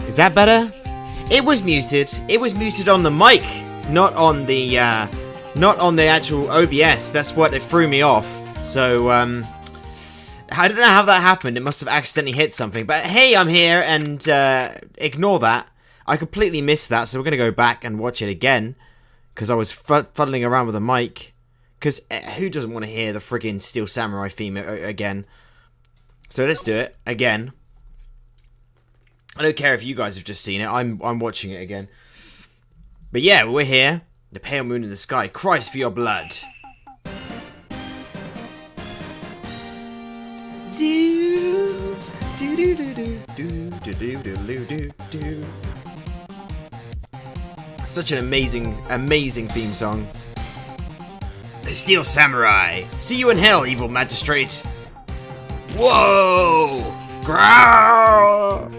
Is that better? It was muted. It was muted on the mic, not on the actual OBS. That's what it threw me off. So I don't know how that happened. It must have accidentally hit something. But hey, I'm here, and ignore that. I completely missed that, so we're gonna go back and watch it again because I was fuddling around with the mic. Because who doesn't want to hear the friggin' Steel Samurai theme again? So let's do it again. I don't care if you guys have just seen it. I'm watching it again. But yeah, we're here. The pale moon in the sky cries for your blood. Do do do do do do do do do do do. Such an amazing theme song. The Steel Samurai. See you in hell, evil magistrate. Whoa! Growl!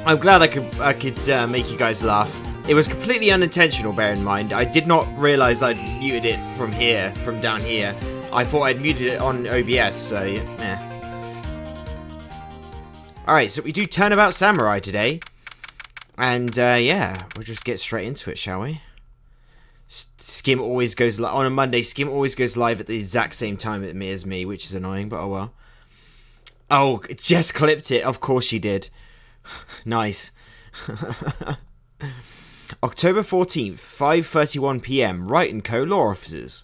I'm glad I could make you guys laugh. It was completely unintentional, bear in mind. I did not realise I'd muted it from down here. I thought I'd muted it on OBS, so yeah. Alright, so we do Turnabout Samurai today. And yeah, we'll just get straight into it, shall we? Skim always goes live on a Monday. Skim always goes live at the exact same time as me, which is annoying, but oh well. Oh, Jess clipped it. Of course she did. Nice. October 14th, 5:31 PM. Wright & Co. Law Offices.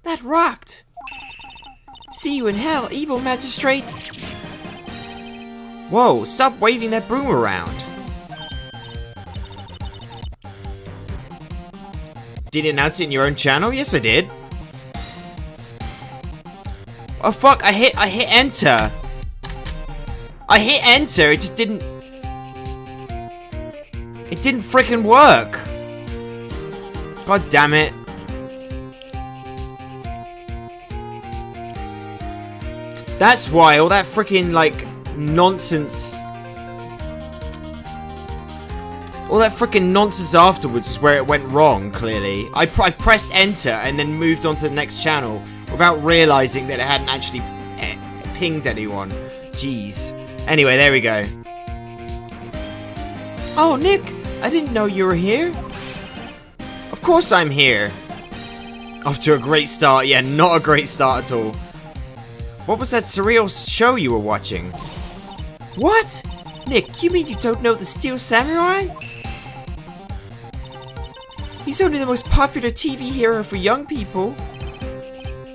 That rocked. See you in hell, evil magistrate. Whoa, stop waving that broom around. Did you announce it in your own channel? Yes, I did. Oh fuck, I hit enter. I hit enter, it just didn't... It didn't frickin' work. God damn it. That's why all that frickin' like nonsense... All that frickin' nonsense afterwards is where it went wrong, clearly. I pressed enter and then moved on to the next channel without realising that it hadn't actually pinged anyone. Jeez. Anyway, there we go. Oh, Nick, I didn't know you were here. Of course I'm here. Off to a great start. Yeah, not a great start at all. What was that surreal show you were watching? What? Nick, you mean you don't know the Steel Samurai? He's only the most popular TV hero for young people.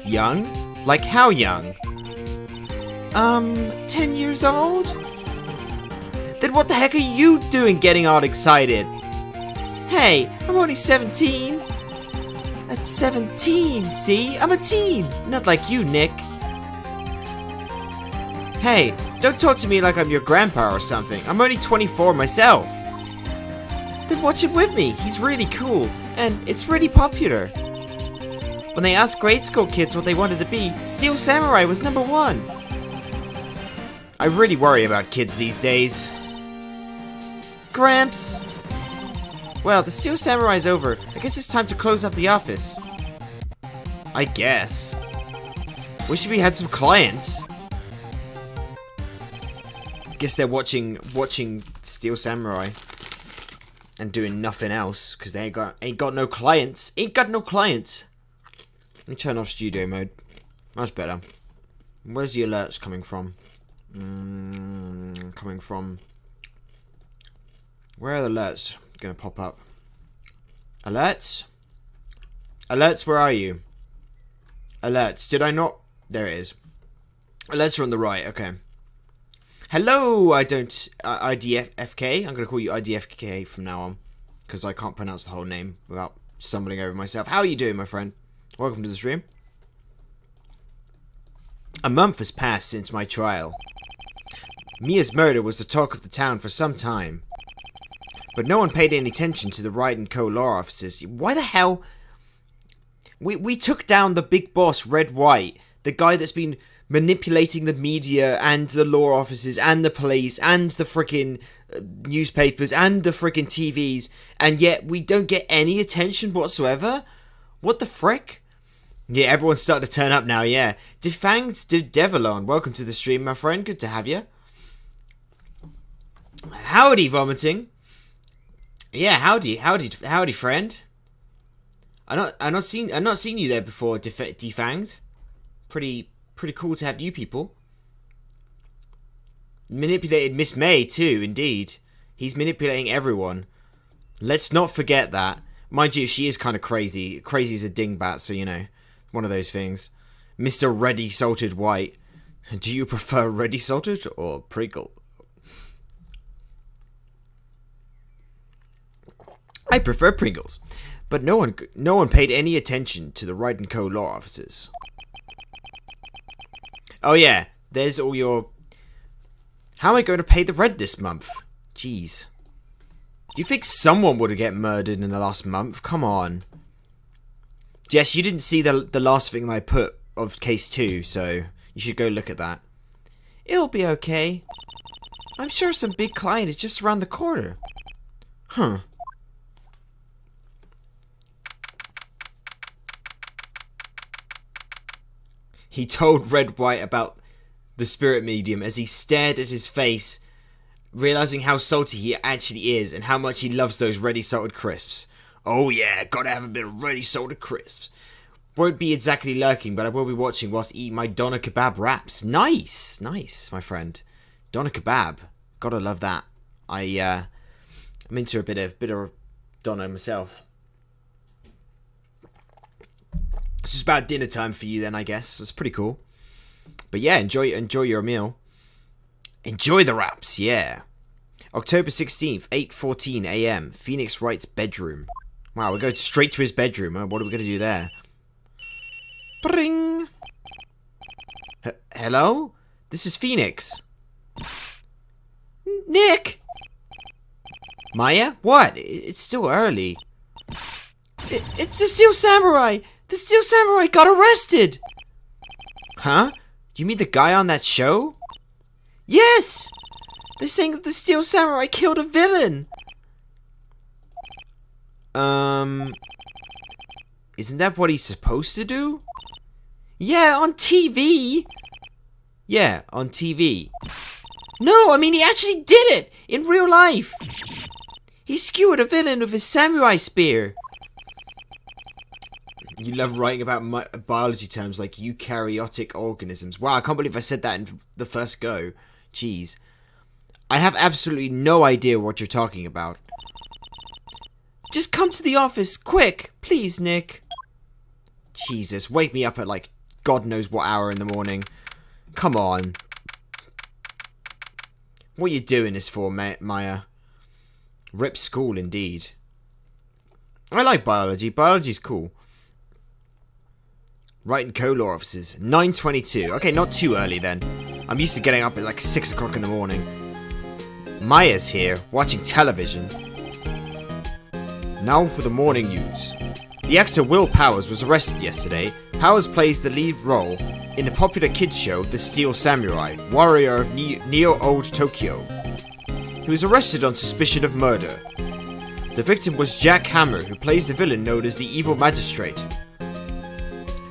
Young? Like how young? 10 years old? Then what the heck are you doing getting all excited? Hey, I'm only 17. That's 17, see? I'm a teen, not like you, Nick. Hey, don't talk to me like I'm your grandpa or something. I'm only 24 myself. Then watch it with me. He's really cool, and it's really popular. When they asked grade school kids what they wanted to be, Steel Samurai was #1. I really worry about kids these days. Gramps! Well, the Steel Samurai's over. I guess it's time to close up the office. I guess. Wish we had some clients. Guess they're watching Steel Samurai and doing nothing else because they ain't got no clients. Ain't got no clients. Let me turn off studio mode. That's better. Where's the alerts coming from? Coming from. Where are the alerts gonna pop up? Alerts? Alerts, where are you? Alerts. Did I not? There it is. Alerts are on the right. Okay. Hello, IDFK. I'm going to call you IDFK from now on. Because I can't pronounce the whole name without stumbling over myself. How are you doing, my friend? Welcome to the stream. A month has passed since my trial. Mia's murder was the talk of the town for some time. But no one paid any attention to the Wright & Co. law officers. Why the hell? We took down the big boss, Red White. The guy that's been manipulating the media and the law officers and the police and the freaking newspapers and the freaking TVs, and yet we don't get any attention whatsoever? What the frick? Yeah, everyone's starting to turn up now, yeah. Defanged Devilon, welcome to the stream, my friend. Good to have you. Howdy, vomiting. Yeah, howdy, friend. I'm not seen you there before, Defanged. Pretty cool to have you people. Manipulated Miss May too, indeed. He's manipulating everyone. Let's not forget that. Mind you, she is kind of crazy. Crazy as a dingbat, so you know. One of those things. Mr. Ready Salted White. Do you prefer ready salted or Pringle? I prefer Pringles. But no one paid any attention to the Wright & Co. law officers. Oh yeah, there's all your... How am I going to pay the rent this month? Jeez. You think someone would have get murdered in the last month? Come on. Jess, you didn't see the last thing I put of case 2, so you should go look at that. It'll be okay. I'm sure some big client is just around the corner. Huh. He told Red White about the spirit medium as he stared at his face, realizing how salty he actually is and how much he loves those ready salted crisps. Oh yeah, gotta have a bit of ready salted crisps. Won't be exactly lurking, but I will be watching whilst eating my doner kebab wraps. Nice, nice, my friend. Doner kebab, gotta love that. I'm into a bit of doner myself. It's just about dinner time for you then, I guess. It's pretty cool. But yeah, enjoy your meal. Enjoy the wraps, yeah. October 16th, 8:14 a.m. Phoenix Wright's bedroom. Wow, we're going straight to his bedroom. What are we going to do there? Bring. Hello? This is Phoenix. Nick! Maya? What? It's still early. It's the Steel Samurai! The Steel Samurai got arrested! Huh? You mean the guy on that show? Yes! They're saying that the Steel Samurai killed a villain! Isn't that what he's supposed to do? Yeah, on TV! Yeah, on TV. No, I mean he actually did it! In real life! He skewered a villain with his samurai spear. You love writing about biology terms like eukaryotic organisms. Wow, I can't believe I said that in the first go. Jeez. I have absolutely no idea what you're talking about. Just come to the office, quick, please, Nick. Jesus, wake me up at like God knows what hour in the morning. Come on. What are you doing this for, Maya? Rip school, indeed. I like biology. Biology's cool. Right in co-law offices. 9:22. Okay, not too early then. I'm used to getting up at like 6 o'clock in the morning. Maya's here, watching television. Now for the morning news. The actor Will Powers was arrested yesterday. Powers plays the lead role in the popular kids show The Steel Samurai, warrior of Neo-Old Tokyo. He was arrested on suspicion of murder. The victim was Jack Hammer, who plays the villain known as the Evil Magistrate.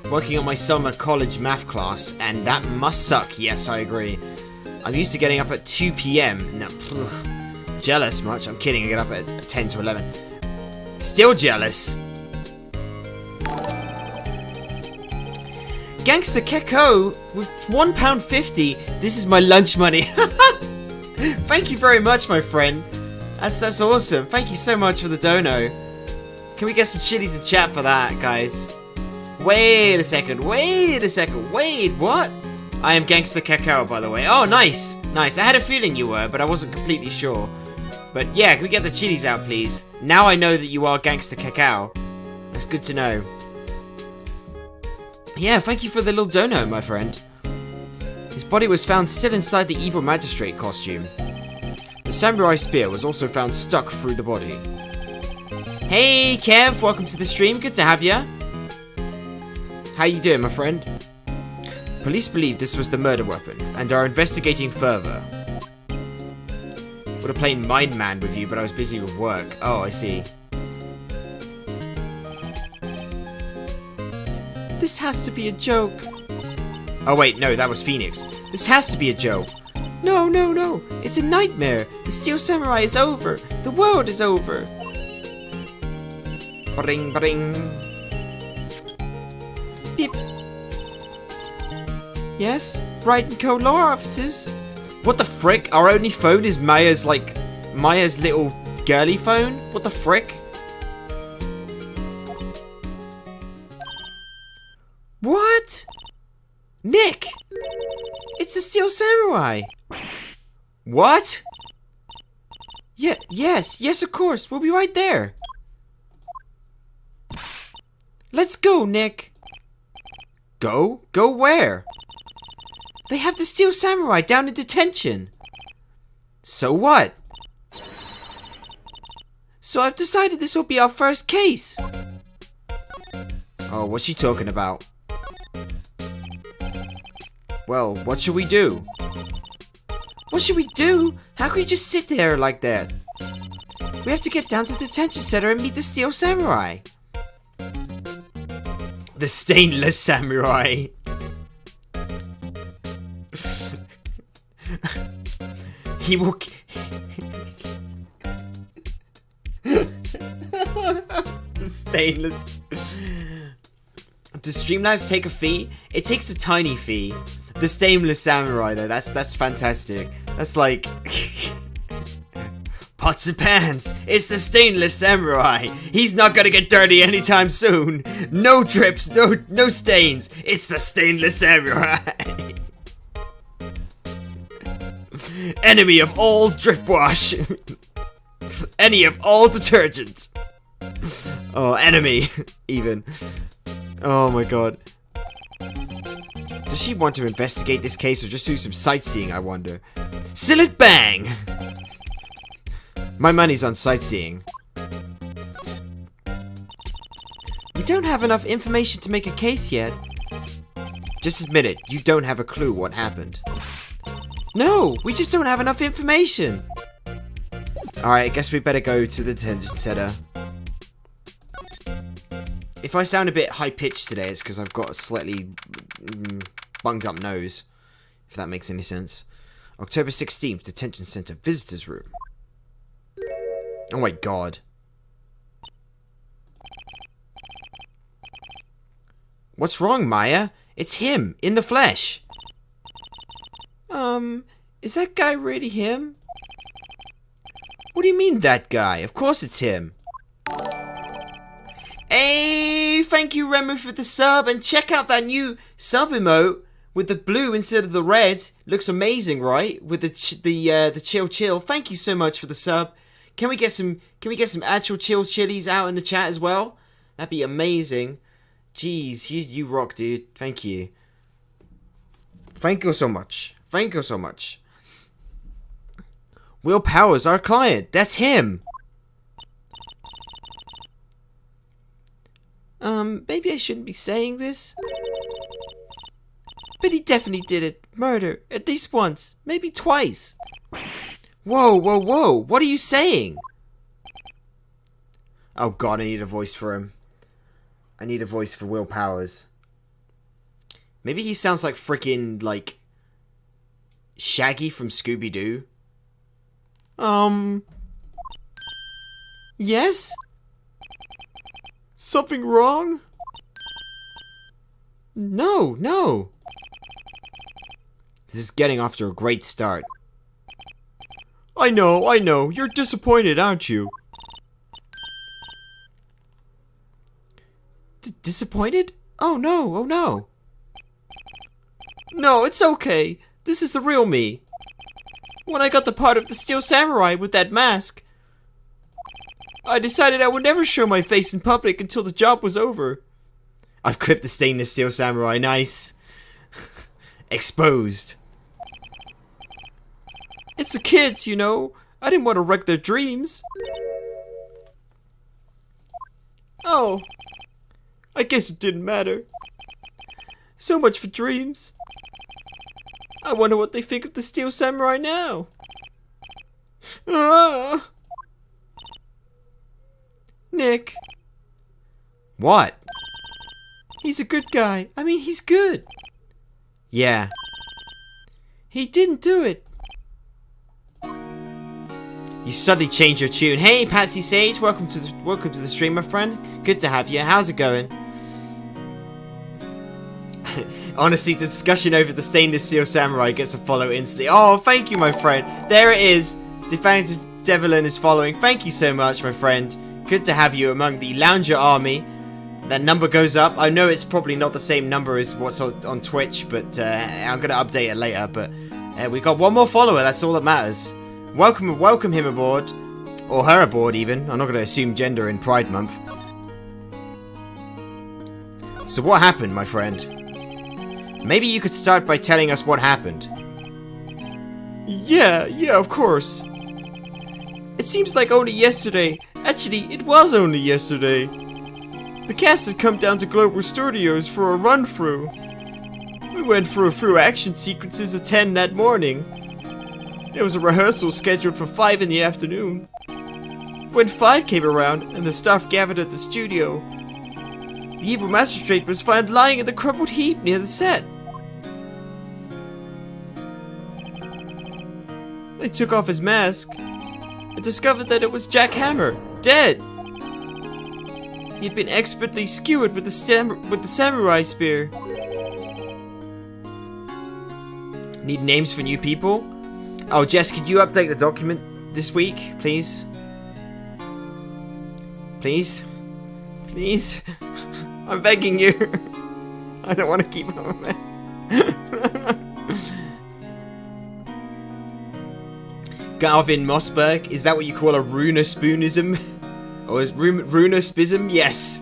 Working on my summer college math class, and that must suck. Yes, I agree. I'm used to getting up at 2 p.m. No, jealous much? I'm kidding, I get up at 10 to 11. Still jealous. Gangster Keko with £1.50. This is my lunch money. Thank you very much, my friend. That's awesome. Thank you so much for the dono. Can we get some chilies in chat for that, guys? Wait a second. Wait, what? I am Gangster Kakao, by the way. Oh, nice. Nice. I had a feeling you were, but I wasn't completely sure. But yeah, can we get the chilies out, please? Now I know that you are Gangster Kakao. That's good to know. Yeah, thank you for the little dono, my friend. His body was found still inside the Evil Magistrate costume. The samurai spear was also found stuck through the body. Hey, Kev, welcome to the stream. Good to have ya. How you doing, my friend? Police believe this was the murder weapon and are investigating further. Would have played Mind Man with you, but I was busy with work. Oh, I see. This has to be a joke. Oh wait, no, that was Phoenix. This has to be a joke. No, no, no. It's a nightmare. The Steel Samurai is over. The world is over. Bring, bring. Beep. Yes? Brighton Co-Law offices. What the frick? Our only phone is Maya's little girly phone? What the frick? What? Nick! It's the Steel Samurai! What? Yeah, yes, of course. We'll be right there. Let's go, Nick. Go? Go where? They have the Steel Samurai down in detention. So what? So I've decided this will be our first case. Oh, what's she talking about? Well, what should we do? What should we do? How can you just sit there like that? We have to get down to the detention center and meet the Steel Samurai. The Stainless Samurai. He will... Stainless... Does Streamlabs take a fee? It takes a tiny fee. The Stainless Samurai, though, that's fantastic. That's like... Pots and pans, it's the Stainless Samurai. He's not gonna get dirty anytime soon. No drips, no stains. It's the Stainless Samurai. Enemy of all drip wash. Enemy of all detergents. Oh, enemy, even. Oh my god. Does she want to investigate this case or just do some sightseeing, I wonder? Still it bang! My money's on sightseeing. We don't have enough information to make a case yet. Just admit it, you don't have a clue what happened. No, we just don't have enough information. Alright, I guess we better go to the detention center. If I sound a bit high-pitched today, it's because I've got a slightly bunged up nose. If that makes any sense. October 16th, detention center, visitors room. Oh my god. What's wrong, Maya? It's him, in the flesh. Is that guy really him? What do you mean, that guy? Of course it's him. Hey, thank you, Remu, for the sub, and check out that new sub emote with the blue instead of the red. Looks amazing, right? With the chill. Thank you so much for the sub. Can we get some actual chill chilies out in the chat as well? That'd be amazing. Jeez, you rock, dude. Thank you. Thank you so much. Thank you so much. Will Powers, our client. That's him. Maybe I shouldn't be saying this. But he definitely did it. Murder. At least once. Maybe twice. Whoa. What are you saying? Oh god, I need a voice for him. I need a voice for Will Powers. Maybe he sounds like freaking, like, Shaggy from Scooby-Doo. Yes? Something wrong? No. This is getting off to a great start. I know. You're disappointed, aren't you? Disappointed? Oh no. No, it's okay. This is the real me. When I got the part of the Steel Samurai with that mask, I decided I would never show my face in public until the job was over. I've clipped the Stainless Steel Samurai. Nice. Exposed. It's the kids, you know. I didn't want to wreck their dreams. Oh. I guess it didn't matter. So much for dreams. I wonder what they think of the Steel Samurai now. Ah. Nick. What? He's a good guy. I mean, he's good. Yeah. He didn't do it. You suddenly changed your tune. Hey, Patsy Sage, welcome to the stream, my friend. Good to have you. How's it going? Honestly, the discussion over the Stainless Steel Samurai gets a follow instantly. Oh, thank you, my friend. There it is. Definitive Devlin is following. Thank you so much, my friend. Good to have you among the Lounger army. That number goes up. I know it's probably not the same number as what's on Twitch, but I'm going to update it later. But we got one more follower. That's all that matters. Welcome him aboard. Or her aboard, even. I'm not going to assume gender in Pride Month. So what happened, my friend? Maybe you could start by telling us what happened. Yeah, of course. It seems like only yesterday. Actually, it was only yesterday. The cast had come down to Global Studios for a run-through. We went through a few action sequences at 10 that morning. There was a rehearsal scheduled for 5 in the afternoon. When 5 came around and the staff gathered at the studio, the evil magistrate was found lying in the crumpled heap near the set. They took off his mask and discovered that it was Jack Hammer, dead. He had been expertly skewered with the samurai spear. Need names for new people? Oh, Jess, could you update the document this week, please? Please? Please? I'm begging you. I don't want to keep on there. Garvin Mossberg, is that what you call a Runespoonism? Or is Runespism? Yes.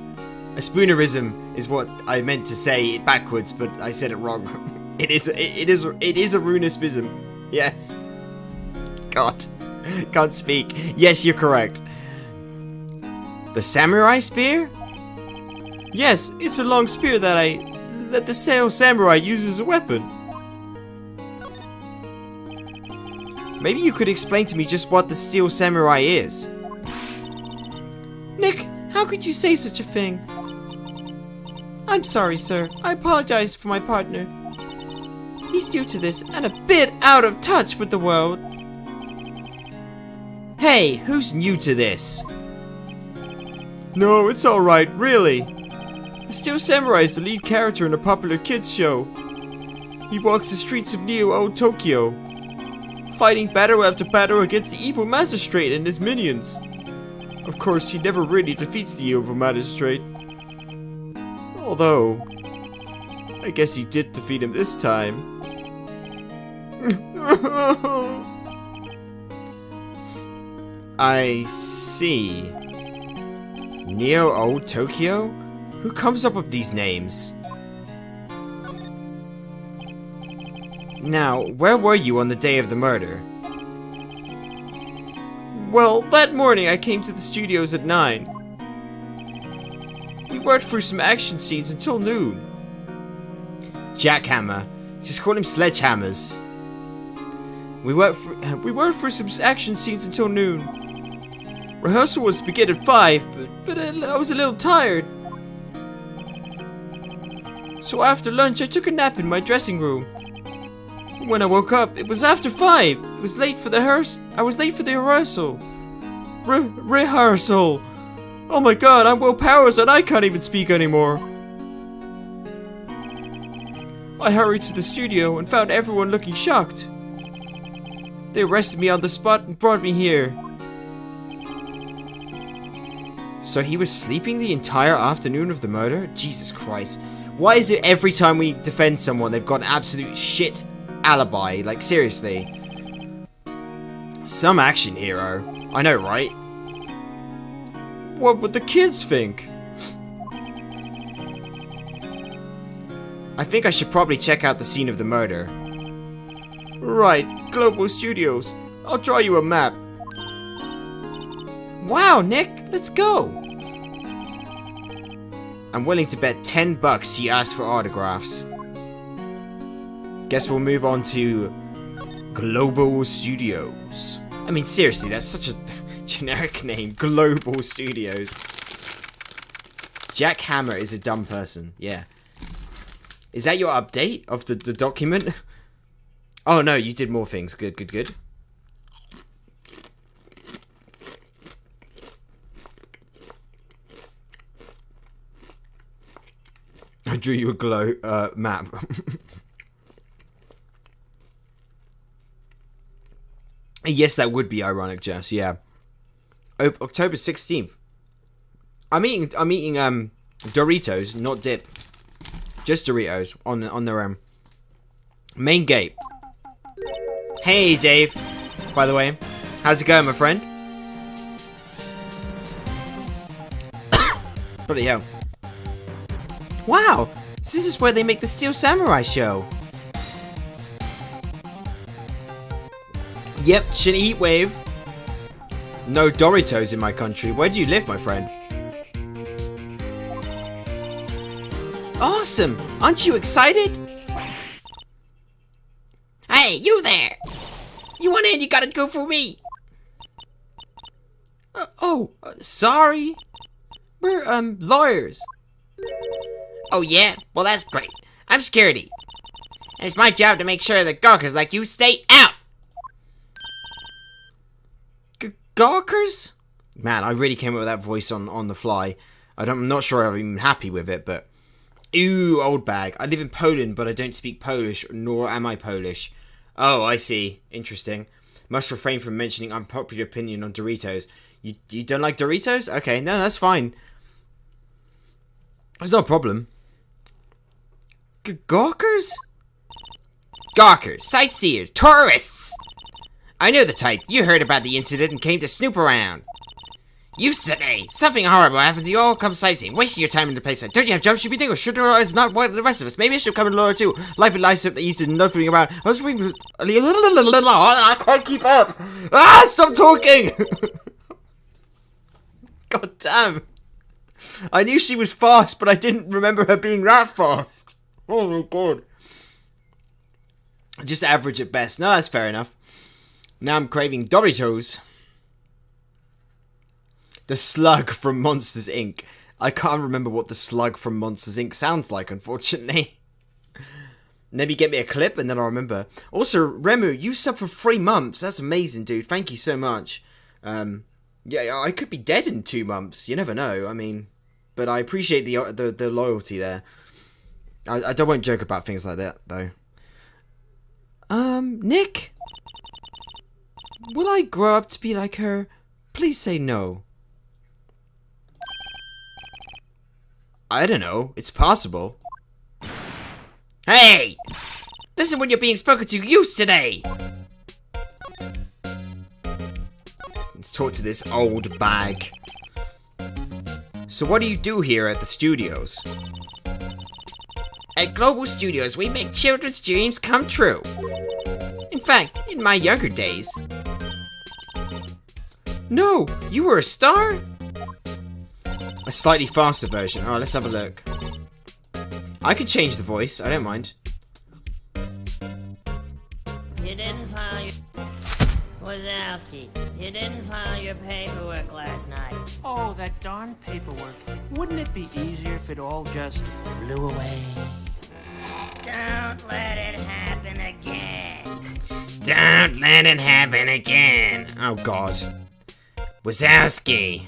A spoonerism is what I meant to say it backwards, but I said it wrong. It is a Runespism. Yes. God. Can't speak. Yes, you're correct. The samurai spear? Yes, it's a long spear that the Steel Samurai uses as a weapon. Maybe you could explain to me just what the Steel Samurai is. Nick, how could you say such a thing? I'm sorry, sir. I apologize for my partner. He's new to this and a bit out of touch with the world. Hey, who's new to this? No, it's alright, really. The Steel Samurai is the lead character in a popular kids show. He walks the streets of Neo Tokyo, fighting battle after battle against the evil magistrate and his minions. Of course, he never really defeats the evil magistrate. Although, I guess he did defeat him this time. I see. Neo Old Tokyo? Who comes up with these names? Now, where were you on the day of the murder? Well, that morning I came to the studios at 9. We worked through some action scenes until noon. Jackhammer. Just call him Sledgehammers. We worked through some action scenes until noon. Rehearsal was to begin at 5, but I was a little tired. So after lunch I took a nap in my dressing room. When I woke up, it was after 5. It was late for the I was late for the rehearsal. Rehearsal. Oh my god, I'm Will Powers and I can't even speak anymore. I hurried to the studio and found everyone looking shocked. They arrested me on the spot and brought me here. So he was sleeping the entire afternoon of the murder? Jesus Christ. Why is it every time we defend someone they've got an absolute shit alibi? Like, seriously. Some action hero. I know, right? What would the kids think? I think I should probably check out the scene of the murder. Right, Global Studios. I'll draw you a map. Wow, Nick, let's go. I'm willing to bet $10 he asked for autographs. Guess we'll move on to Global Studios. I mean, seriously, that's such a generic name. Global Studios. Jack Hammer is a dumb person. Yeah. Is that your update of the document? Oh, no, you did more things. Good, good, good. I drew you a map. Yes, that would be ironic, Jess. Yeah. October 16th. I'm eating Doritos, not dip. Just Doritos on their main gate. Hey, Dave. By the way, how's it going, my friend? Bloody hell. Wow, so this is where they make the Steel Samurai show. Yep, shitty heat wave. No Doritos in my country. Where do you live, my friend? Awesome! Aren't you excited? Hey, you there! You want in, you gotta go for me! Sorry. We're, lawyers. Oh yeah? Well, that's great. I'm security. And it's my job to make sure that gawkers like you stay out! Gawkers? Man, I really came up with that voice on the fly. I'm not sure I'm even happy with it, but... Ew, old bag. I live in Poland, but I don't speak Polish, nor am I Polish. Oh, I see. Interesting. Must refrain from mentioning unpopular opinion on Doritos. You don't like Doritos? Okay, no, that's fine. There's no problem. Gawkers? Gawkers, sightseers, tourists! I know the type. You heard about the incident and came to snoop around. You say something horrible happens, you all come sightseeing, wasting your time in the place. Don't you have jobs you be doing, or should or is not one of the rest of us? Maybe I should come and lawyer too. Life and life simply easy and nothing around. I was waiting for... I can't keep up. Ah, stop talking! God damn. I knew she was fast, but I didn't remember her being that fast. Oh my god. Just average at best. No, that's fair enough. Now I'm craving Doritos. The slug from Monsters, Inc. I can't remember what the slug from Monsters, Inc. sounds like, unfortunately. Maybe get me a clip and then I'll remember. Also, Remu, you subbed for 3 months. That's amazing, dude. Thank you so much. Yeah, I could be dead in 2 months. You never know. I mean, but I appreciate the loyalty there. I don't want to joke about things like that though. Nick, will I grow up to be like her? Please say no. I don't know. It's possible. Hey! Listen when you're being spoken to. Use today! Let's talk to this old bag. So what do you do here at the studios? At Global Studios, we make children's dreams come true. In fact, in my younger days. No, you were a star? A slightly faster version. Alright, let's have a look. I could change the voice, I don't mind. You didn't file your... Wazowski, you didn't file your paperwork last night. Oh, that darn paperwork. Wouldn't it be easier if it all just blew away? Don't let it happen again. Don't let it happen again. Oh god. Wazowski.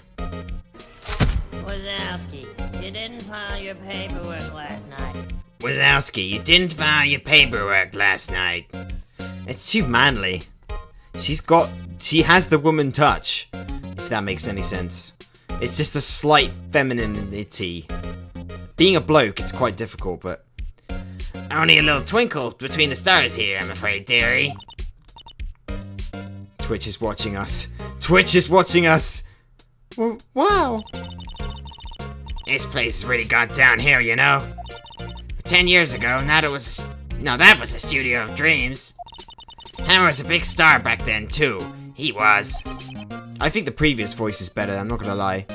Wazowski, you didn't file your paperwork last night. Wazowski, you didn't file your paperwork last night. It's too manly. She has the woman touch, if that makes any sense. It's just a slight femininity. Being a bloke is quite difficult, but... Only a little twinkle between the stars here, I'm afraid, dearie. Twitch is watching us. Twitch is watching us! Wow! This place has really gone downhill, you know? 10 years ago, that was a studio of dreams. Hammer was a big star back then, too. He was. I think the previous voice is better, I'm not gonna lie.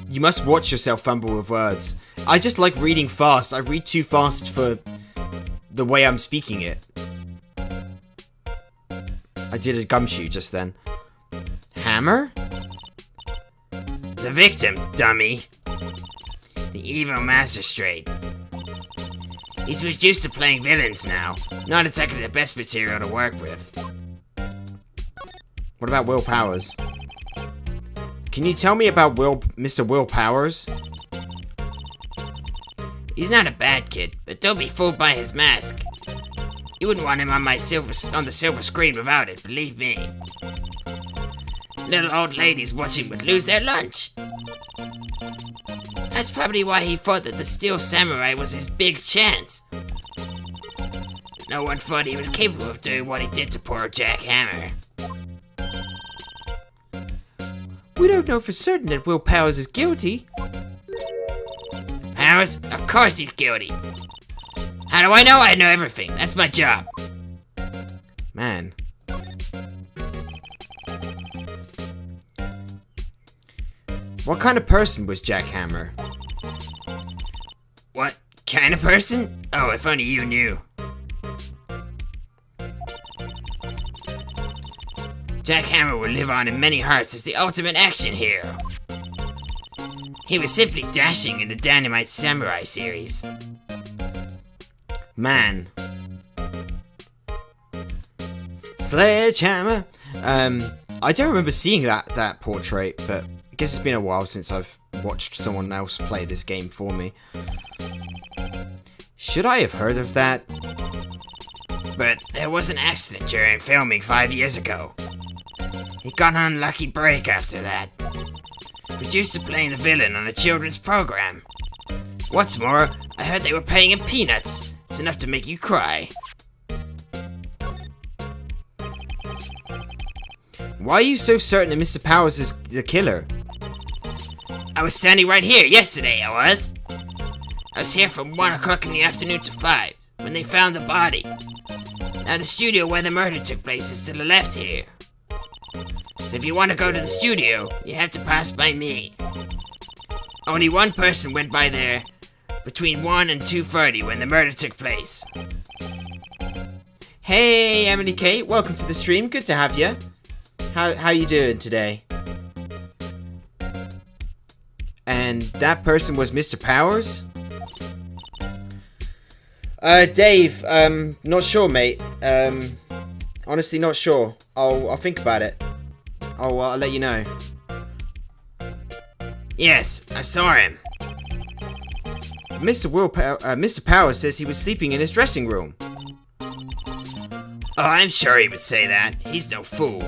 You must watch yourself fumble with words. I just like reading fast. I read too fast for the way I'm speaking it. I did a gumshoe just then. Hammer? The victim, dummy. The evil magistrate. He's used to playing villains now. Not exactly the best material to work with. What about Will Powers? Can you tell me about Mr. Will Powers? He's not a bad kid, but don't be fooled by his mask. You wouldn't want him on the silver screen without it, believe me. Little old ladies watching would lose their lunch. That's probably why he thought that the Steel Samurai was his big chance. No one thought he was capable of doing what he did to poor Jack Hammer. We don't know for certain that Will Powers is guilty. Powers? Of course he's guilty. How do I know? I know everything. That's my job. Man. What kind of person was Jack Hammer? What kind of person? Oh, if only you knew. Jack Hammer will live on in many hearts as the ultimate action hero. He was simply dashing in the Dynamite Samurai series. Man. Sledgehammer. I don't remember seeing that portrait, but I guess it's been a while since I've watched someone else play this game for me. Should I have heard of that? But there was an accident during filming 5 years ago. He got an unlucky break after that. Was used to playing the villain on a children's program. What's more, I heard they were paying him peanuts. It's enough to make you cry. Why are you so certain that Mr. Powers is the killer? I was standing right here yesterday, I was. I was here from 1 o'clock in the afternoon to 5, when they found the body. Now the studio where the murder took place is to the left here. So if you want to go to the studio, you have to pass by me. Only one person went by there between 1 and 2:30 when the murder took place. Hey, Emily Kate, welcome to the stream. Good to have you. How you doing today? And that person was Mr. Powers? Dave, not sure, mate. Honestly, not sure. I'll think about it. I'll let you know. Yes, I saw him. Mr. Powers says he was sleeping in his dressing room. Oh, I'm sure he would say that. He's no fool.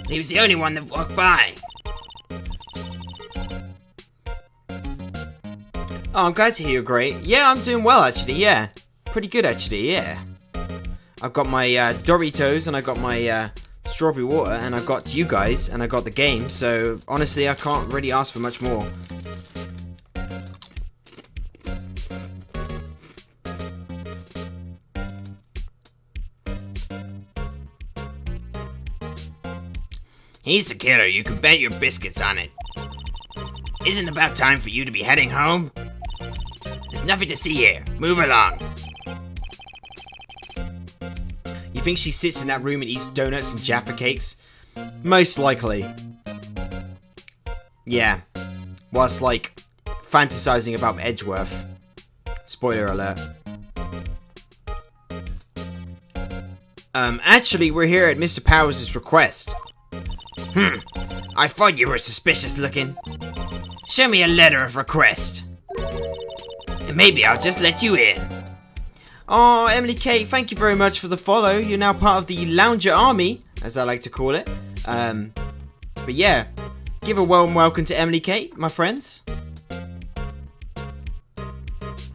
He was the only one that walked by. Oh, I'm glad to hear you're great. Yeah, I'm doing well, actually, yeah. Pretty good, actually, yeah. I've got my Doritos, and I got my strawberry water, and I've got you guys, and I got the game, so honestly, I can't really ask for much more. He's the killer, you can bet your biscuits on it. Isn't it about time for you to be heading home? There's nothing to see here. Move along. You think she sits in that room and eats donuts and Jaffa cakes? Most likely. Yeah. Whilst, like, fantasizing about Edgeworth. Spoiler alert. Actually, we're here at Mr. Powers' request. I thought you were suspicious looking. Show me a letter of request. And maybe I'll just let you in. Oh, Emily Kate, thank you very much for the follow. You're now part of the Lounger Army, as I like to call it. But yeah, give a warm welcome to Emily Kate, my friends.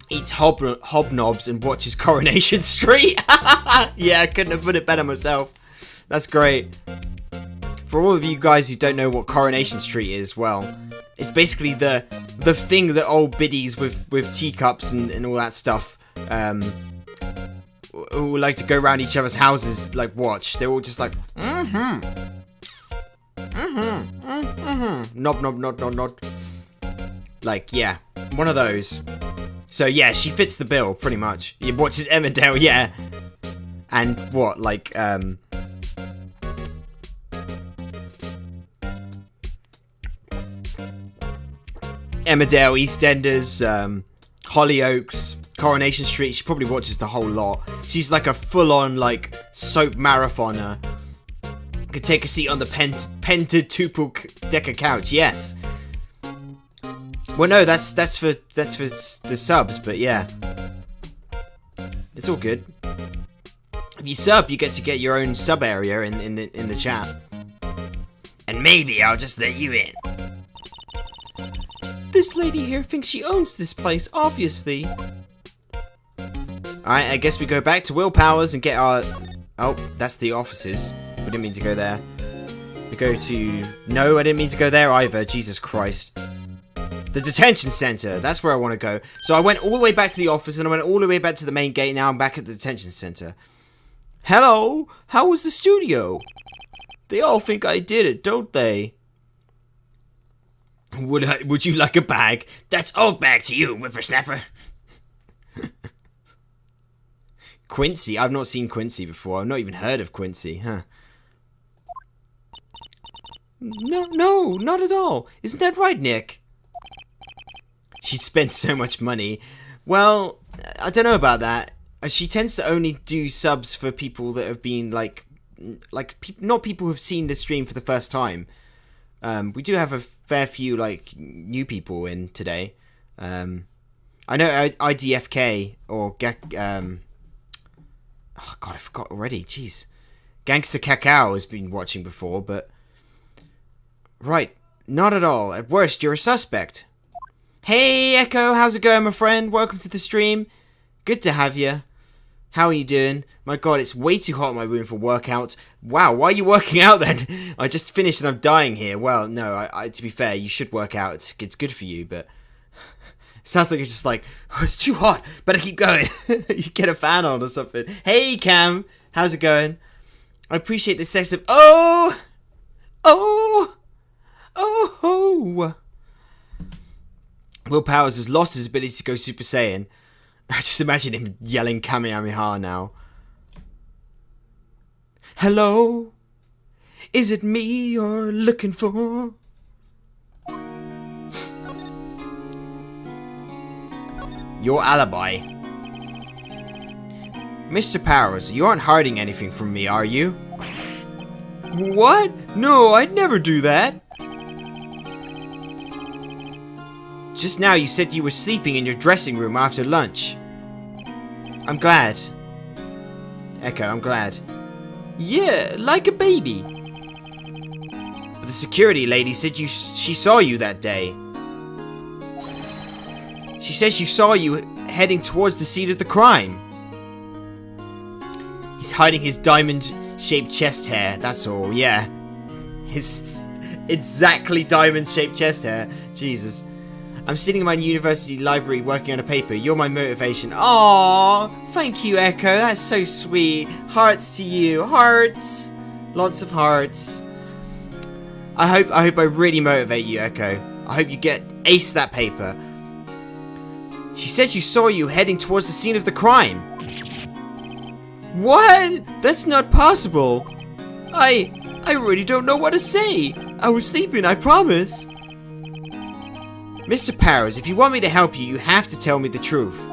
Eats hobnobs and watches Coronation Street. Yeah, I couldn't have put it better myself. That's great. For all of you guys who don't know what Coronation Street is, well, it's basically the thing that old biddies with teacups and all that stuff, who like to go around each other's houses, like, watch. They're all just like, nod. Like, yeah, one of those. So, yeah, she fits the bill, pretty much. He watches Emmerdale, yeah. And what, like, Emmerdale, EastEnders, Hollyoaks, Coronation Street. She probably watches the whole lot. She's like a full-on, like, soap marathoner. Could take a seat on the pentatuple decker couch. Yes. Well, no, that's for the subs, but yeah, it's all good. If you sub, you get your own sub area in the chat. And maybe I'll just let you in. This lady here thinks she owns this place, obviously. Alright, I guess we go back to Will Powers and get our... Oh, that's the offices. We didn't mean to go there. We go to... No, I didn't mean to go there either. Jesus Christ. The detention center. That's where I want to go. So I went all the way back to the office and I went all the way back to the main gate. Now I'm back at the detention center. Hello? How was the studio? They all think I did it, don't they? Would you like a bag? That's old bag to you, whippersnapper. Quincy? I've not seen Quincy before. I've not even heard of Quincy, huh? No, not at all. Isn't that right, Nick? She spent so much money. Well, I don't know about that. She tends to only do subs for people that have been, not people who've seen the stream for the first time. We do have a fair few, new people in today. I know IDFK, or oh god, I forgot already, jeez. Gangster Cacao has been watching before, but... Right, not at all. At worst, you're a suspect. Hey, Echo, how's it going, my friend? Welcome to the stream. Good to have you. How are you doing? My god, it's way too hot in my room for workout. Wow, why are you working out then? I just finished and I'm dying here. Well, no, to be fair, you should work out. It's good for you, but... It sounds like it's just like, oh, it's too hot. Better keep going. You get a fan on or something. Hey, Cam. How's it going? I appreciate the sex of... Oh! Will Powers has lost his ability to go Super Saiyan. I just imagine him yelling Kamehameha now. Hello? Is it me you're looking for? Your alibi. Mr. Powers, you aren't hiding anything from me, are you? What? No, I'd never do that. Just now you said you were sleeping in your dressing room after lunch. I'm glad. Echo, I'm glad. Yeah, like a baby. But the security lady said she saw you that day. She says she saw you heading towards the scene of the crime. He's hiding his diamond-shaped chest hair, that's all, yeah. His exactly diamond-shaped chest hair. Jesus. I'm sitting in my university library working on a paper. You're my motivation. Aww, thank you, Echo. That's so sweet. Hearts to you. Hearts. Lots of hearts. I hope I really motivate you, Echo. I hope you get ace that paper. She says you saw you heading towards the scene of the crime. What? That's not possible. I really don't know what to say. I was sleeping, I promise. Mr. Powers, if you want me to help you, you have to tell me the truth.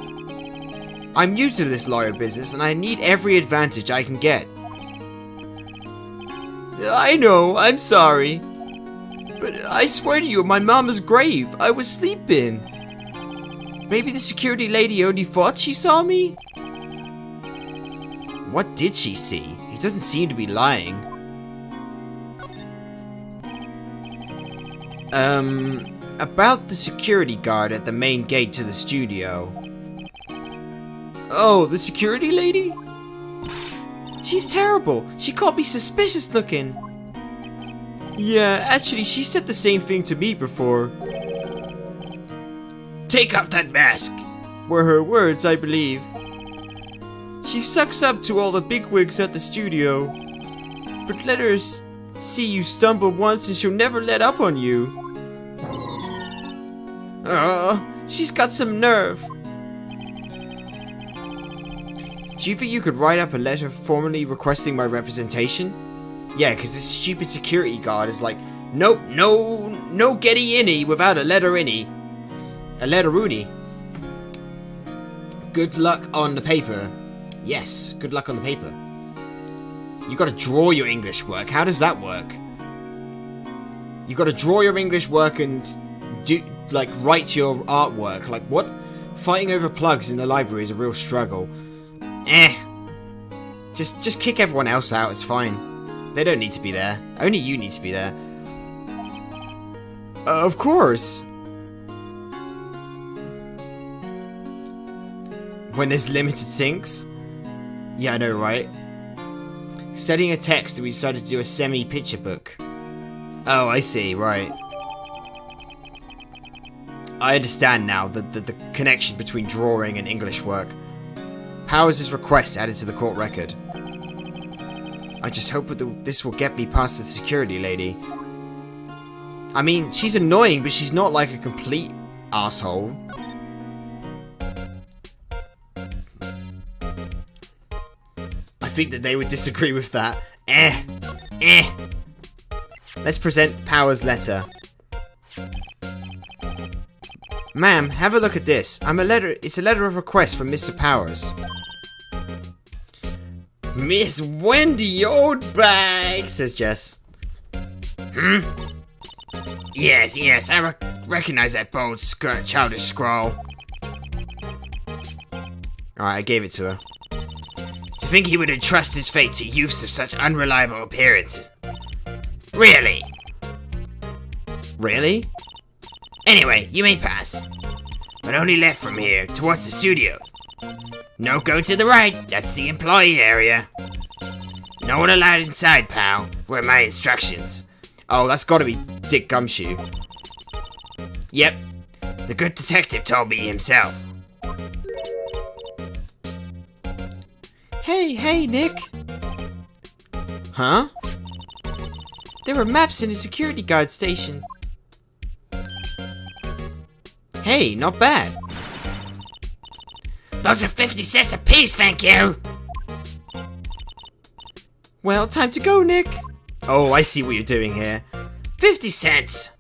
I'm new to this lawyer business and I need every advantage I can get. I know, I'm sorry. But I swear to you, at my mama's grave, I was sleeping. Maybe the security lady only thought she saw me? What did she see? He doesn't seem to be lying. About the security guard at the main gate to the studio. Oh, the security lady? She's terrible. She can't be suspicious looking. Yeah, actually, she said the same thing to me before. Take off that mask. Were her words, I believe. She sucks up to all the bigwigs at the studio. But let her see you stumble once and she'll never let up on you. She's got some nerve. Do you think you could write up a letter formally requesting my representation? Yeah, because this stupid security guard is like, nope, no getty inny without a letter inny. A letteroony. Good luck on the paper. Yes, good luck on the paper. You gotta draw your English work. How does that work? You gotta draw your English work and write your artwork. Like, what? Fighting over plugs in the library is a real struggle. Just kick everyone else out, it's fine. They don't need to be there. Only you need to be there. Of course. When there's limited sinks? Yeah, I know, right? Studying a text, we decided to do a semi-picture book. Oh, I see, right. I understand now the connection between drawing and English work. Powers' request added to the court record. I just hope this will get me past the security lady. I mean, she's annoying, but she's not like a complete asshole. I think that they would disagree with that. Let's present Powers' letter. Ma'am, have a look at this. It's a letter of request from Mr. Powers. Miss Wendy Oldbag, says Jess. Yes, I recognize that bold, childish scrawl. Alright, I gave it to her. To think he would entrust his fate to youths of such unreliable appearances. Really? Really? Anyway, you may pass. But only left from here, towards the studios. No go to the right, that's the employee area. No one allowed inside, pal, were my instructions. Oh, that's gotta be Dick Gumshoe. Yep, the good detective told me himself. Hey, Nick. Huh? There were maps in the security guard station. Hey, not bad. Those are 50 cents apiece, thank you. Well, time to go, Nick. Oh, I see what you're doing here. 50 cents.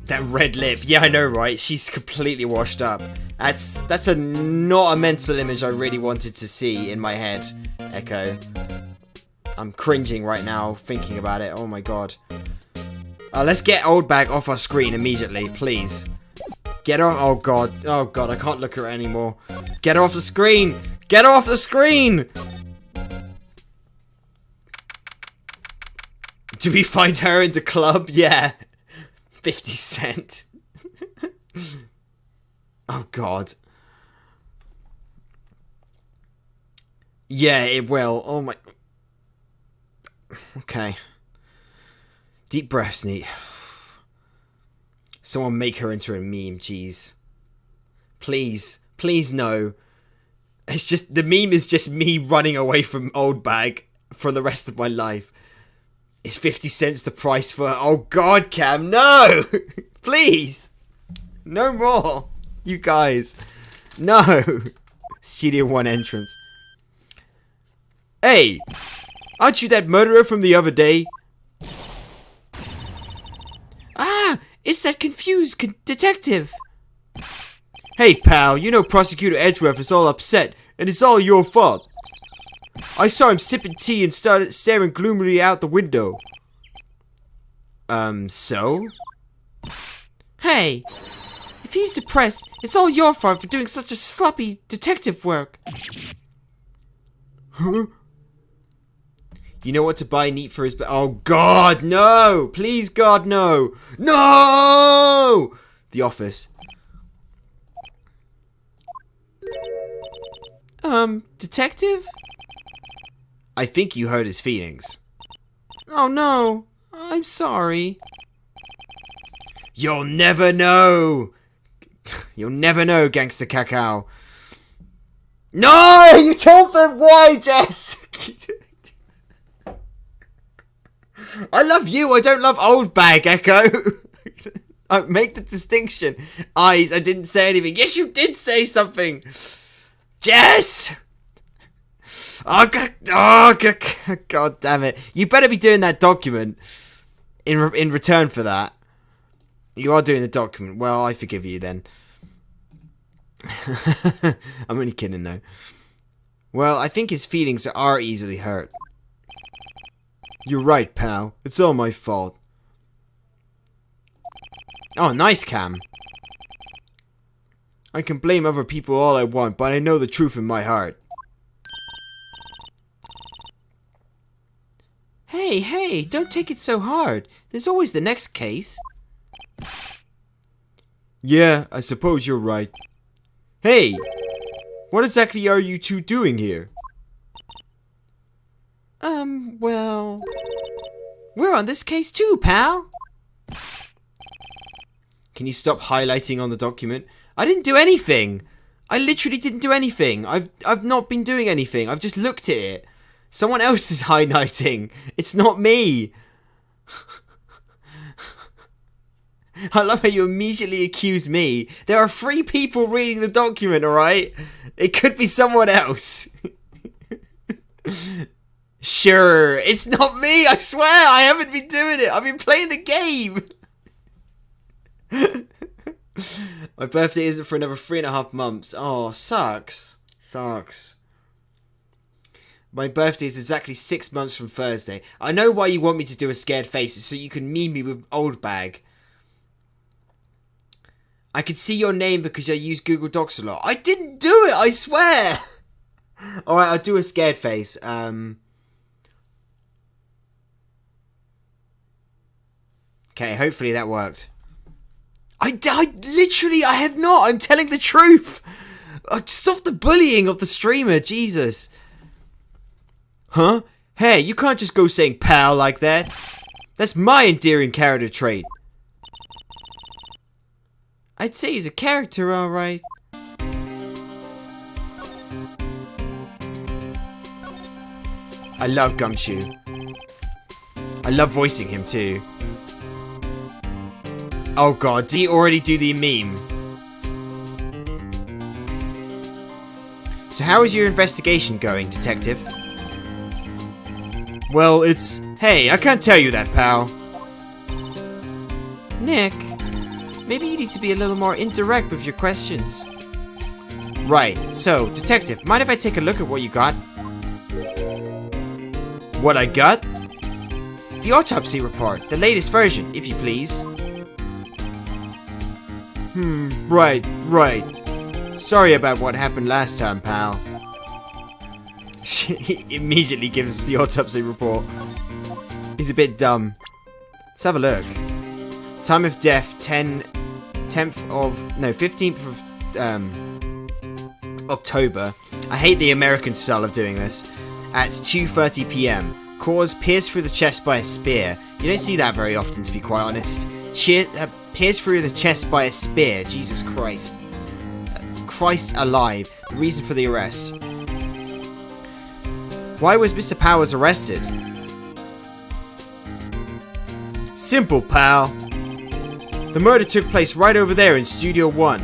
That red lip. Yeah, I know, right? She's completely washed up. That's not a mental image I really wanted to see in my head, Echo. I'm cringing right now thinking about it. Oh my god. Let's get Oldbag off our screen immediately, please. Get her. Oh god. Oh god, I can't look at her anymore. Get her off the screen. Get her off the screen. Do we find her in the club? Yeah. 50 Cent. Oh god. Yeah, it will. Oh my. Okay. Deep breaths, Neat. Someone make her into a meme, jeez. Please. Please no. It's just, the meme is just me running away from Oldbag for the rest of my life. Is 50 cents the price for... Oh god, Cam, no! Please! No more! You guys. No! Studio 1 entrance. Hey! Aren't you that murderer from the other day? Ah! It's that confused detective! Hey, pal, you know Prosecutor Edgeworth is all upset, and it's all your fault. I saw him sipping tea and started staring gloomily out the window. So? Hey! If he's depressed, it's all your fault for doing such a sloppy detective work. Huh? You know what to buy Neat for his... Oh, God, no! Please, God, no! No! The Office. Detective? I think you hurt his feelings. Oh, no. I'm sorry. You'll never know! You'll never know, Gangster Cacao. No! You told them why, Jess! I love you, I don't love Oldbag, Echo. I make the distinction. Eyes, I didn't say anything. Yes, you did say something. Jess! Oh, God damn it. You better be doing that document in return for that. You are doing the document. Well, I forgive you then. I'm only kidding though. Well, I think his feelings are easily hurt. You're right, pal. It's all my fault. Oh, nice, Cam. I can blame other people all I want, but I know the truth in my heart. Hey, don't take it so hard. There's always the next case. Yeah, I suppose you're right. Hey! What exactly are you two doing here? Well... We're on this case too, pal! Can you stop highlighting on the document? I didn't do anything! I literally didn't do anything! I've not been doing anything, I've just looked at it! Someone else is highlighting! It's not me! I love how you immediately accuse me. There are 3 people reading the document, alright? It could be someone else. Sure, it's not me, I swear, I haven't been doing it. I've been playing the game. My birthday isn't for another 3.5 months. Oh, sucks. Sucks. My birthday is exactly 6 months from Thursday. I know why you want me to do a scared face, so you can meme me with Oldbag. I could see your name because I use Google Docs a lot. I didn't do it, I swear! Alright, I'll do a scared face. Okay, hopefully that worked. I literally, I have not! I'm telling the truth! Stop the bullying of the streamer, Jesus! Huh? Hey, you can't just go saying pal like that. That's my endearing character trait. I'd say he's a character, alright. I love Gumshoe. I love voicing him too. Oh god, did he already do the meme? So how is your investigation going, detective? Well, it's... Hey, I can't tell you that, pal. Nick, maybe you need to be a little more indirect with your questions. Right, so, detective, mind if I take a look at what you got? What I got? The autopsy report, the latest version, if you please. Right. Sorry about what happened last time, pal. He immediately gives us the autopsy report. He's a bit dumb. Let's have a look. Time of death, 15th of October. I hate the American style of doing this. At 2:30 p.m. Cause pierced through the chest by a spear. You don't see that very often, to be quite honest. Pierced through the chest by a spear. Jesus Christ. Christ alive. The reason for the arrest. Why was Mr. Powers arrested? Simple, pal. The murder took place right over there in Studio 1.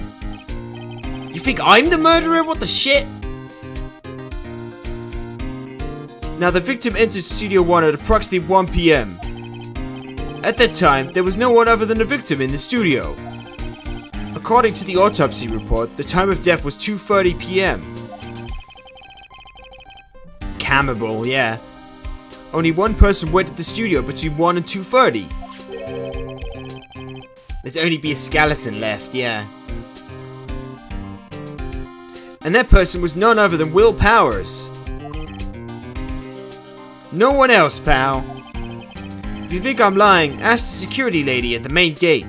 You think I'm the murderer? What the shit? Now, the victim entered Studio 1 at approximately 1 p.m. At that time, there was no one other than the victim in the studio. According to the autopsy report, the time of death was 2:30 p.m. Camable, yeah. Only one person went to the studio between 1 and 2:30. There'd only be a skeleton left, yeah. And that person was none other than Will Powers. No one else, pal. If you think I'm lying, ask the security lady at the main gate.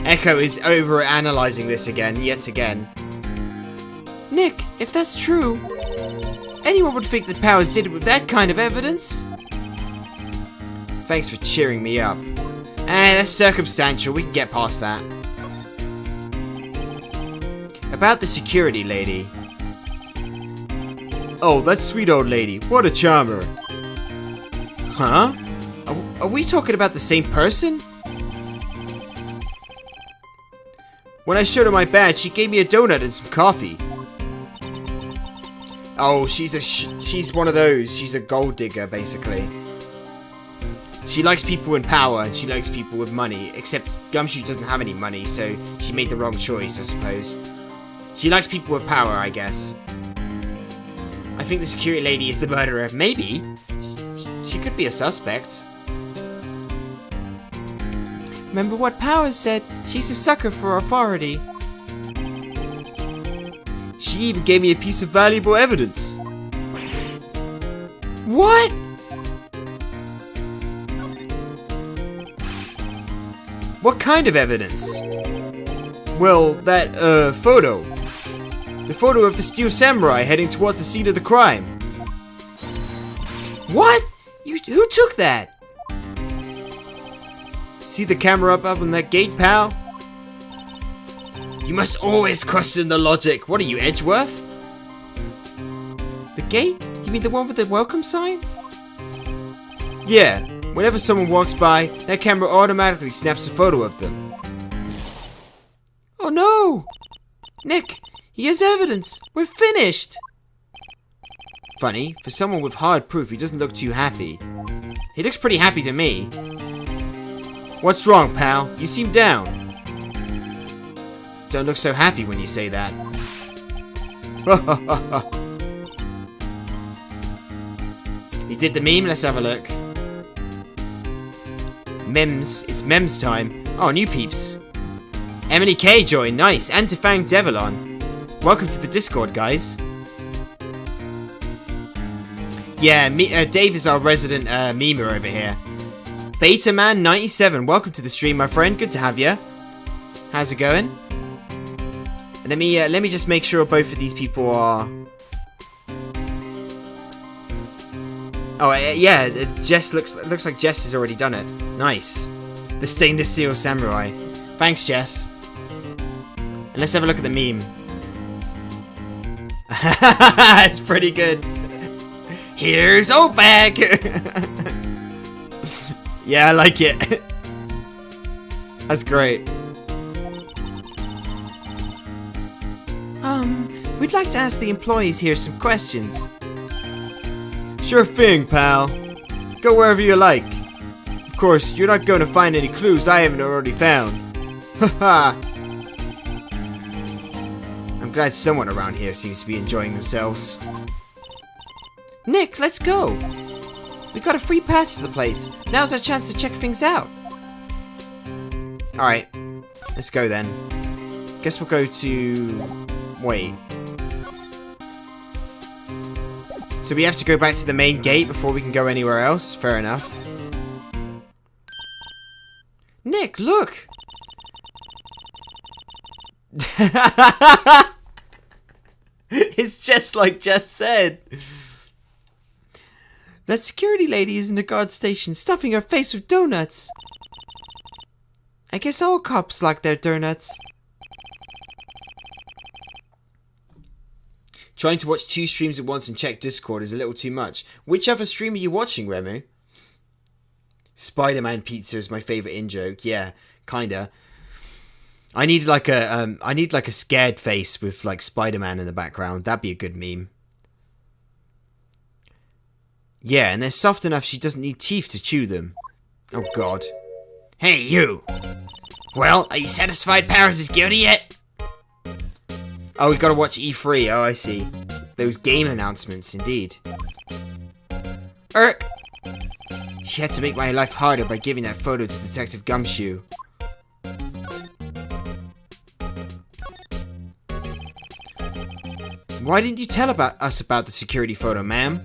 Echo is over-analyzing this again, yet again. Nick, if that's true, anyone would think that Powers did it with that kind of evidence. Thanks for cheering me up. That's circumstantial, we can get past that. About the security lady. Oh, that sweet old lady. What a charmer. Huh? Are we talking about the same person? When I showed her my badge, she gave me a donut and some coffee. Oh, she's one of those. She's a gold digger, basically. She likes people in power and she likes people with money. Except Gumshoe doesn't have any money, so she made the wrong choice, I suppose. She likes people with power, I guess. I think the security lady is the murderer. Maybe. She could be a suspect. Remember what Powers said? She's a sucker for authority. She even gave me a piece of valuable evidence. What? What kind of evidence? Well, that, photo. The photo of the Steel Samurai heading towards the scene of the crime. What? Who took that? See the camera up on that gate, pal? You must always question the logic. What are you, Edgeworth? The gate? You mean the one with the welcome sign? Yeah. Whenever someone walks by, that camera automatically snaps a photo of them. Oh no! Nick! He has evidence! We're finished! Funny, for someone with hard proof, he doesn't look too happy. He looks pretty happy to me. What's wrong, pal? You seem down. Don't look so happy when you say that. You did the meme? Let's have a look. Mems. It's Mems time. Oh, new peeps. Emily K joined. Nice. And Tefang Devilon. Welcome to the Discord, guys. Yeah, Dave is our resident memer over here. Betaman97, welcome to the stream, my friend. Good to have you. How's it going? And let me just make sure both of these people are. Oh yeah, Jess looks like Jess has already done it. Nice. The stainless steel samurai. Thanks, Jess. And let's have a look at the meme. It's pretty good. Here's Opag. Yeah, I like it. That's great. We'd like to ask the employees here some questions. Sure thing, pal. Go wherever you like. Of course, you're not going to find any clues I haven't already found. Haha. I'm glad someone around here seems to be enjoying themselves. Nick, let's go. We got a free pass to the place. Now's our chance to check things out. Alright. Let's go then. Guess we'll go to... Wait. So we have to go back to the main gate before we can go anywhere else? Fair enough. Nick, look! It's just like Jeff said. That security lady is in the guard station, stuffing her face with donuts. I guess all cops like their donuts. Trying to watch 2 streams at once and check Discord is a little too much. Which other stream are you watching, Remu? Spider-Man pizza is my favourite in-joke. Yeah, kinda. I need like a scared face with like Spider-Man in the background. That'd be a good meme. Yeah, and they're soft enough she doesn't need teeth to chew them. Oh god. Hey, you! Well, are you satisfied Powers is guilty yet? Oh, we gotta watch E3. Oh, I see. Those game announcements, indeed. Erk! She had to make my life harder by giving that photo to Detective Gumshoe. Why didn't you tell us about the security photo, ma'am?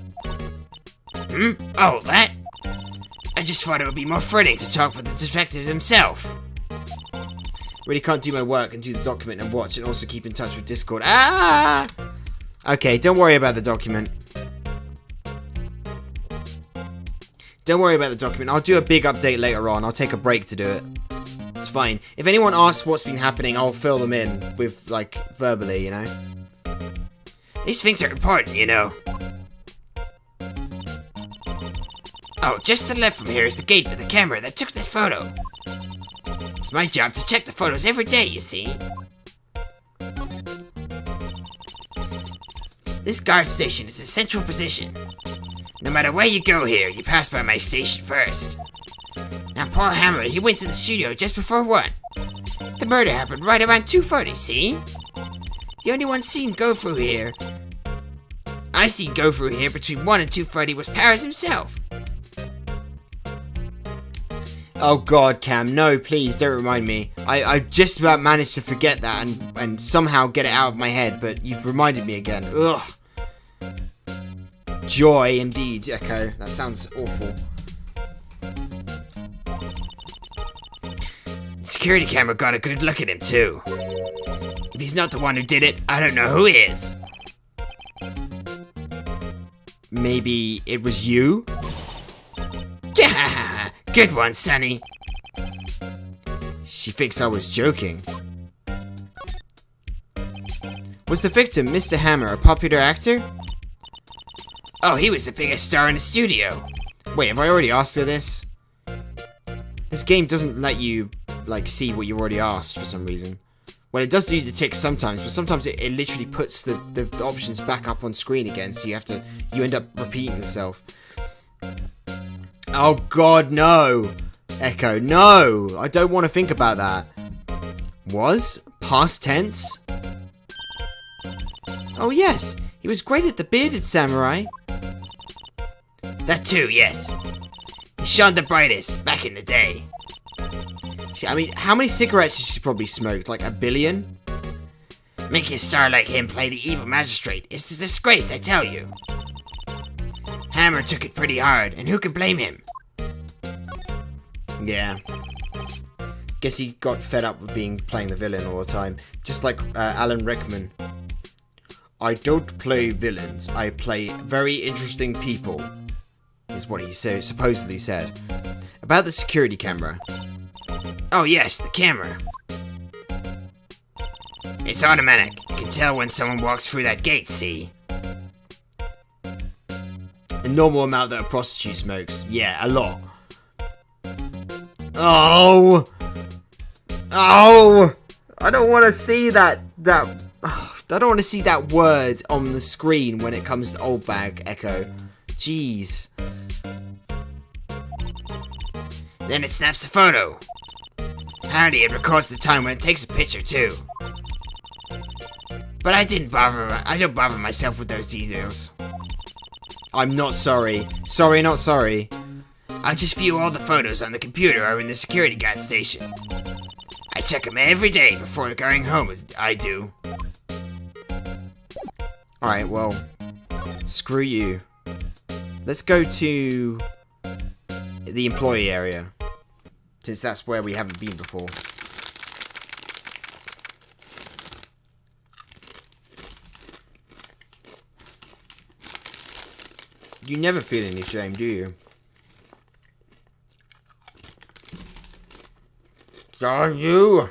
Oh, that? I just thought it would be more thrilling to talk with the detective himself. Really can't do my work and do the document and watch and also keep in touch with Discord. Ah! Okay, don't worry about the document. Don't worry about the document. I'll do a big update later on. I'll take a break to do it. It's fine. If anyone asks what's been happening, I'll fill them in with, like, verbally, you know? These things are important, you know. Oh, just to the left from here is the gate with the camera that took that photo. It's my job to check the photos every day, you see. This guard station is a central position. No matter where you go here, you pass by my station first. Now, poor Hammer, he went to the studio just before 1. The murder happened right around 2:30, see? The only one seen go through here... I seen go through here between 1 and 2:30 was Powers himself. Oh god, Cam, no, please, don't remind me. I just about managed to forget that and somehow get it out of my head, but you've reminded me again. Ugh. Joy, indeed, Echo. That sounds awful. Security camera got a good look at him, too. If he's not the one who did it, I don't know who is. Maybe it was you? Yeah, good one, Sonny. She thinks I was joking. Was the victim, Mr. Hammer, a popular actor? Oh, he was the biggest star in the studio. Wait, have I already asked her this? This game doesn't let you, like, see what you already asked for some reason. Well, it does do the tick sometimes, but sometimes it literally puts the options back up on screen again, so you end up repeating yourself. Oh god, no! Echo, no! I don't want to think about that. Was? Past tense? Oh yes, he was great at the bearded samurai. That too, yes. He shone the brightest back in the day. I mean, how many cigarettes has she probably smoked? Like 1 billion? Making a star like him play the evil magistrate is a disgrace, I tell you. Hammer took it pretty hard, and who can blame him? Yeah. Guess he got fed up with playing the villain all the time. Just like Alan Rickman. I don't play villains, I play very interesting people. Is what he supposedly said. About the security camera. Oh yes, the camera. It's automatic. You can tell when someone walks through that gate, see? The normal amount that a prostitute smokes. Yeah, a lot. Oh! Oh! I don't want to see that I don't want to see that word on the screen when it comes to old bag, Echo. Jeez. Then it snaps a photo. Apparently it records the time when it takes a picture too. But I don't bother myself with those details. I'm not sorry. Sorry, not sorry. I just view all the photos on the computer over in the security guard station. I check them every day before going home, I do. Alright, well, screw you. Let's go to the employee area, since that's where we haven't been before. You never feel any shame, do you? Darn you!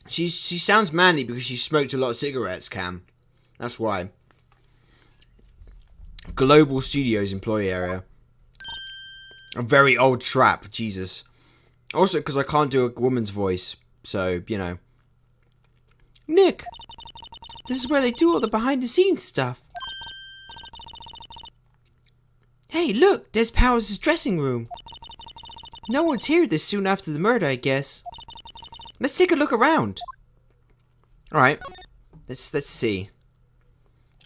She sounds manly because she smoked a lot of cigarettes, Cam. That's why. Global Studios employee area. A very old trap, Jesus. Also, because I can't do a woman's voice, so, you know. Nick! This is where they do all the behind-the-scenes stuff. Hey, look! There's Powers' dressing room. No one's here this soon after the murder, I guess. Let's take a look around. Alright. Let's see.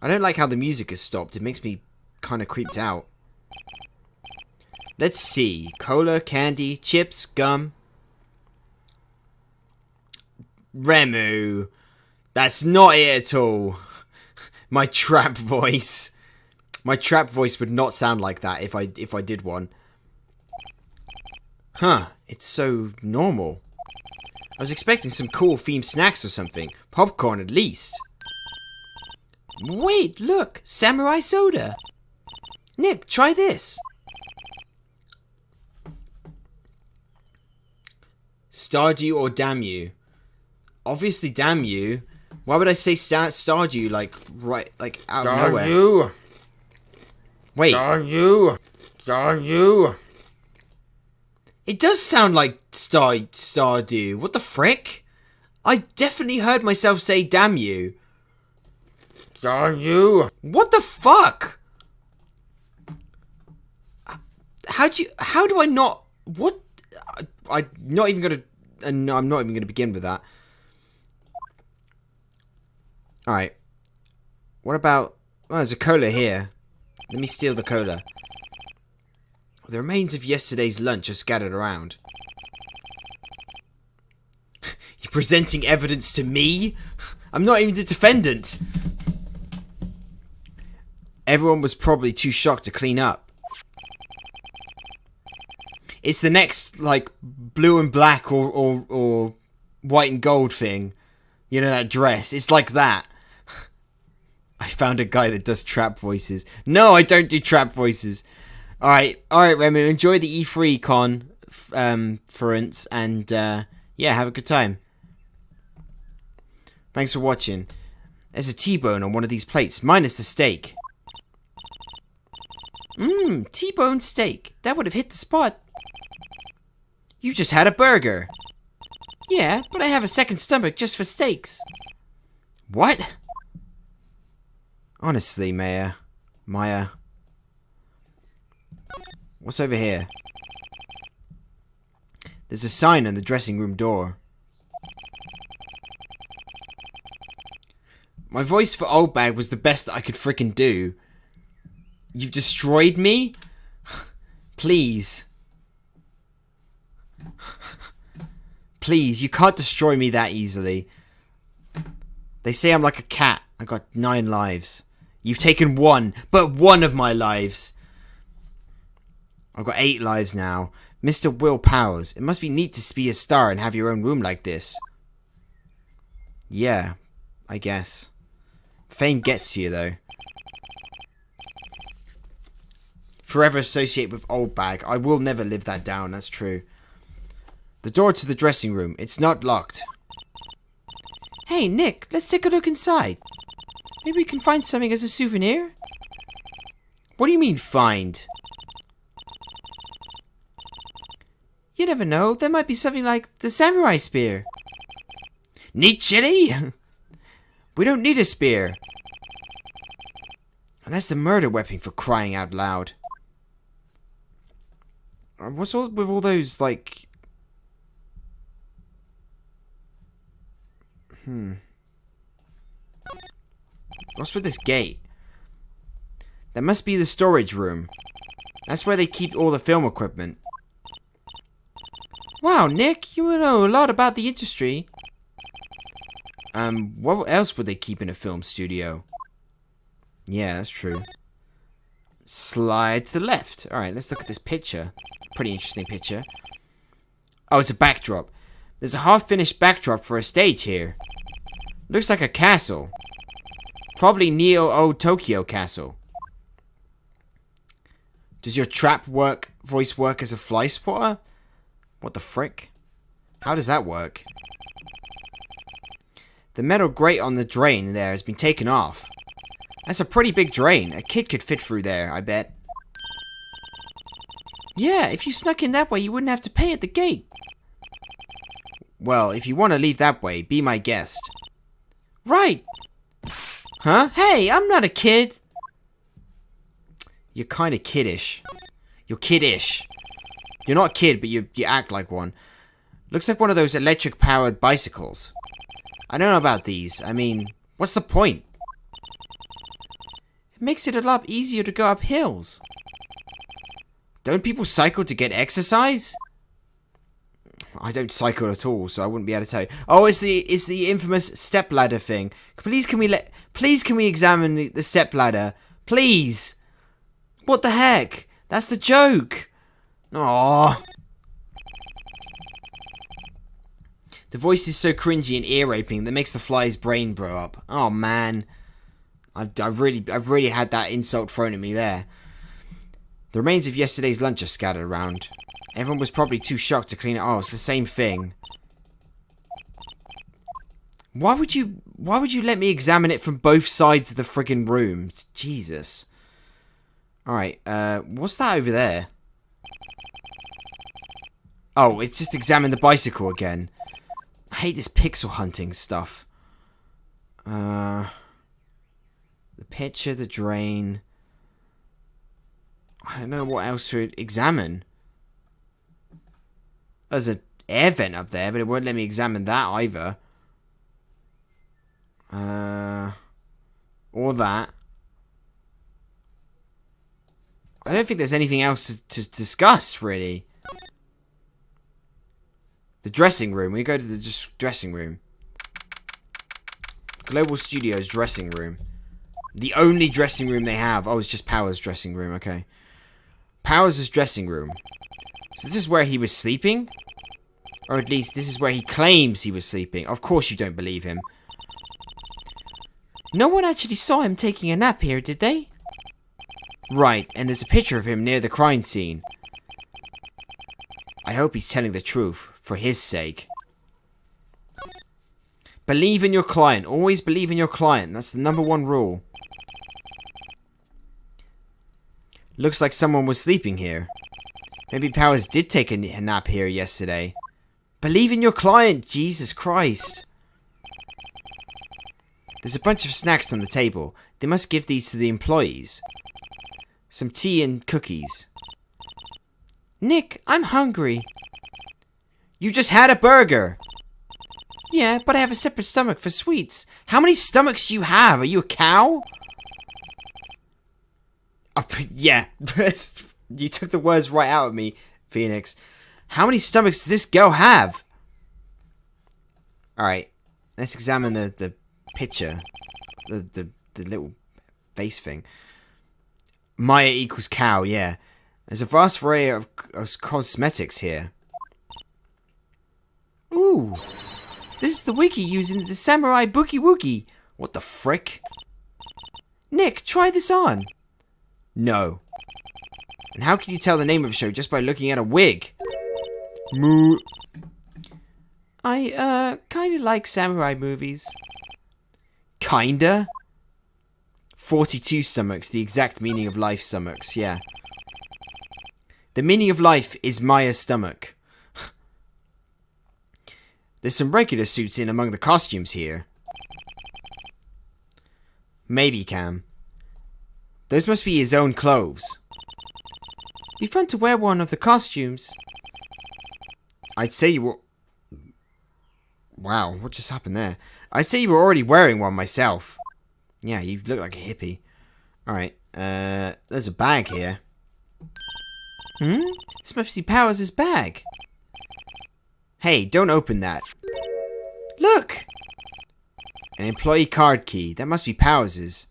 I don't like how the music has stopped. It makes me kind of creeped out. Let's see. Cola, candy, chips, gum. Remu. That's not it at all. My trap voice. My trap voice would not sound like that if I did one. Huh. It's so normal. I was expecting some cool themed snacks or something. Popcorn at least. Wait, look! Samurai soda! Nick, try this! Stardew or damn you? Obviously damn you. Why would I say Stardew like out of nowhere? You. Wait. Darn you! Darn you! It does sound like Stardew. What the frick? I definitely heard myself say damn you. Darn you! What the fuck? How do I not? What? I'm not even gonna. No, I'm not even gonna begin with that. All right. What about? Well, there's a cola here. Let me steal the cola. The remains of yesterday's lunch are scattered around. You're presenting evidence to me? I'm not even the defendant. Everyone was probably too shocked to clean up. It's the next, like, blue and black or white and gold thing. You know, that dress. It's like that. I found a guy that does trap voices. No, I don't do trap voices. Alright, Remu, enjoy the E3 conference, and, yeah, have a good time. Thanks for watching. There's a T-bone on one of these plates, minus the steak. T-bone steak. That would have hit the spot. You just had a burger. Yeah, but I have a second stomach just for steaks. What? Honestly, Maya. What's over here? There's a sign on the dressing room door. My voice for Old Bag was the best that I could frickin' do. You've destroyed me? Please. Please, you can't destroy me that easily. They say I'm like a cat. I got 9 lives. You've taken 1, but 1 of my lives. I've got 8 lives now. Mr. Will Powers, it must be neat to be a star and have your own room like this. Yeah, I guess. Fame gets to you, though. Forever associate with Old Bag. I will never live that down, that's true. The door to the dressing room. It's not locked. Hey, Nick, let's take a look inside. Maybe we can find something as a souvenir? What do you mean, find? You never know. There might be something like the samurai spear. Need chili? We don't need a spear. And that's the murder weapon, for crying out loud. What's all with all those, like... What's with this gate? That must be the storage room. That's where they keep all the film equipment. Wow, Nick, you know a lot about the industry. What else would they keep in a film studio? Yeah, that's true. Slide to the left. Alright, let's look at this picture. Pretty interesting picture. Oh, it's a backdrop. There's a half-finished backdrop for a stage here. Looks like a castle. Probably Neo Tokyo Castle. Does your trap voice work as a fly spotter? What the frick? How does that work? The metal grate on the drain there has been taken off. That's a pretty big drain. A kid could fit through there, I bet. Yeah, if you snuck in that way, you wouldn't have to pay at the gate. Well, if you want to leave that way, be my guest. Right. Huh? Hey, I'm not a kid. You're kind of kiddish. You're kiddish. You're not a kid, but you act like one. Looks like one of those electric-powered bicycles. I don't know about these. I mean, what's the point? It makes it a lot easier to go up hills. Don't people cycle to get exercise? I don't cycle at all, so I wouldn't be able to tell you. Oh, it's the infamous stepladder thing. Please can we examine the stepladder? Please. What the heck? That's the joke. Aww. The voice is so cringy and ear-raping that makes the fly's brain blow up. Oh man. I've really had that insult thrown at me there. The remains of yesterday's lunch are scattered around. Everyone was probably too shocked to clean it. Oh, it's the same thing. Why would you let me examine it from both sides of the friggin' room? Jesus. Alright, what's that over there? Oh, it's just examine the bicycle again. I hate this pixel hunting stuff. The picture, the drain. I don't know what else to examine. There's an air vent up there, but it won't let me examine that either. Or that. I don't think there's anything else to discuss, really. The dressing room. We go to the dressing room. Global Studios dressing room. The only dressing room they have. Oh, it's just Powers' dressing room. Okay. Powers' dressing room. So this is where he was sleeping? Or at least this is where he claims he was sleeping. Of course you don't believe him. No one actually saw him taking a nap here, did they? Right, and there's a picture of him near the crime scene. I hope he's telling the truth, for his sake. Believe in your client. Always believe in your client. That's the #1 rule. Looks like someone was sleeping here. Maybe Powers did take a nap here yesterday. Believe in your client, Jesus Christ. There's a bunch of snacks on the table. They must give these to the employees. Some tea and cookies. Nick, I'm hungry. You just had a burger. Yeah, but I have a separate stomach for sweets. How many stomachs do you have? Are you a cow? Yeah. You took the words right out of me, Phoenix. How many stomachs does this girl have? Alright. Let's examine the picture. The little face thing. Maya equals cow, yeah. There's a vast array of cosmetics here. Ooh. This is the wiki using the Samurai Boogie Woogie. What the frick? Nick, try this on. No. And how can you tell the name of a show just by looking at a wig? Moo. I, kinda like samurai movies. Kinda? 42 stomachs, the exact meaning of life stomachs, yeah. The meaning of life is Maya's stomach. There's some regular suits in among the costumes here. Maybe, Cam. Those must be his own clothes. Be fun to wear one of the costumes. I'd say you were... Wow, what just happened there? I'd say you were already wearing one myself. Yeah, you look like a hippie. Alright, there's a bag here. This must be Powers' bag. Hey, don't open that. Look! An employee card key. That must be Powers'.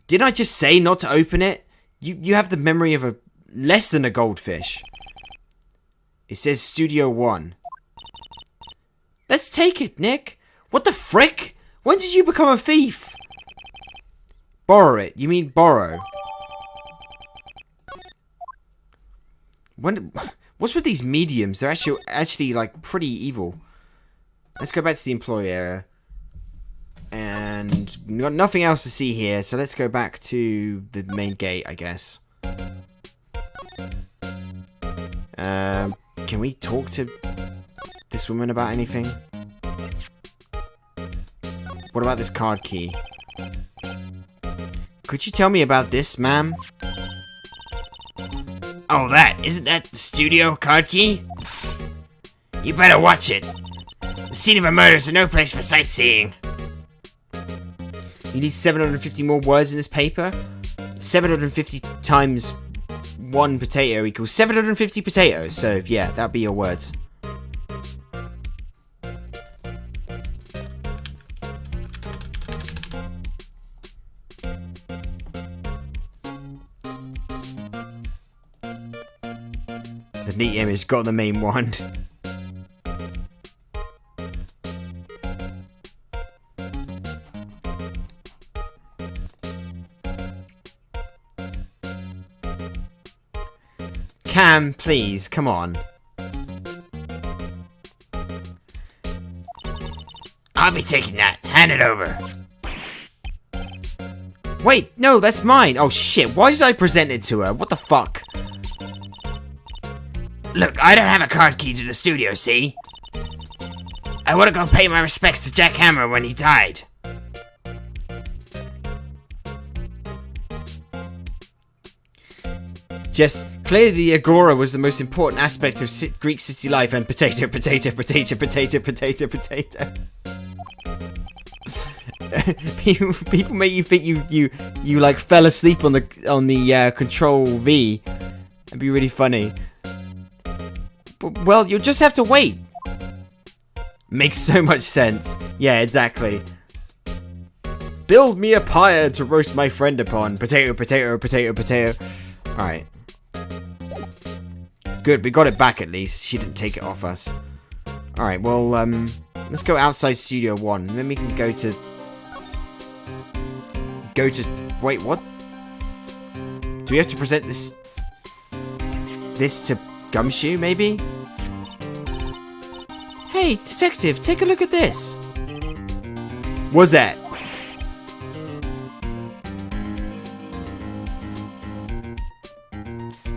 Didn't I just say not to open it? You have the memory of a less than a goldfish. It says Studio 1. Let's take it, Nick. What the frick? When did you become a thief? Borrow it. You mean borrow. What's with these mediums? They're actually like pretty evil. Let's go back to the employee area. And we've got nothing else to see here, so let's go back to the main gate, I guess. Can we talk to this woman about anything? What about this card key? Could you tell me about this, ma'am? Oh, isn't that the studio card key? You better watch it. The scene of a murder is no place for sightseeing. You need 750 more words in this paper? 750 times 1 potato equals 750 potatoes. So, yeah, that'll be your words. The neat image got the main one. Cam, please, come on. I'll be taking that. Hand it over. Wait, no, that's mine. Oh shit, why did I present it to her? What the fuck? Look, I don't have a card key to the studio, see? I want to go pay my respects to Jack Hammer when he died. Just clearly the Agora was the most important aspect of Greek city life, and potato, potato, potato, potato, potato, potato. people make you think you like fell asleep on the Control V. It'd be really funny. But, well, you'll just have to wait. Makes so much sense. Yeah, exactly. Build me a pyre to roast my friend upon. Potato, potato, potato, potato. Alright. Good, we got it back at least. She didn't take it off us. Alright, well, let's go outside Studio 1. And then we can go to... Wait, what? Do we have to present this to Gumshoe, maybe? Hey, detective, take a look at this. What's that?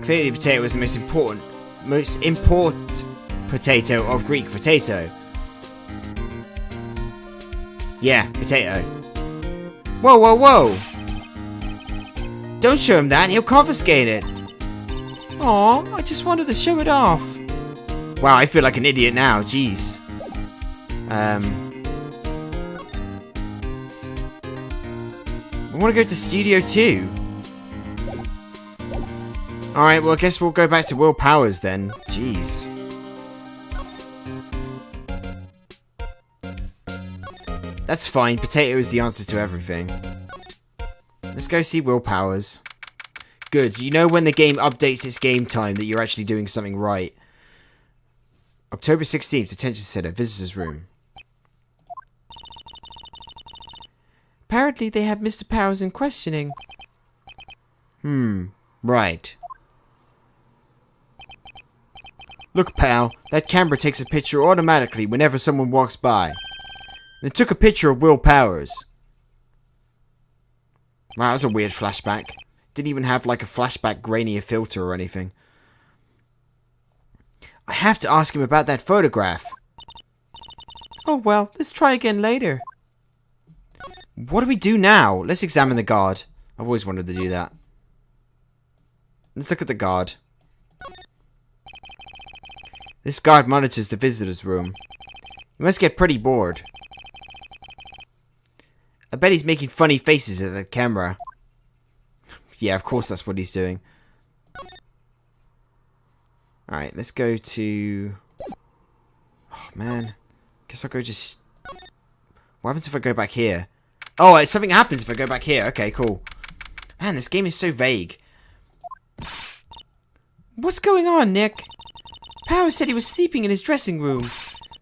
Clearly, potato was the most important potato of Greek potato. Yeah, potato. Whoa, whoa, whoa! Don't show him that, he'll confiscate it. Aw, I just wanted to show it off. Wow, I feel like an idiot now, jeez. I want to go to Studio 2. Alright, well I guess we'll go back to Will Powers then. Jeez. That's fine, potato is the answer to everything. Let's go see Will Powers. Good, you know when the game updates its game time that you're actually doing something right. October 16th, detention center, visitor's room. Apparently they have Mr. Powers in questioning. Right. Look, pal, that camera takes a picture automatically whenever someone walks by. And it took a picture of Will Powers. Wow, that was a weird flashback. Didn't even have like a flashback grainier filter or anything. I have to ask him about that photograph. Oh well, let's try again later. What do we do now? Let's examine the guard. I've always wanted to do that. Let's look at the guard. This guard monitors the visitor's room. He must get pretty bored. I bet he's making funny faces at the camera. Yeah, of course that's what he's doing. Alright, let's go to... Oh, man. Guess I'll go just... What happens if I go back here? Oh, something happens if I go back here. Okay, cool. Man, this game is so vague. What's going on, Nick? Powers said he was sleeping in his dressing room.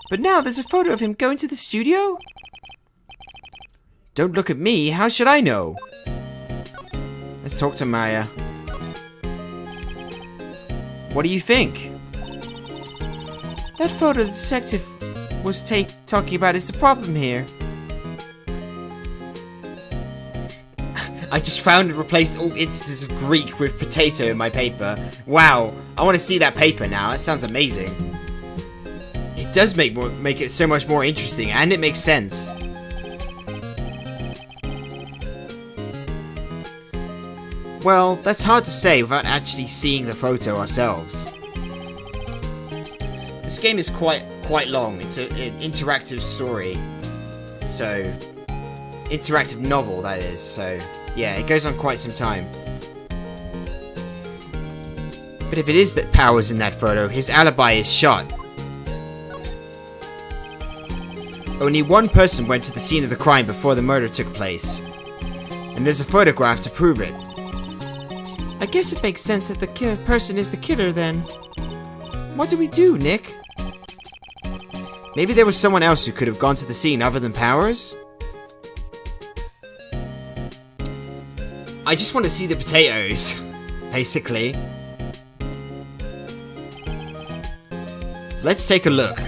But now there's a photo of him going to the studio? Don't look at me. How should I know? Let's talk to Maya. What do you think? That photo the detective was talking about is the problem here. I just found and replaced all instances of Greek with potato in my paper. Wow, I want to see that paper now. That sounds amazing. It does make it so much more interesting, and it makes sense. Well, that's hard to say without actually seeing the photo ourselves. This game is quite long. It's an interactive story. So, interactive novel, that is. So, yeah, it goes on quite some time. But if it is that Powers in that photo, his alibi is shot. Only one person went to the scene of the crime before the murder took place. And there's a photograph to prove it. I guess it makes sense that the person is the killer then. What do we do, Nick? Maybe there was someone else who could have gone to the scene other than Powers? I just want to see the potatoes, basically. Let's take a look.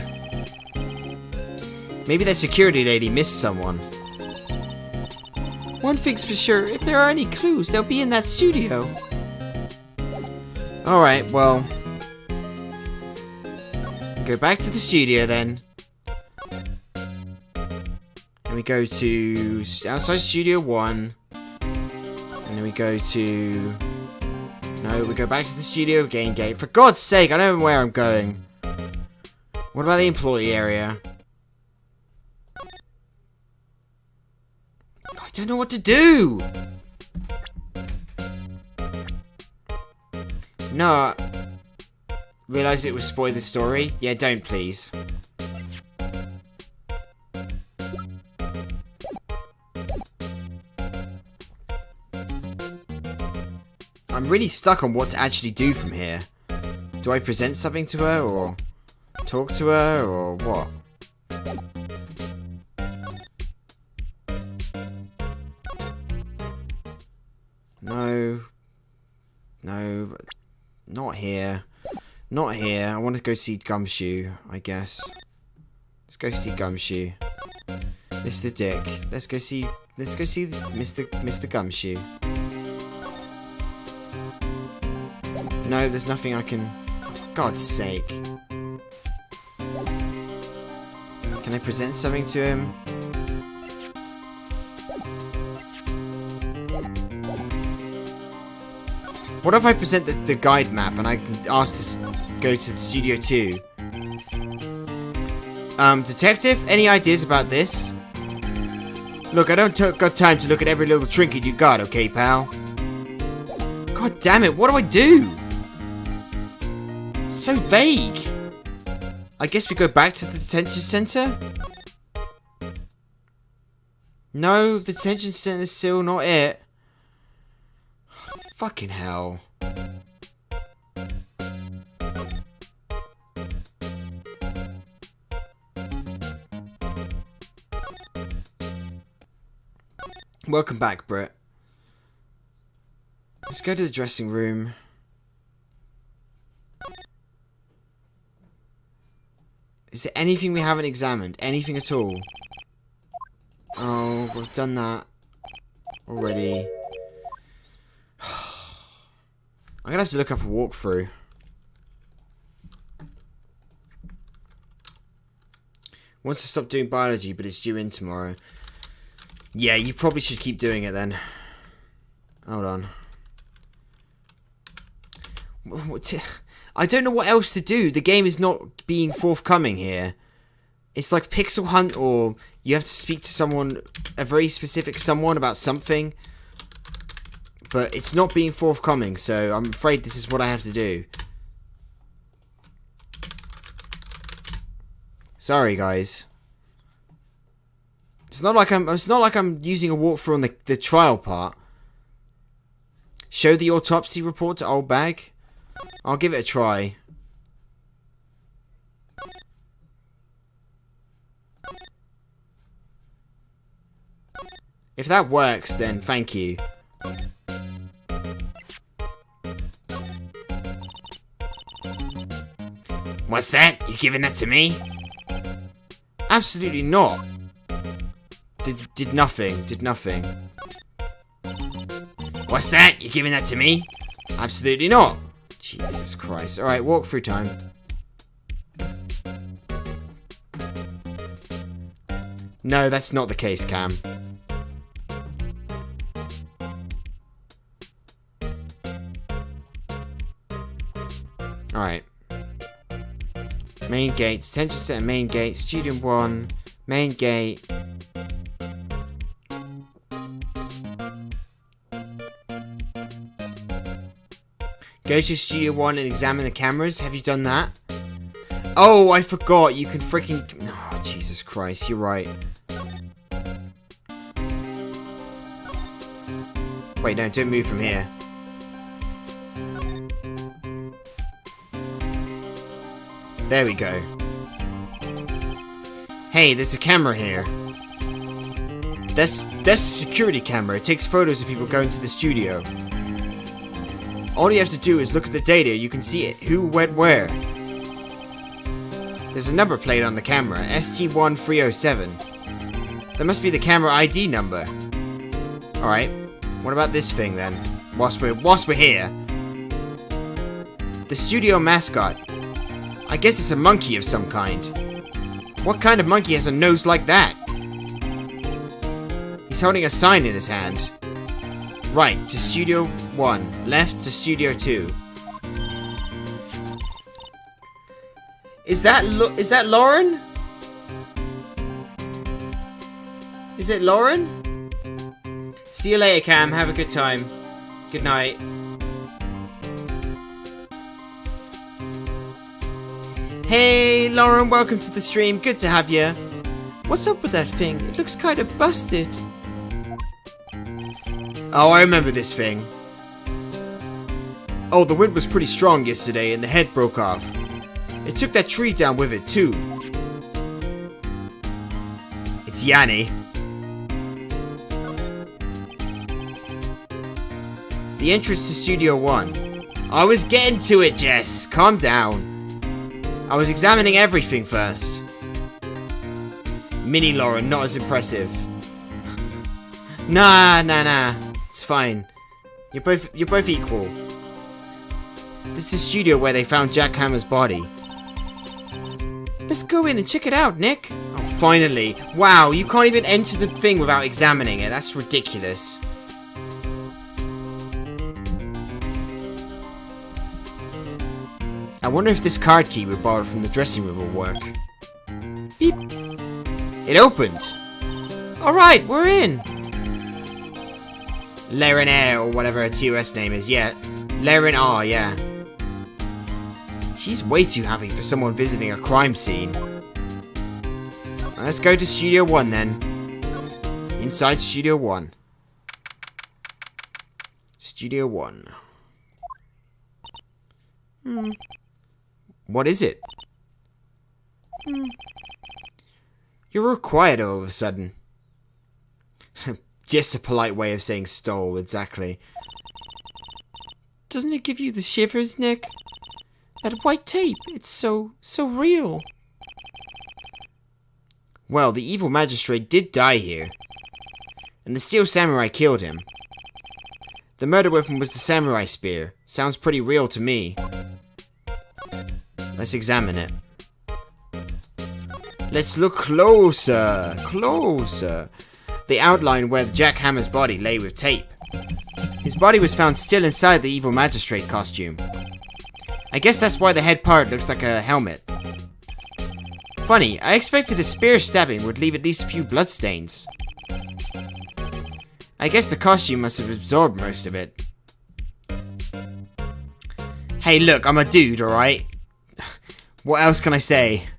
Maybe that security lady missed someone. One thing's for sure, if there are any clues, they'll be in that studio. Alright, well... Go back to the studio then. And we go to outside Studio 1. And then we go to... No, we go back to the studio game gate. For God's sake, I don't know where I'm going. What about the employee area? I don't know what to do! No. Realize it would spoil the story? Yeah, don't please. I'm really stuck on what to actually do from here. Do I present something to her, or talk to her, or what? No. No. Not here. Not here. I want to go see Gumshoe, I guess. Let's go see Gumshoe. Mr. Dick. Let's go see Mr. Gumshoe. No, there's nothing I can... For God's sake. Can I present something to him? What if I present the guide map and I can ask to go to the Studio 2? Detective, any ideas about this? Look, I don't got time to look at every little trinket you got, okay, pal? God damn it, what do I do? So vague. I guess we go back to the detention center? No, the detention center is still not it. Fucking hell. Welcome back, Britt. Let's go to the dressing room. Is there anything we haven't examined? Anything at all? Oh, we've done that already. I'm gonna have to look up a walkthrough. Wants to stop doing biology, but it's due in tomorrow. Yeah, you probably should keep doing it then. Hold on. I don't know what else to do. The game is not being forthcoming here. It's like Pixel Hunt, or you have to speak to someone, a very specific someone about something. But it's not being forthcoming, so I'm afraid this is what I have to do. Sorry, guys. It's not like I'm using a walkthrough on the trial part. Show the autopsy report to Old Bag. I'll give it a try. If that works, then thank you. What's that? You giving that to me? Absolutely not. Did nothing. What's that? You giving that to me? Absolutely not. Jesus Christ. Alright, walkthrough time. No, that's not the case, Cam. Alright. Main gate, detention center, main gate, student 1, main gate. Go to Studio 1 and examine the cameras. Have you done that? Oh, I forgot. You can freaking... Oh, Jesus Christ. You're right. Wait, no, don't move from here. There we go. Hey, there's a camera here. That's a security camera. It takes photos of people going to the studio. All you have to do is look at the data. You can see it, who went where. There's a number plate on the camera, ST1307. That must be the camera ID number. Alright, what about this thing then? Whilst we're here. The studio mascot. I guess it's a monkey of some kind. What kind of monkey has a nose like that? He's holding a sign in his hand. Right to Studio 1, left to Studio 2. Is that Lauren? Is it Lauren? See you later, Cam. Have a good time. Good night. Hey, Lauren, welcome to the stream. Good to have you. What's up with that thing? It looks kind of busted. Oh, I remember this thing. Oh, the wind was pretty strong yesterday and the head broke off. It took that tree down with it, too. It's Yanni. The entrance to Studio 1. I was getting to it, Jess. Calm down. I was examining everything first. Mini Lauren, not as impressive. Nah. It's fine. You're both equal. This is the studio where they found Jack Hammer's body. Let's go in and check it out, Nick. Oh, finally. Wow, you can't even enter the thing without examining it. That's ridiculous. I wonder if this card key we borrowed from the dressing room will work. Beep. It opened. Alright, we're in. Laren Air, or whatever her TOS name is, yeah. Laren R, yeah. She's way too happy for someone visiting a crime scene. Let's go to Studio 1 then. Inside Studio 1. Studio 1. What is it? You're real quiet all of a sudden. Just a polite way of saying stole, exactly. Doesn't it give you the shivers, Nick? That white tape, it's so real. Well, the evil magistrate did die here. And the steel samurai killed him. The murder weapon was the samurai spear. Sounds pretty real to me. Let's examine it. Let's look closer. Closer. They outline where Jack Hammer's body lay with tape. His body was found still inside the evil magistrate costume. I guess that's why the head part looks like a helmet. Funny, I expected a spear stabbing would leave at least a few bloodstains. I guess the costume must have absorbed most of it. Hey, look, I'm a dude, alright? What else can I say?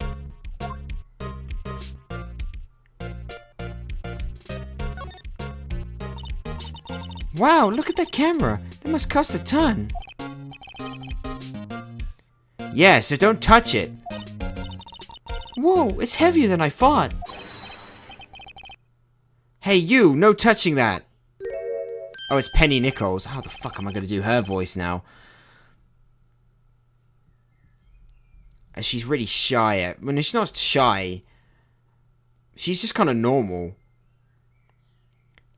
Wow, look at that camera. That must cost a ton. Yeah, so don't touch it. Whoa, it's heavier than I thought. Hey, you, no touching that. Oh, it's Penny Nichols. How the fuck am I going to do her voice now? She's really shy. When she's not shy, she's just kind of normal.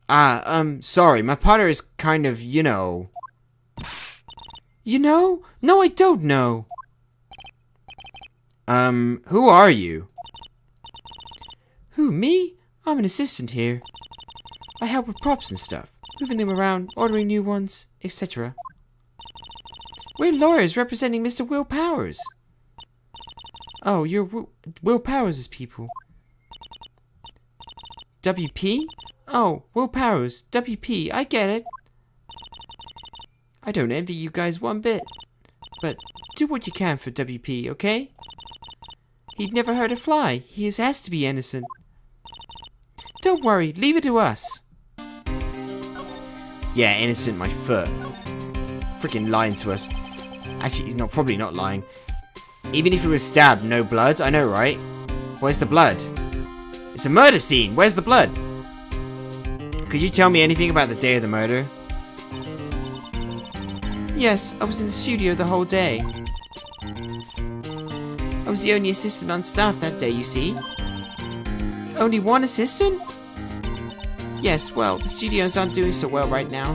Sorry, my partner is kind of, you know. You know? No, I don't know. Who are you? Who, me? I'm an assistant here. I help with props and stuff, moving them around, ordering new ones, etc. We're lawyers representing Mr. Will Powers. Oh, you're Will Powers' people. WP? Oh, Will Powers, WP, I get it. I don't envy you guys one bit. But do what you can for WP, okay? He'd never hurt a fly. He has to be innocent. Don't worry, leave it to us. Yeah, innocent, my foot. Freaking lying to us. Actually, he's probably not lying. Even if he was stabbed, no blood? I know, right? Where's the blood? It's a murder scene. Where's the blood? Could you tell me anything about the day of the murder? Yes, I was in the studio the whole day. I was the only assistant on staff that day, you see. Only one assistant? Yes, well, the studios aren't doing so well right now.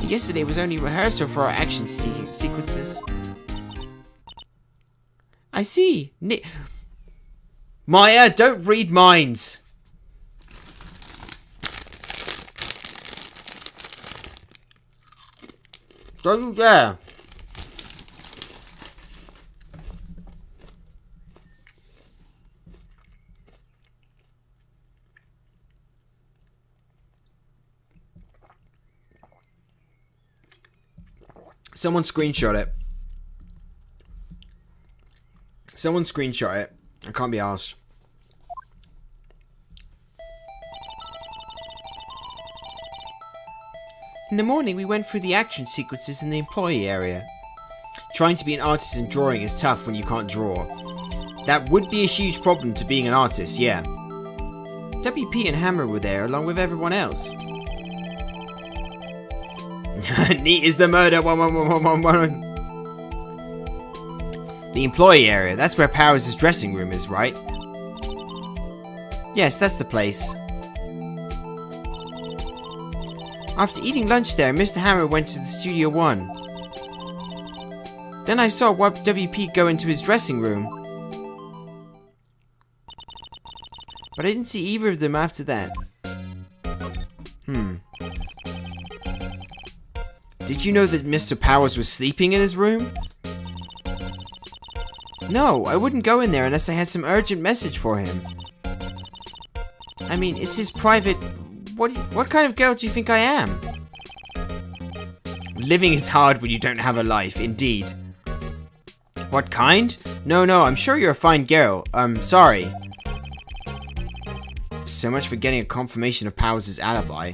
Yesterday was only rehearsal for our action sequences. I see. Maya, don't read minds. Don't you dare. Someone screenshot it. Someone screenshot it. I can't be asked. In the morning, we went through the action sequences in the employee area. Trying to be an artist in drawing is tough when you can't draw. That would be a huge problem to being an artist, yeah. WP and Hammer were there along with everyone else. Neat is the murder. 1111. The employee area. That's where Powers' dressing room is, right? Yes, that's the place. After eating lunch there, Mr. Hammer went to the Studio 1. Then I saw WP go into his dressing room. But I didn't see either of them after that. Did you know that Mr. Powers was sleeping in his room? No, I wouldn't go in there unless I had some urgent message for him. I mean, it's his private... What kind of girl do you think I am? Living is hard when you don't have a life, indeed. What kind? No, I'm sure you're a fine girl. Sorry. So much for getting a confirmation of Powers' alibi.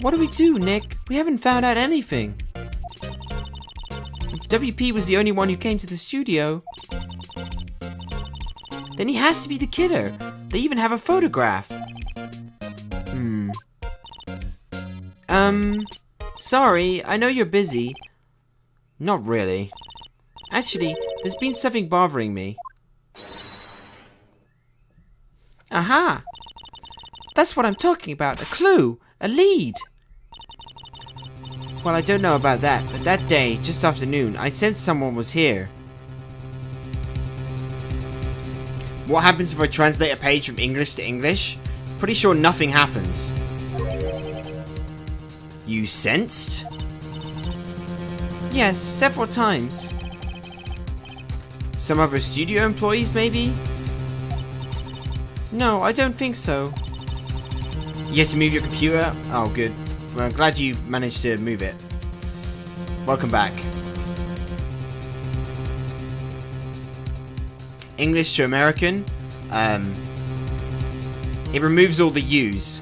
What do we do, Nick? We haven't found out anything. If WP was the only one who came to the studio, then he has to be the killer. They even have a photograph. Sorry, I know you're busy. Not really. Actually, there's been something bothering me. Aha! That's what I'm talking about, a clue, a lead. Well, I don't know about that, but that day, just after noon, I sensed someone was here. What happens if I translate a page from English to English? Pretty sure nothing happens. You sensed? Yes, several times. Some other studio employees, maybe? No, I don't think so. You have to move your computer? Oh, good. Well, I'm glad you managed to move it. Welcome back. English to American. It removes all the U's.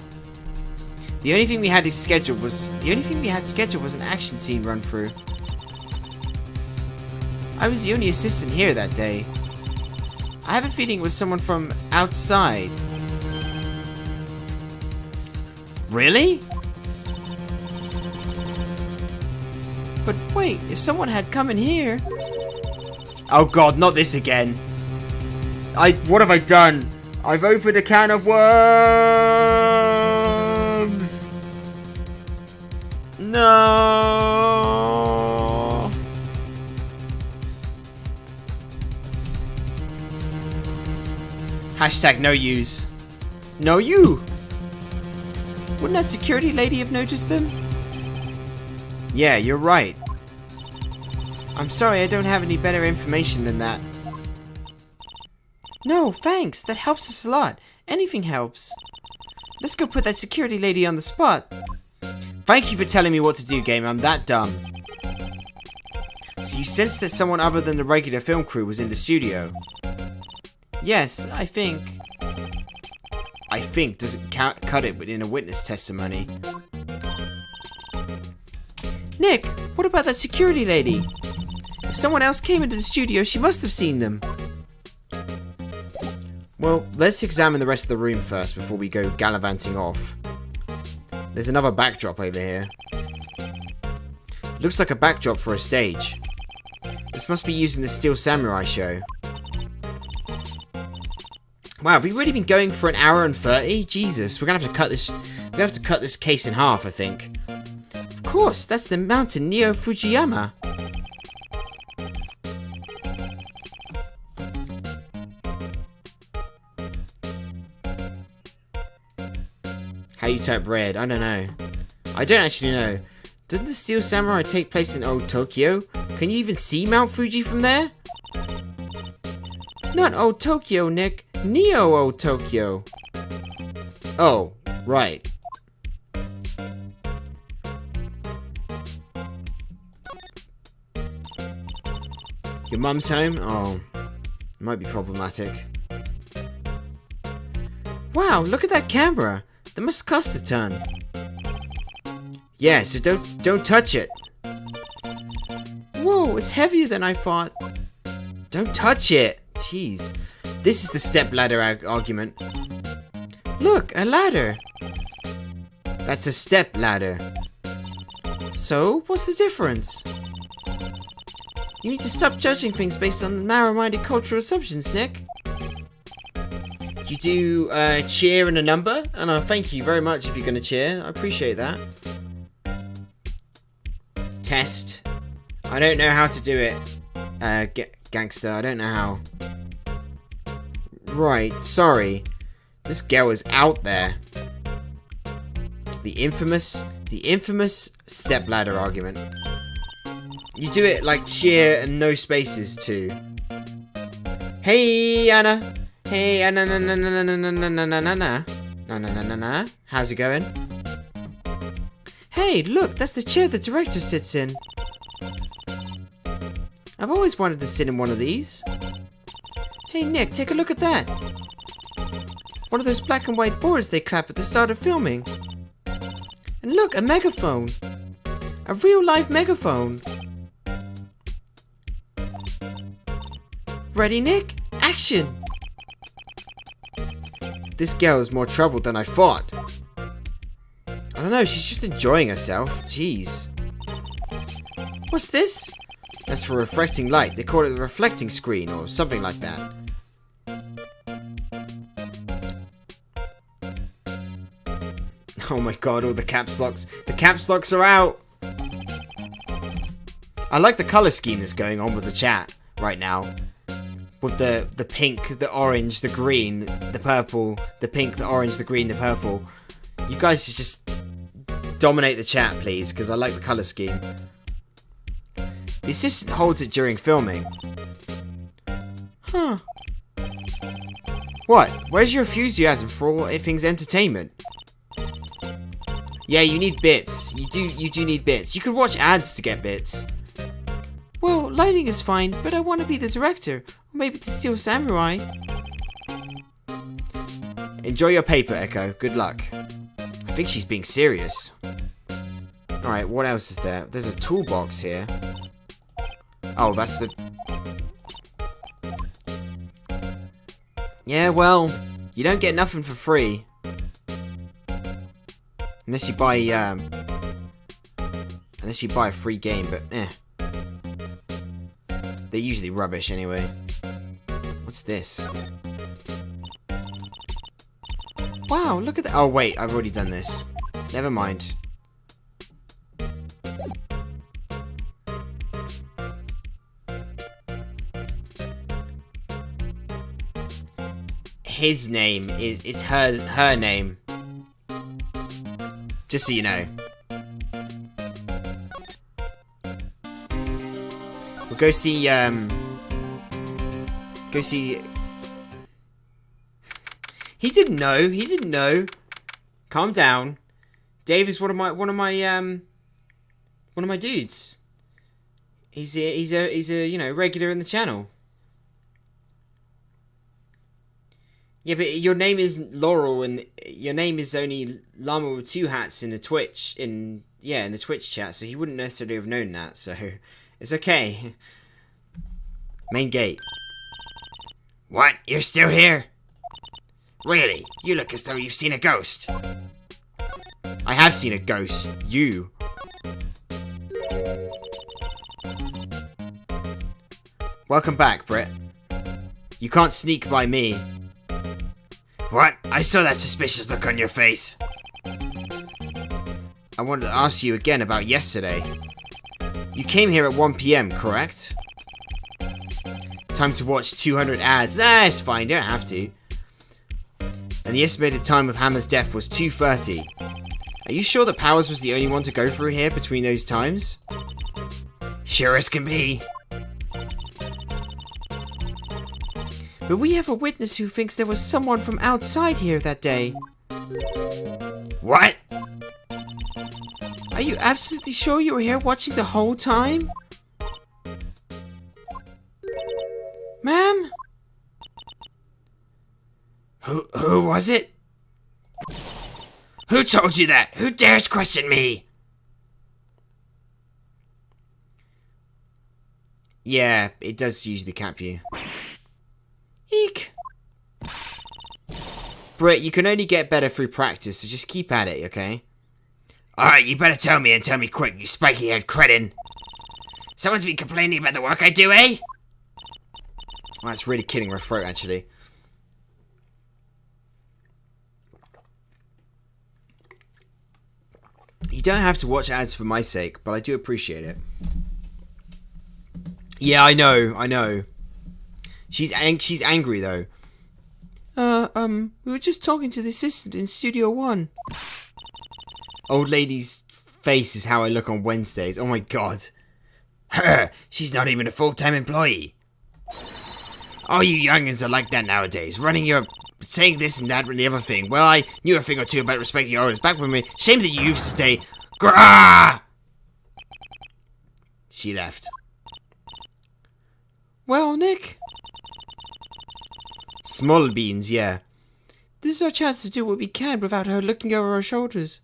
The only thing we had scheduled was an action scene run through. I was the only assistant here that day. I have a feeling it was someone from outside. Really? But wait, if someone had come in here... Oh god, not this again. What have I done? I've opened a can of worms! No! Hashtag no use. No you! Wouldn't that security lady have noticed them? Yeah, you're right. I'm sorry I don't have any better information than that. No, thanks. That helps us a lot. Anything helps. Let's go put that security lady on the spot. Thank you for telling me what to do, game. I'm that dumb. So you sensed that someone other than the regular film crew was in the studio? Yes, I think. I think doesn't cut it within a witness testimony. Nick, what about that security lady? If someone else came into the studio, she must have seen them. Well, let's examine the rest of the room first before we go gallivanting off. There's another backdrop over here. Looks like a backdrop for a stage. This must be used in the Steel Samurai show. Wow, have we really been going for an hour and 30? Jesus, we're gonna have to cut this. We're gonna have to cut this case in half, I think. Of course, that's the mountain Neo Fujiyama. How you type red? I don't know. I don't actually know. Doesn't the Steel Samurai take place in Old Tokyo? Can you even see Mount Fuji from there? Not Old Tokyo, Nick. Neo Old Tokyo. Oh, right. Your mum's home? Oh, might be problematic. Wow, look at that camera. That must cost a ton. Yeah, so don't touch it. Whoa, it's heavier than I thought. Don't touch it. Jeez. This is the step-ladder argument. Look, a ladder. That's a step-ladder. So, what's the difference? You need to stop judging things based on narrow-minded cultural assumptions, Nick. You do cheer and a number, and I thank you very much if you're going to cheer. I appreciate that. Test. I don't know how to do it. Gangster, I don't know how. Right, sorry. This girl is out there. The infamous stepladder argument. You do it like cheer and no spaces too. Hey Anna. Hey Anna na na na na na na na na na na na na na. How's it going? Hey, look, that's the chair the director sits in. I've always wanted to sit in one of these. Hey Nick, take a look at that. One of those black and white boards they clap at the start of filming. And look, a megaphone. A real life megaphone. Ready, Nick? Action! This girl is more trouble than I thought. I don't know, she's just enjoying herself. Jeez. What's this? That's for refracting light. They call it the reflecting screen or something like that. Oh my god, all the caps locks. The caps locks are out! I like the colour scheme that's going on with the chat right now. With the pink, the orange, the green, the purple, the pink, the orange, the green, the purple. You guys should just dominate the chat, please, because I like the colour scheme. The assistant holds it during filming. Huh. What? Where's your enthusiasm for all things entertainment? Yeah, you need bits. You do need bits. You could watch ads to get bits. Well, lighting is fine, but I want to be the director. Or maybe the Steel Samurai. Enjoy your paper, Echo. Good luck. I think she's being serious. Alright, what else is there? There's a toolbox here. Oh, that's the... Yeah, well, you don't get nothing for free. Unless you buy a free game, but they're usually rubbish anyway. What's this? Wow, look at that. Oh wait, I've already done this. Never mind. His name is her name. Just so you know. We'll go see He didn't know. Calm down. Dave is one of my dudes. He's a you know, regular in the channel. Yeah, but your name isn't Laurel, and your name is only Llama with two hats in the Twitch chat, so he wouldn't necessarily have known that, so it's okay. Main gate. What? You're still here? Really? You look as though you've seen a ghost. I have seen a ghost. You. Welcome back, Brett. You can't sneak by me. What? I saw that suspicious look on your face. I wanted to ask you again about yesterday. You came here at 1 PM, correct? Time to watch 200 ads. Nah, it's fine, you don't have to. And the estimated time of Hammer's death was 2:30. Are you sure that Powers was the only one to go through here between those times? Sure as can be. But we have a witness who thinks there was someone from outside here that day. What? Are you absolutely sure you were here watching the whole time? Ma'am? Who was it? Who told you that? Who dares question me? Yeah, it does usually cap you. Eek. Britt, you can only get better through practice, so just keep at it, okay? Alright, you better tell me, and tell me quick, you spiky-haired cretin. Someone's been complaining about the work I do, eh? Well, that's really killing my throat, actually. You don't have to watch ads for my sake, but I do appreciate it. Yeah, I know. She's angry, though. We were just talking to the assistant in Studio One. Old lady's face is how I look on Wednesdays. Oh my god. Her! She's not even a full-time employee. All you youngins are like that nowadays, saying this and that and the other thing. Well, I knew a thing or two about respecting your orders back with me. Shame that you used to stay... Grah! She left. Well, Nick... Small beans, yeah. This is our chance to do what we can without her looking over our shoulders.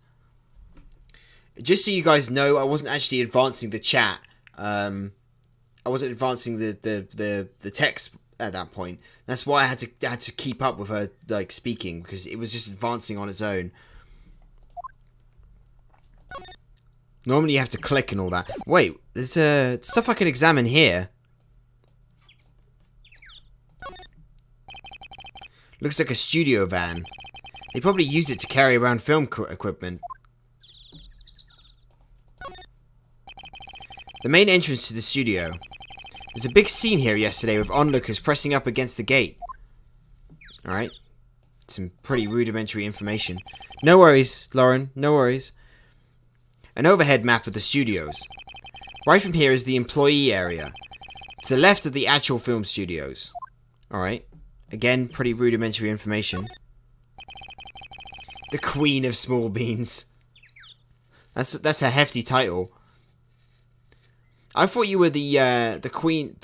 Just so you guys know, I wasn't actually advancing the chat. I wasn't advancing the text at that point. That's why I had to keep up with her like speaking, because it was just advancing on its own. Normally you have to click and all that. Wait, there's stuff I can examine here. Looks like a studio van. They probably use it to carry around film equipment. The main entrance to the studio. There's a big scene here yesterday with onlookers pressing up against the gate. Alright. Some pretty rudimentary information. No worries, Lauren. No worries. An overhead map of the studios. Right from here is the employee area. To the left of the actual film studios. Alright. Again, pretty rudimentary information. The Queen of Small Beans. That's a hefty title. I thought you were the queen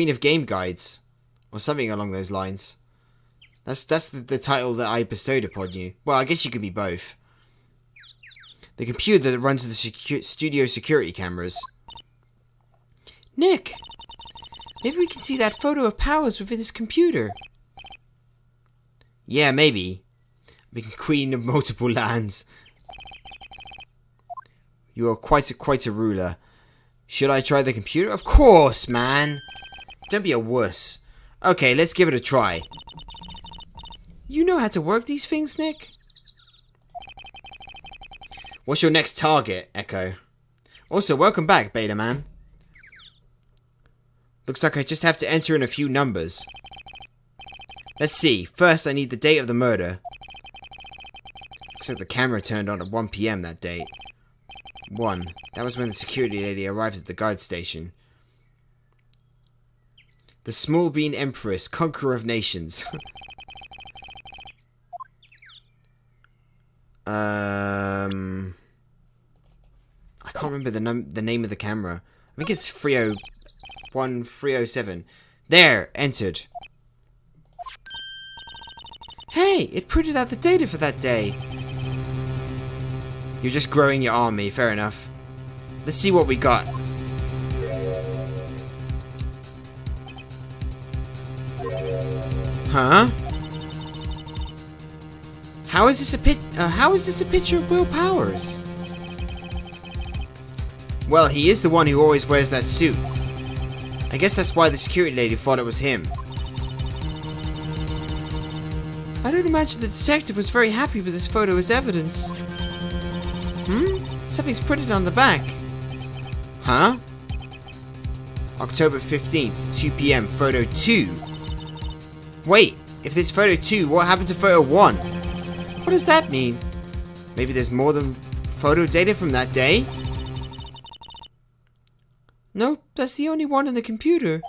of game guides, or something along those lines. That's the title that I bestowed upon you. Well, I guess you could be both. The computer that runs the studio security cameras. Nick, maybe we can see that photo of Powers within this computer. Yeah, maybe. Being queen of multiple lands. You are quite a ruler. Should I try the computer? Of course, man. Don't be a wuss. Okay, let's give it a try. You know how to work these things, Nick? What's your next target, Echo? Also, welcome back, Beta Man. Looks like I just have to enter in a few numbers. Let's see. First, I need the date of the murder. Looks like the camera turned on at 1 PM that date. 1. That was when the security lady arrived at the guard station. The Small Bean Empress, conqueror of nations. I can't remember the name of the camera. I think it's 301, 307. There, entered. Hey, it printed out the data for that day. You're just growing your army, fair enough. Let's see what we got. Huh? How is this a picture of Will Powers? Well, he is the one who always wears that suit. I guess that's why the security lady thought it was him. I don't imagine the detective was very happy with this photo as evidence. Something's printed on the back. Huh? October 15th, 2 PM, photo 2. Wait, if there's photo 2, what happened to photo 1? What does that mean? Maybe there's more than photo data from that day? Nope, that's the only one in the computer.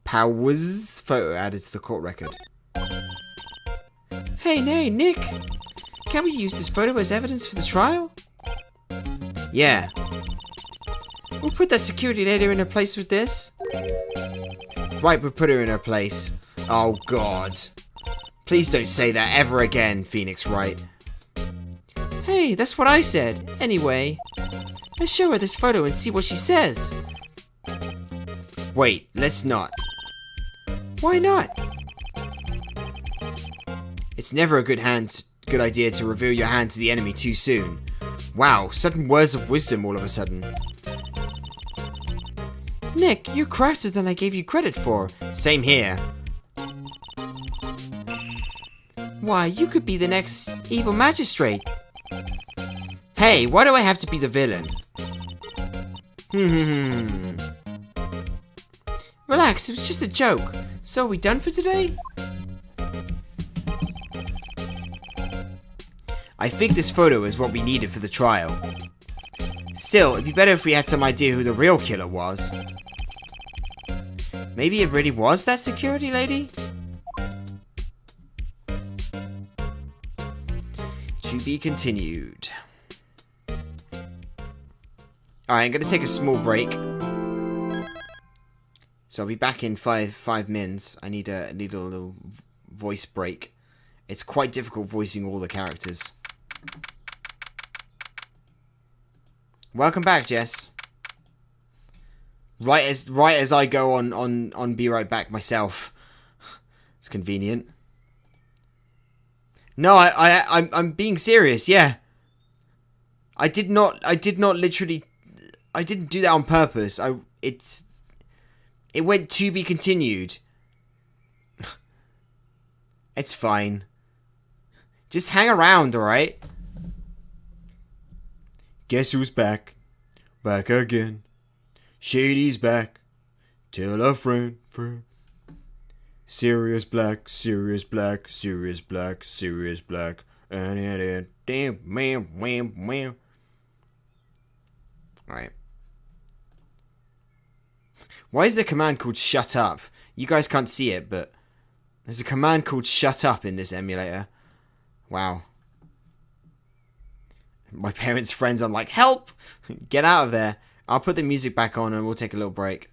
Powers photo added to the court record. Hey, Nick. Can we use this photo as evidence for the trial? Yeah. We'll put that security lady in her place with this. Right, we'll put her in her place. Oh, God. Please don't say that ever again, Phoenix Wright. Hey, that's what I said. Anyway, let's show her this photo and see what she says. Wait, let's not. Why not? It's never a good idea to reveal your hand to the enemy too soon. Wow, sudden words of wisdom all of a sudden. Nick, you're craftier than I gave you credit for. Same here. Why, you could be the next evil magistrate. Hey, why do I have to be the villain? Relax, it was just a joke. So are we done for today? I think this photo is what we needed for the trial. Still, it'd be better if we had some idea who the real killer was. Maybe it really was that security lady? To be continued. Alright, I'm gonna take a small break. So I'll be back in five mins. I need a little voice break. It's quite difficult voicing all the characters. Welcome back, Jess. Right as I go on Be Right Back myself. It's convenient. No, I'm being serious, yeah. I did not literally, I didn't do that on purpose. It went to be continued. It's fine. Just hang around, alright? Guess who's back? Back again. Shady's back. Tell a friend. Sirius Black. And damn, wham. Alright. Why is there a command called shut up? You guys can't see it, but there's a command called shut up in this emulator. Wow. My parents' friends, I'm like, help! Get out of there. I'll put the music back on and we'll take a little break.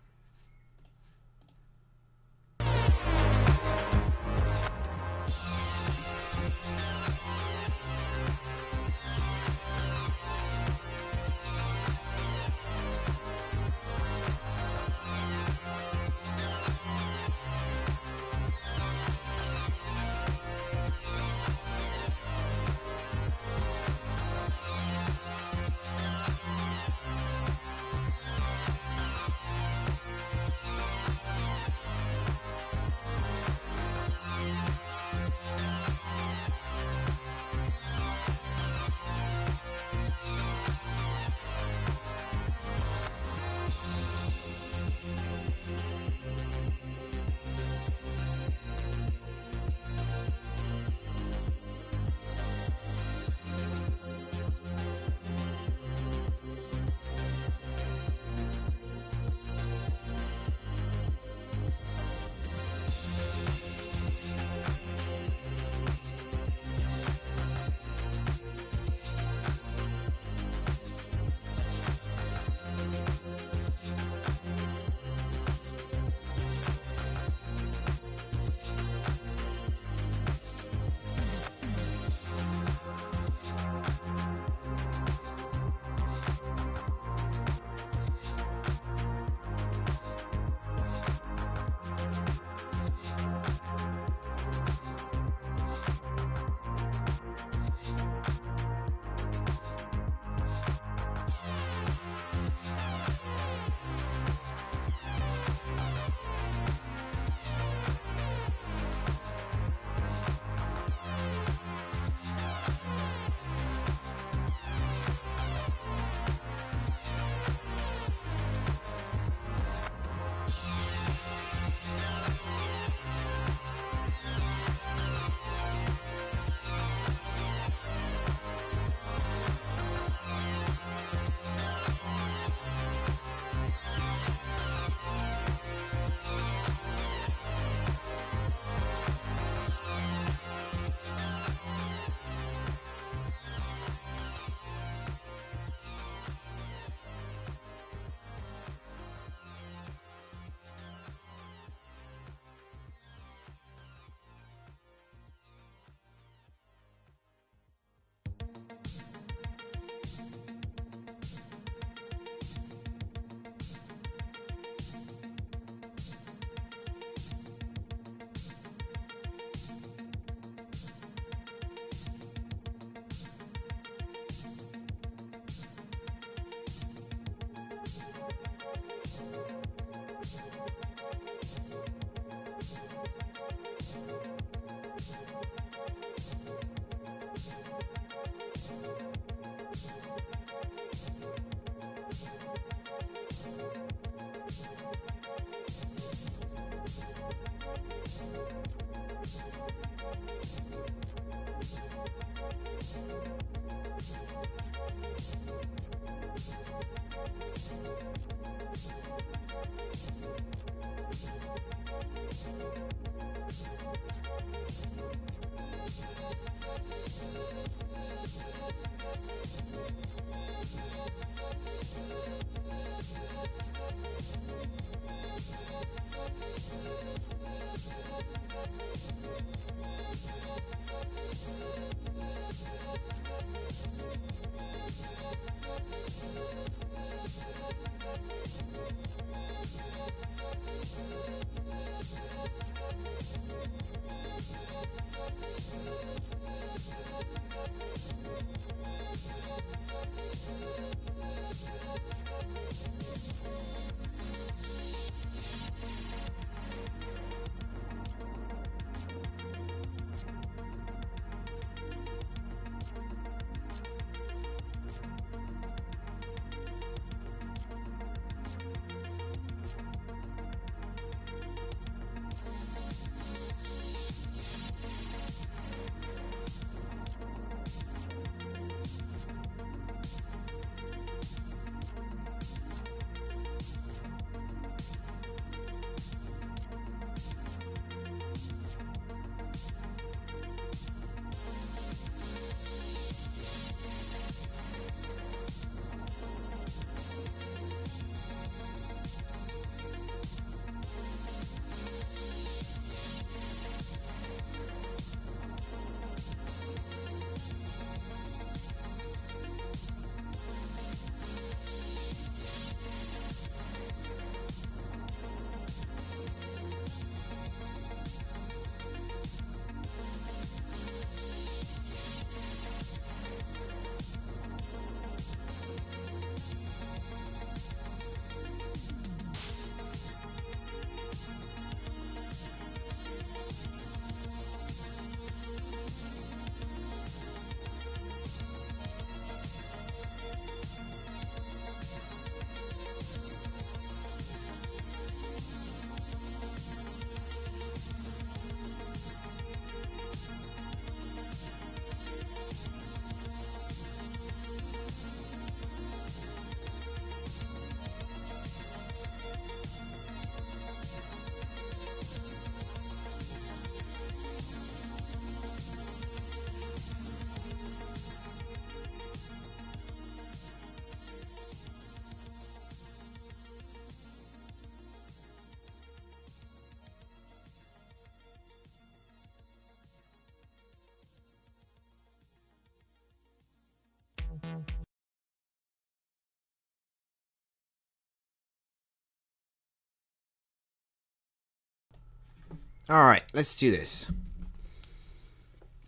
Alright, let's do this.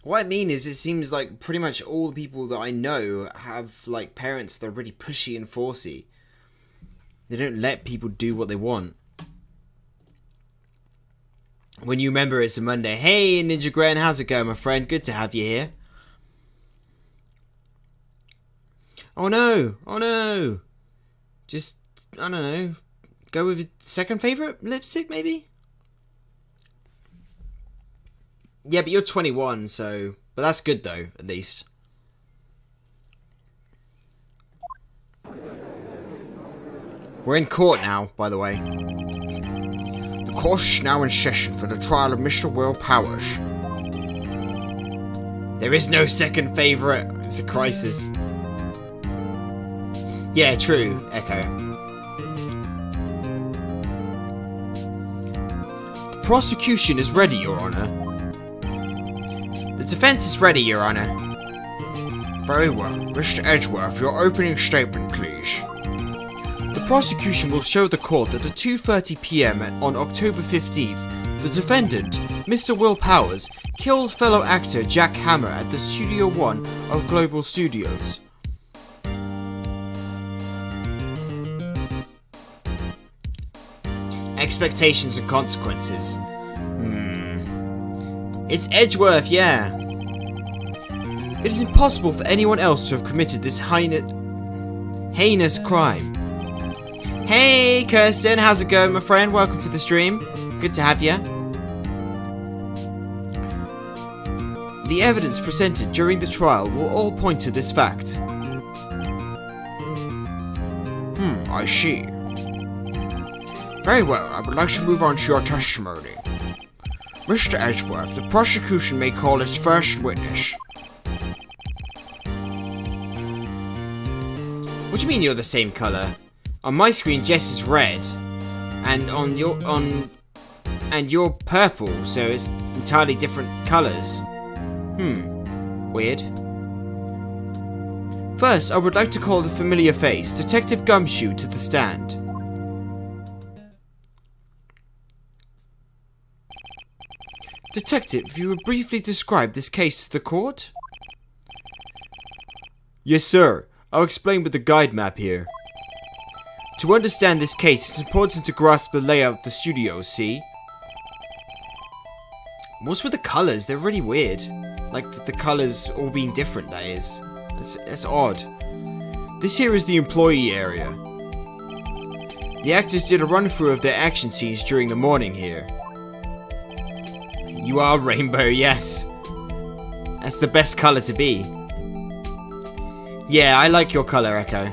What I mean is, it seems like pretty much all the people that I know have, like, parents that are really pushy and forcey. They don't let people do what they want. When you remember it's a Monday. Hey, Ninja Gren, how's it going, my friend? Good to have you here. Oh no, oh no. Just, I don't know, go with your second favourite lipstick, maybe? Yeah, but you're 21, so... But that's good, though, at least. We're in court now, by the way. The court is now in session for the trial of Mr. Will Powers. There is no second favourite. It's a crisis. Yeah, true, Echo. The prosecution is ready, Your Honour. The defense is ready, Your Honor. Very well. Mr. Edgeworth, your opening statement, please. The prosecution will show the court that at 2:30 p.m. on October 15th, the defendant, Mr. Will Powers, killed fellow actor Jack Hammer at the Studio One of Global Studios. Expectations and consequences. It's Edgeworth, yeah. It is impossible for anyone else to have committed this heinous crime. Hey, Kirsten, how's it going, my friend? Welcome to the stream. Good to have you. The evidence presented during the trial will all point to this fact. I see. Very well, I would like to move on to your testimony. Mr. Edgeworth, the prosecution may call its first witness. What do you mean you're the same colour? On my screen, Jess is red, and you're purple, so it's entirely different colours. Weird. First, I would like to call the familiar face, Detective Gumshoe, to the stand. Detective, you would briefly describe this case to the court? Yes, sir. I'll explain with the guide map here. To understand this case, it's important to grasp the layout of the studio, see? What's with the colours? They're really weird. Like, the colours all being different, that is. That's odd. This here is the employee area. The actors did a run-through of their action scenes during the morning here. You are rainbow, yes. That's the best colour to be. Yeah, I like your colour, Echo.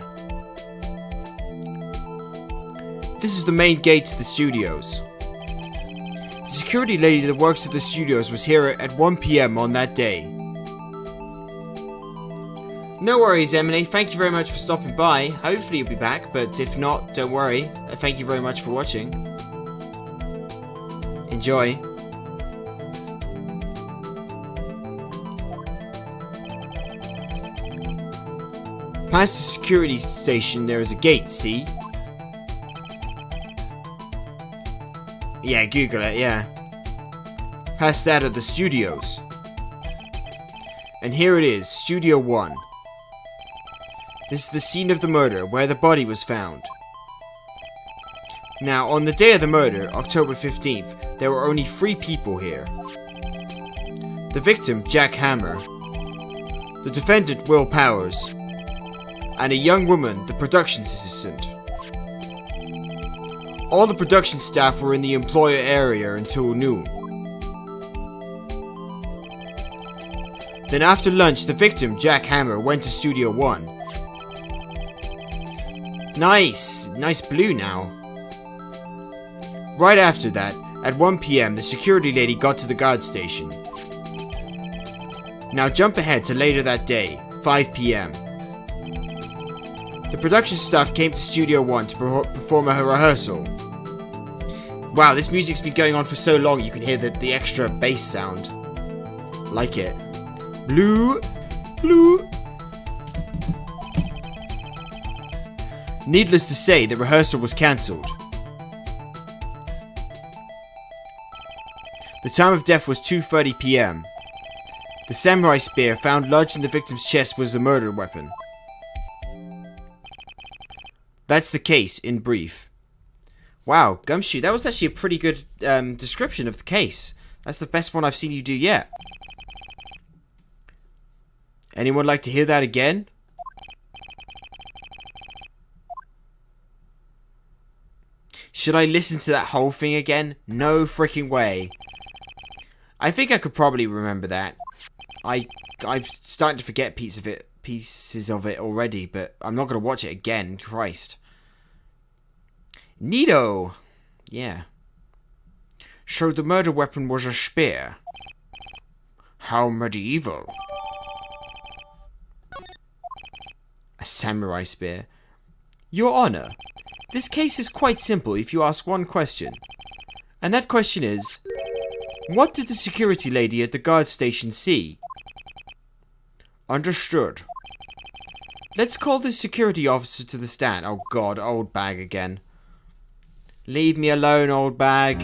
This is the main gate to the studios. The security lady that works at the studios was here at 1 p.m. on that day. No worries, Emily. Thank you very much for stopping by. Hopefully you'll be back, but if not, don't worry. Thank you very much for watching. Enjoy. Past the security station, there is a gate, see? Yeah, Google it, yeah. Past that are the studios. And here it is, Studio One. This is the scene of the murder, where the body was found. Now, on the day of the murder, October 15th, there were only 3 people here. The victim, Jack Hammer. The defendant, Will Powers. And a young woman, the production assistant. All the production staff were in the employer area until noon. Then after lunch, the victim, Jack Hammer, went to Studio One. Nice! Nice blue now. Right after that, at 1 p.m, the security lady got to the guard station. Now jump ahead to later that day, 5 p.m. The production staff came to Studio One to perform a rehearsal. Wow, this music's been going on for so long you can hear the extra bass sound. Like it. Blue, blue. Needless to say, the rehearsal was cancelled. The time of death was 2:30 p.m. The samurai spear found lodged in the victim's chest was the murder weapon. That's the case, in brief. Wow, Gumshoe, that was actually a pretty good description of the case. That's the best one I've seen you do yet. Anyone like to hear that again? Should I listen to that whole thing again? No freaking way. I think I could probably remember that. I'm starting to forget pieces of it already, but I'm not going to watch it again. Christ. Neato. Yeah. So the murder weapon was a spear. How medieval. A samurai spear. Your Honor, this case is quite simple if you ask one question. And that question is, what did the security lady at the guard station see? Understood. Let's call the security officer to the stand. Oh god, old bag again. Leave me alone, old bag.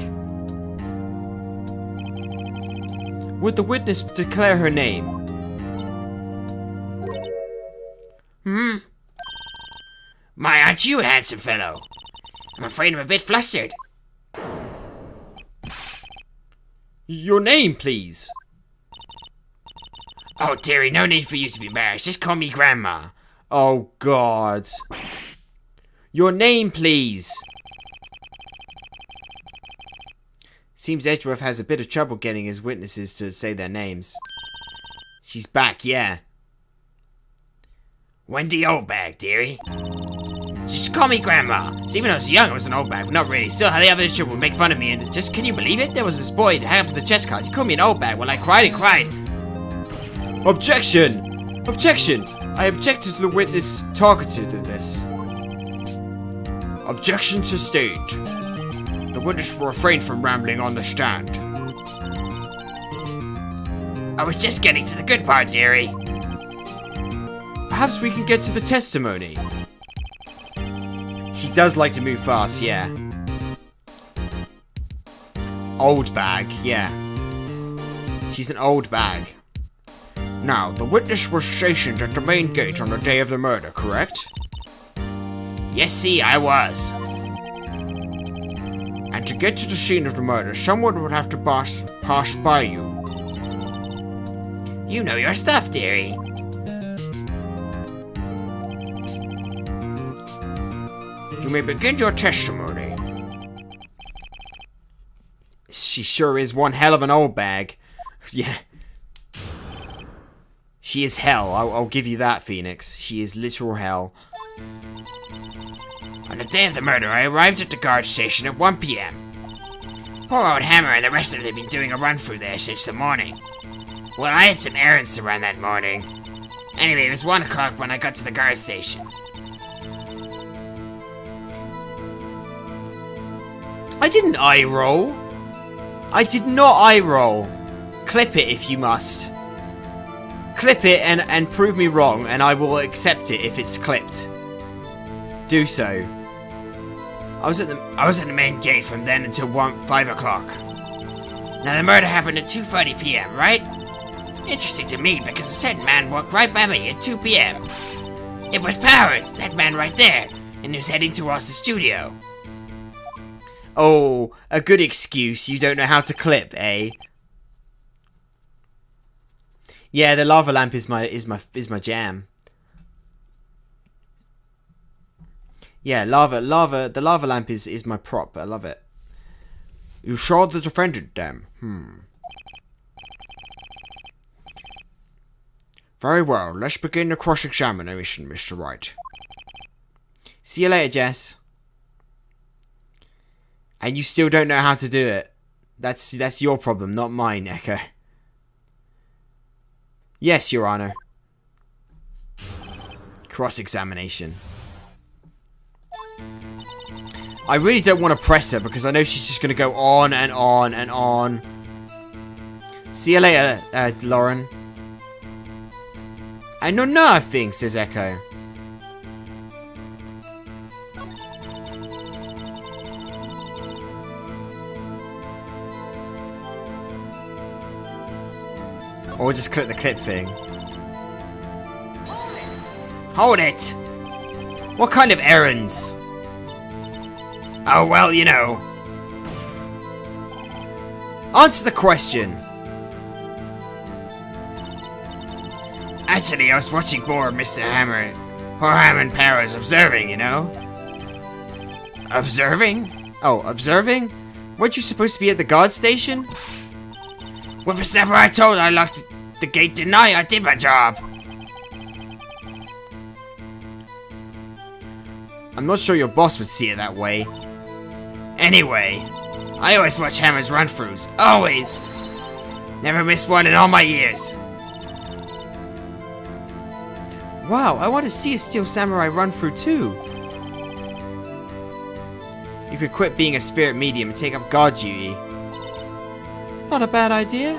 Would the witness declare her name? My, aren't you a handsome fellow? I'm afraid I'm a bit flustered. Your name, please. Oh, dearie, no need for you to be embarrassed. Just call me Grandma. Oh god. Your name, please. Seems Edgeworth has a bit of trouble getting his witnesses to say their names. She's back, yeah. Wendy Oldbag, dearie. Just call me Grandma. See, when I was young, I was an old bag, but not really. Still, how the other children would make fun of me, and just, can you believe it? There was this boy that hung up with the chess cards. He called me an old bag while I cried and cried. Objection! Objection! I objected to the witness targeted in this. Objection sustained. The witness will refrain from rambling on the stand. I was just getting to the good part, dearie. Perhaps we can get to the testimony. She does like to move fast, yeah. Old bag, yeah. She's an old bag. Now, the witness was stationed at the main gate on the day of the murder, correct? Yes, see, I was. And to get to the scene of the murder, someone would have to pass by you. You know your stuff, dearie. You may begin your testimony. She sure is one hell of an old bag. Yeah. She is hell, I'll give you that, Phoenix. She is literal hell. On the day of the murder, I arrived at the guard station at 1 p.m. Poor old Hammer and the rest of them have been doing a run through there since the morning. Well, I had some errands to run that morning. Anyway, it was 1 o'clock when I got to the guard station. I didn't eye roll. I did not eye roll. Clip it if you must. Clip it and prove me wrong, and I will accept it if it's clipped. Do so. I was at the main gate from then until 5 o'clock. Now the murder happened at 2:30 p.m., right? Interesting to me because a certain man walked right by me at 2 p.m. It was Powers, that man right there, and he was heading towards the studio. Oh, a good excuse. You don't know how to clip, eh? Yeah, the lava lamp is my jam. Yeah, the lava lamp is my prop. I love it. You saw the defendant, then? Very well, let's begin the cross-examination, Mr. Wright. See you later, Jess. And you still don't know how to do it. That's your problem, not mine, Echo. Yes, Your Honor. Cross-examination. I really don't want to press her because I know she's just going to go on and on and on. See you later, Lauren. I know nothing, says Echo. Or just click the clip thing. Hold it! What kind of errands? Oh, well, you know. Answer the question. Actually, I was watching more of Mr. Hammer, or Hammond Powers observing, you know? Observing? Oh, observing? Weren't you supposed to be at the guard station? Whippersnapper, I told I locked the gate, didn't I? I did my job. I'm not sure your boss would see it that way. Anyway, I always watch Hammer's run-throughs. Always! Never missed one in all my years. Wow, I want to see a Steel Samurai run through too. You could quit being a spirit medium and take up guard duty. Not a bad idea.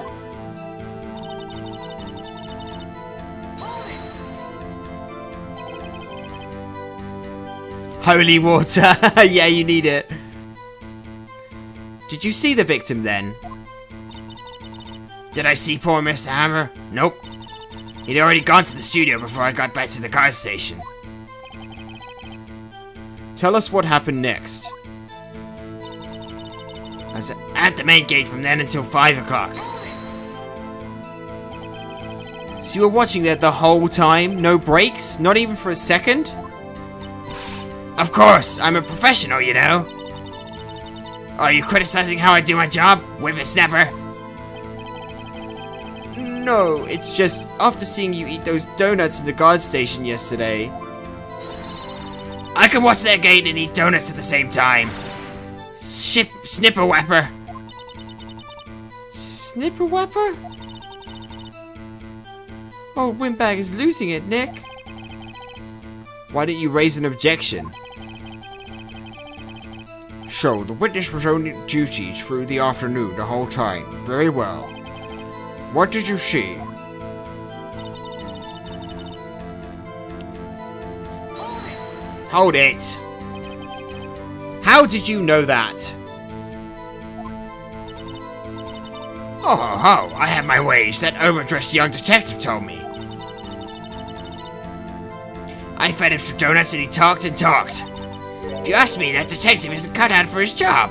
Holy water! Yeah, you need it. Did you see the victim then? Did I see poor Mr. Hammer? Nope. He'd already gone to the studio before I got back to the car station. Tell us what happened next. I was at the main gate from then until 5 o'clock. So you were watching that the whole time? No breaks? Not even for a second? Of course, I'm a professional, you know. Are you criticizing how I do my job, Whippersnapper? No, it's just after seeing you eat those donuts in the guard station yesterday. I can watch that gate and eat donuts at the same time. Snipper Whapper. Snipper Whapper? Oh, Windbag is losing it, Nick. Why didn't you raise an objection? So, the witness was on duty through the afternoon the whole time. Very well. What did you see? Hold it. How did you know that? Oh ho ho, I have my ways, that overdressed young detective told me. I fed him some donuts and he talked and talked. If you ask me, that detective isn't cut out for his job.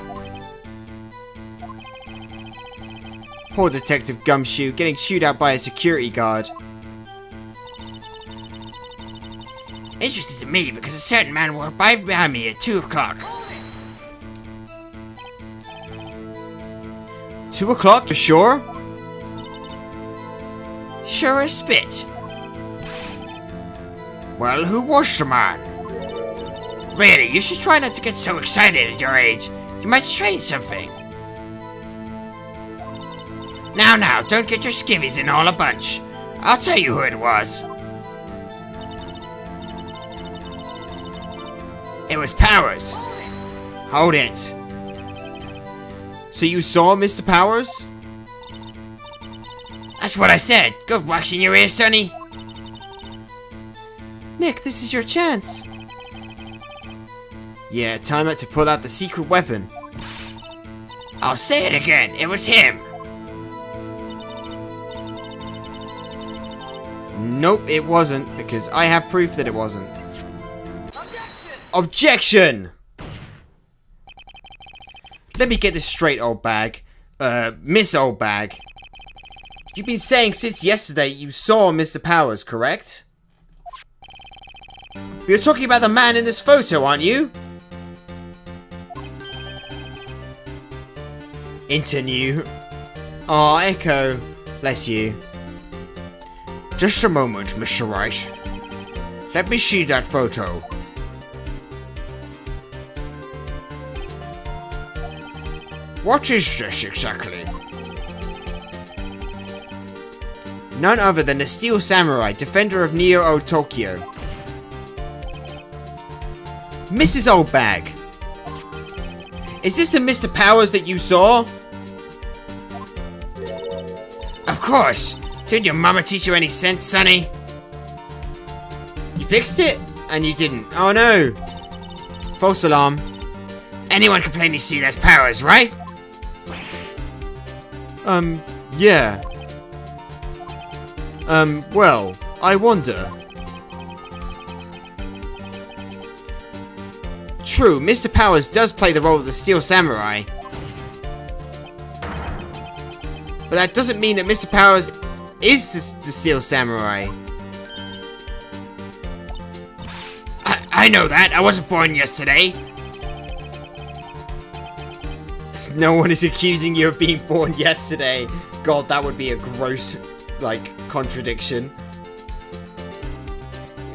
Poor Detective Gumshoe getting chewed out by a security guard. Interesting to me because a certain man walked by behind me at 2 o'clock. 2 o'clock, for sure? Sure as spit. Well, who was the man? Really, you should try not to get so excited at your age. You might strain something. Now, don't get your skivvies in all a bunch. I'll tell you who it was. It was Powers. Hold it. So you saw Mr. Powers? That's what I said. Go wax in your ears, Sonny. Nick, this is your chance. Yeah, time out to pull out the secret weapon. I'll say it again. It was him. Nope, it wasn't, because I have proof that it wasn't. Objection! Let me get this straight, old bag. Miss Old Bag. You've been saying since yesterday you saw Mr. Powers, correct? You're talking about the man in this photo, aren't you? Into Aw, Echo. Bless you. Just a moment, Mr. Wright. Let me see that photo. What is this exactly? None other than the Steel Samurai, defender of Neo Tokyo. Mrs. Old Bag. Is this the Mr. Powers that you saw? Of course. Did your mama teach you any sense, Sonny? You fixed it? And you didn't. Oh no. False alarm. Anyone can plainly see that's Powers, right? Yeah. Well, I wonder. True, Mr. Powers does play the role of the Steel Samurai. But that doesn't mean that Mr. Powers is the Steel Samurai. I know that. I wasn't born yesterday. No one is accusing you of being born yesterday. God, that would be a gross, contradiction.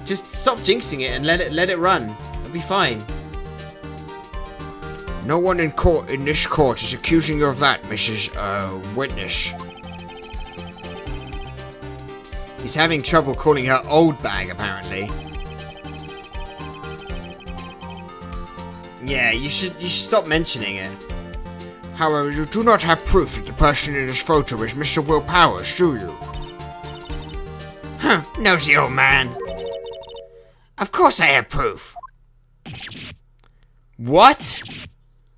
Just stop jinxing it and let it run. It'll be fine. No one in this court is accusing you of that, Mrs. Witness. He's having trouble calling her old bag, apparently. Yeah, you should stop mentioning it. However, you do not have proof that the person in this photo is Mr. Will Powers, do you? Huh, nosy old man. Of course I have proof. What?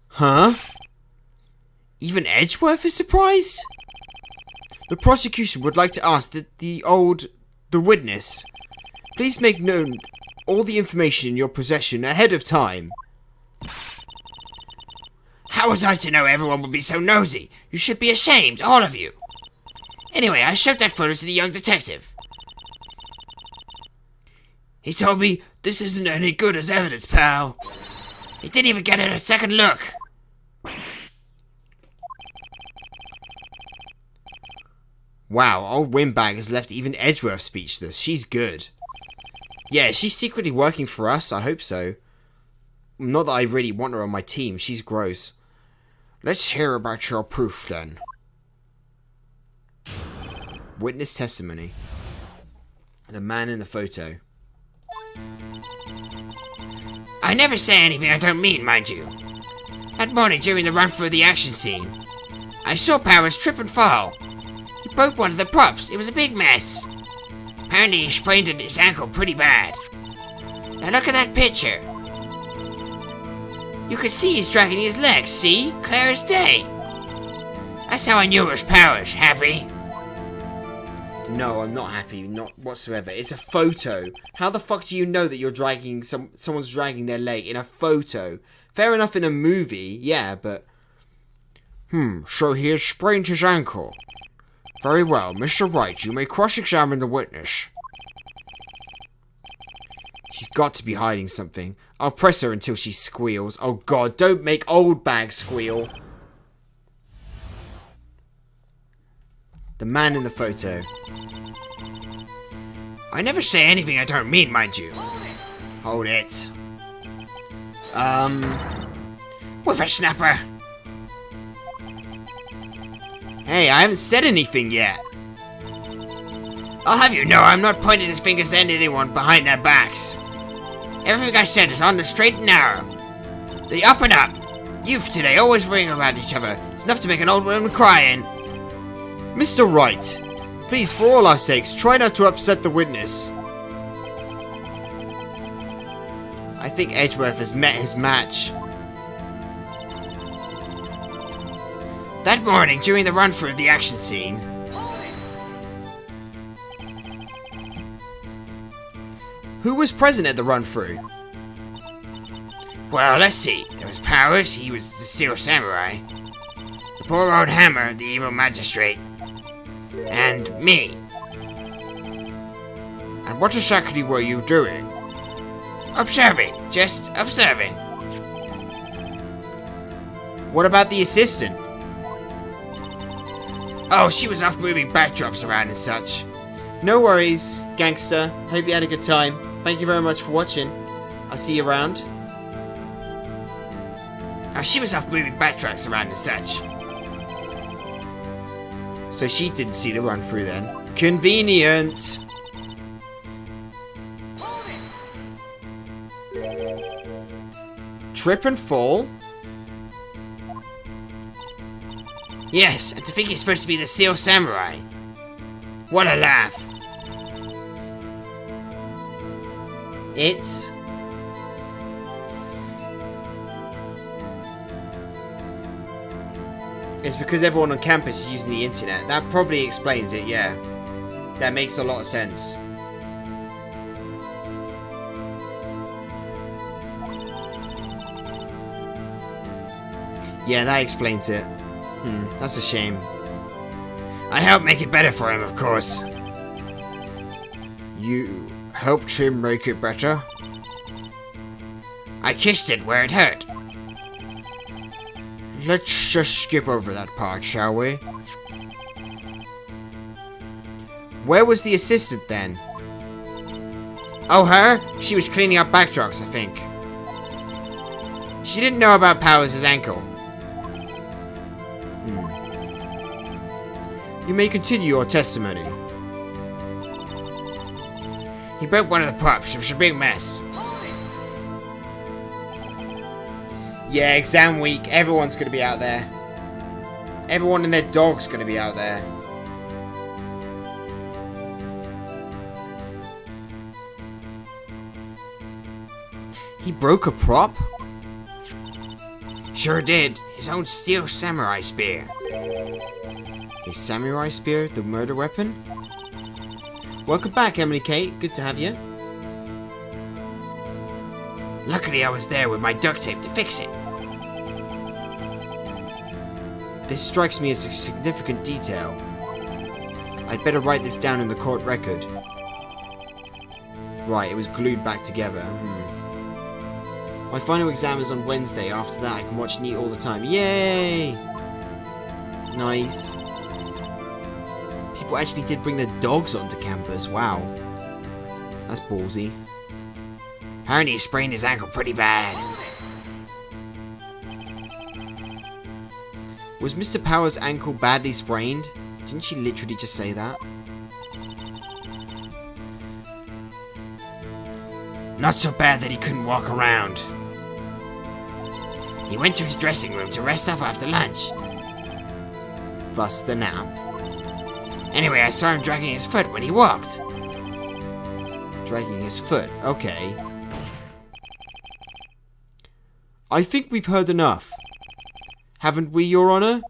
Huh? Even Edgeworth is surprised? The prosecution would like to ask that the witness, please make known all the information in your possession ahead of time. How was I to know everyone would be so nosy? You should be ashamed, all of you. Anyway, I showed that photo to the young detective. He told me, this isn't any good as evidence, pal. He didn't even get it a second look. Wow, old Windbag has left even Edgeworth speechless. She's good. Yeah, she's secretly working for us. I hope so. Not that I really want her on my team. She's gross. Let's hear about your proof, then. Witness testimony. The man in the photo. I never say anything I don't mean, mind you. That morning during the run through the action scene, I saw Powers trip and fall. He broke one of the props. It was a big mess. Apparently he sprained his ankle pretty bad. Now look at that picture. You could see he's dragging his legs, see? Clear as day. That's how I knew it was Powers. Happy? No, I'm not happy. Not whatsoever. It's a photo. How the fuck do you know that you're dragging someone's dragging their leg in a photo? Fair enough in a movie, yeah, but... So he had sprained his ankle. Very well, Mr. Wright, you may cross-examine the witness. She's got to be hiding something. I'll press her until she squeals. Oh god, don't make old bag squeal. The man in the photo. I never say anything I don't mean, mind you. Hold it. Whippersnapper. Hey, I haven't said anything yet. I'll have you know I'm not pointing his fingers at anyone behind their backs. Everything I said is on the straight and narrow. The up and up. Youth today always worrying about each other. It's enough to make an old woman crying. Mr. Wright, please, for all our sakes, try not to upset the witness. I think Edgeworth has met his match. That morning, during the run-through of the action scene, who was present at the run-through? Well, let's see. There was Powers, he was the Steel Samurai. The poor old Hammer, the evil magistrate. And me. And what exactly were you doing? Observing. Just observing. What about the assistant? Oh, she was off moving backdrops around and such. No worries, gangster. Hope you had a good time. Thank you very much for watching. I'll see you around. Oh, she was off moving backtracks around and such. So she didn't see the run through then. Convenient. Trip and fall? Yes, and to think he's supposed to be the Steel Samurai. What a laugh. It's... It's because everyone on campus is using the internet. That probably explains it, yeah. That makes a lot of sense. Yeah, that explains it. That's a shame. I helped make it better for him, of course. You helped him make it better? I kissed it where it hurt. Let's just skip over that part, shall we? Where was the assistant then? Oh, her? She was cleaning up backdrops, I think. She didn't know about Powers' ankle. You may continue your testimony. He broke one of the props. It was a big mess. Yeah, exam week. Everyone's going to be out there. Everyone and their dog's going to be out there. He broke a prop? Sure did. His own steel samurai spear. His samurai spear, the murder weapon? Welcome back, Emily Kate. Good to have you. Luckily, I was there with my duct tape to fix it. This strikes me as a significant detail. I'd better write this down in the court record. Right, it was glued back together. My final exam is on Wednesday. After that, I can watch NEAT all the time. Yay! Nice. People actually did bring their dogs onto campus. Wow. That's ballsy. Ernie sprained his ankle pretty bad. Was Mr. Powers' ankle badly sprained? Didn't she literally just say that? Not so bad that he couldn't walk around. He went to his dressing room to rest up after lunch. Thus the nap. Anyway, I saw him dragging his foot when he walked. Dragging his foot, okay. I think we've heard enough. Haven't we, Your Honor?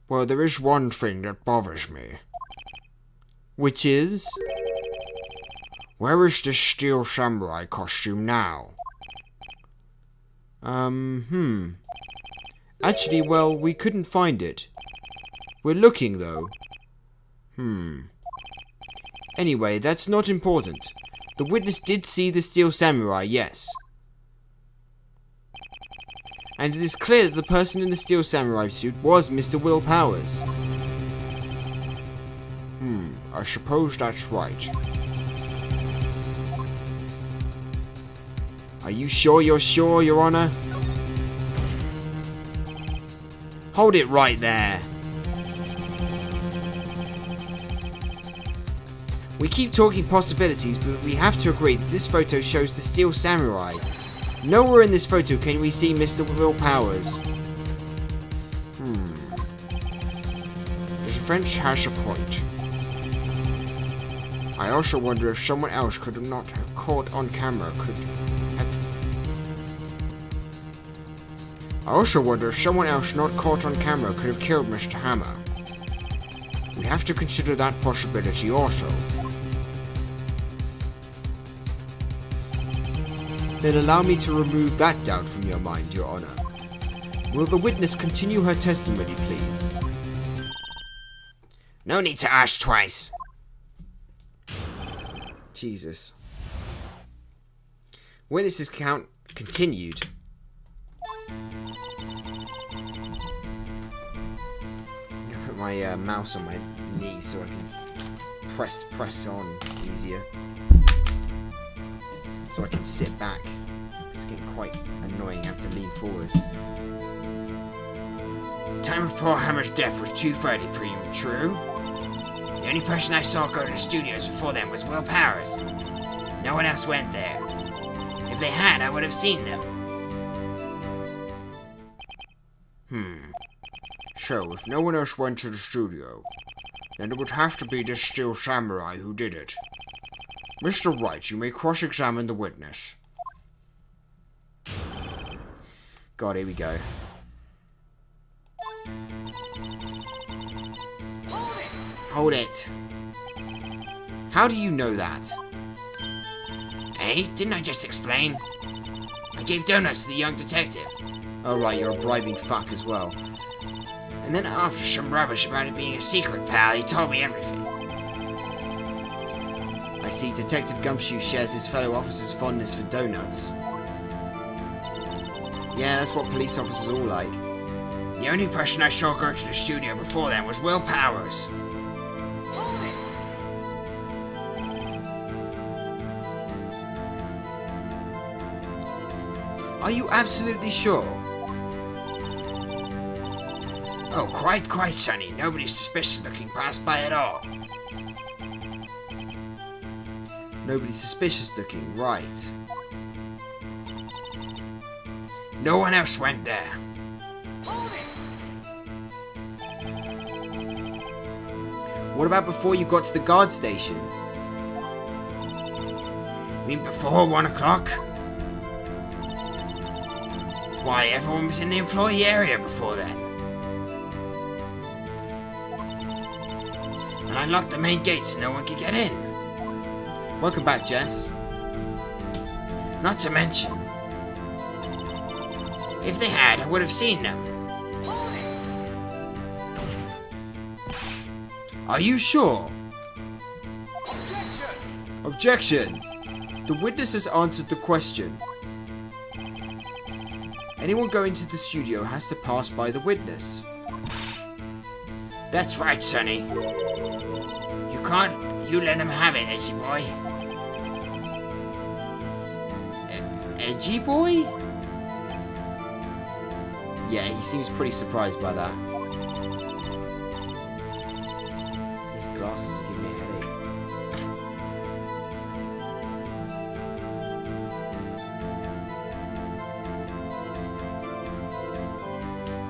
Well, there is one thing that bothers me. Which is? Where is this steel samurai costume now? Actually, well, we couldn't find it. We're looking, though. Anyway, that's not important. The witness did see the steel samurai, yes. And it is clear that the person in the steel samurai suit was Mr. Will Powers. I suppose that's right. Are you sure you're sure, Your Honor? Hold it right there. We keep talking possibilities, but we have to agree that this photo shows the steel samurai. Nowhere in this photo can we see Mr. Will Powers. This French has a point. I also wonder if someone else could not have caught on camera I also wonder if someone else not caught on camera could have killed Mr. Hammer. We have to consider that possibility also. Then allow me to remove that doubt from your mind, Your Honor. Will the witness continue her testimony, please? No need to ask twice. Jesus. Witness's count continued. I'm gonna put my mouse on my knee so I can press on easier. So I can sit back. It's getting quite annoying. I have to lean forward. Time of poor Hammer's death was 2:30 p.m. True. The only person I saw go to the studios before then was Will Powers. No one else went there. If they had, I would have seen them. So, if no one else went to the studio, then it would have to be this steel samurai who did it. Mr. Wright, you may cross-examine the witness. God, here we Hold it. How do you know that? Hey, didn't I just explain? I gave donuts to the young detective. Oh right, you're a bribing fuck as well. And then after some rubbish about it being a secret, pal, he told me everything. I see Detective Gumshoe shares his fellow officers' fondness for donuts. Yeah, that's what police officers are all like. The only person I saw go to the studio before then was Will Powers. Are you absolutely sure? Oh, quite, Sonny. Nobody's suspicious looking passed by at all. Nobody's suspicious looking, right. No one else went there. What about before you got to the guard station? You mean before 1 o'clock? Why, everyone was in the employee area before then. And I locked the main gate so no one could get in. Welcome back, Jess. Not to mention, if they had, I would have seen them. Are you sure? Objection! The witness has answered the question. Anyone going to the studio has to pass by the witness. That's right, Sonny. You let him have it, edgy boy. Edgy boy? Yeah, he seems pretty surprised by that. His glasses are giving me a headache.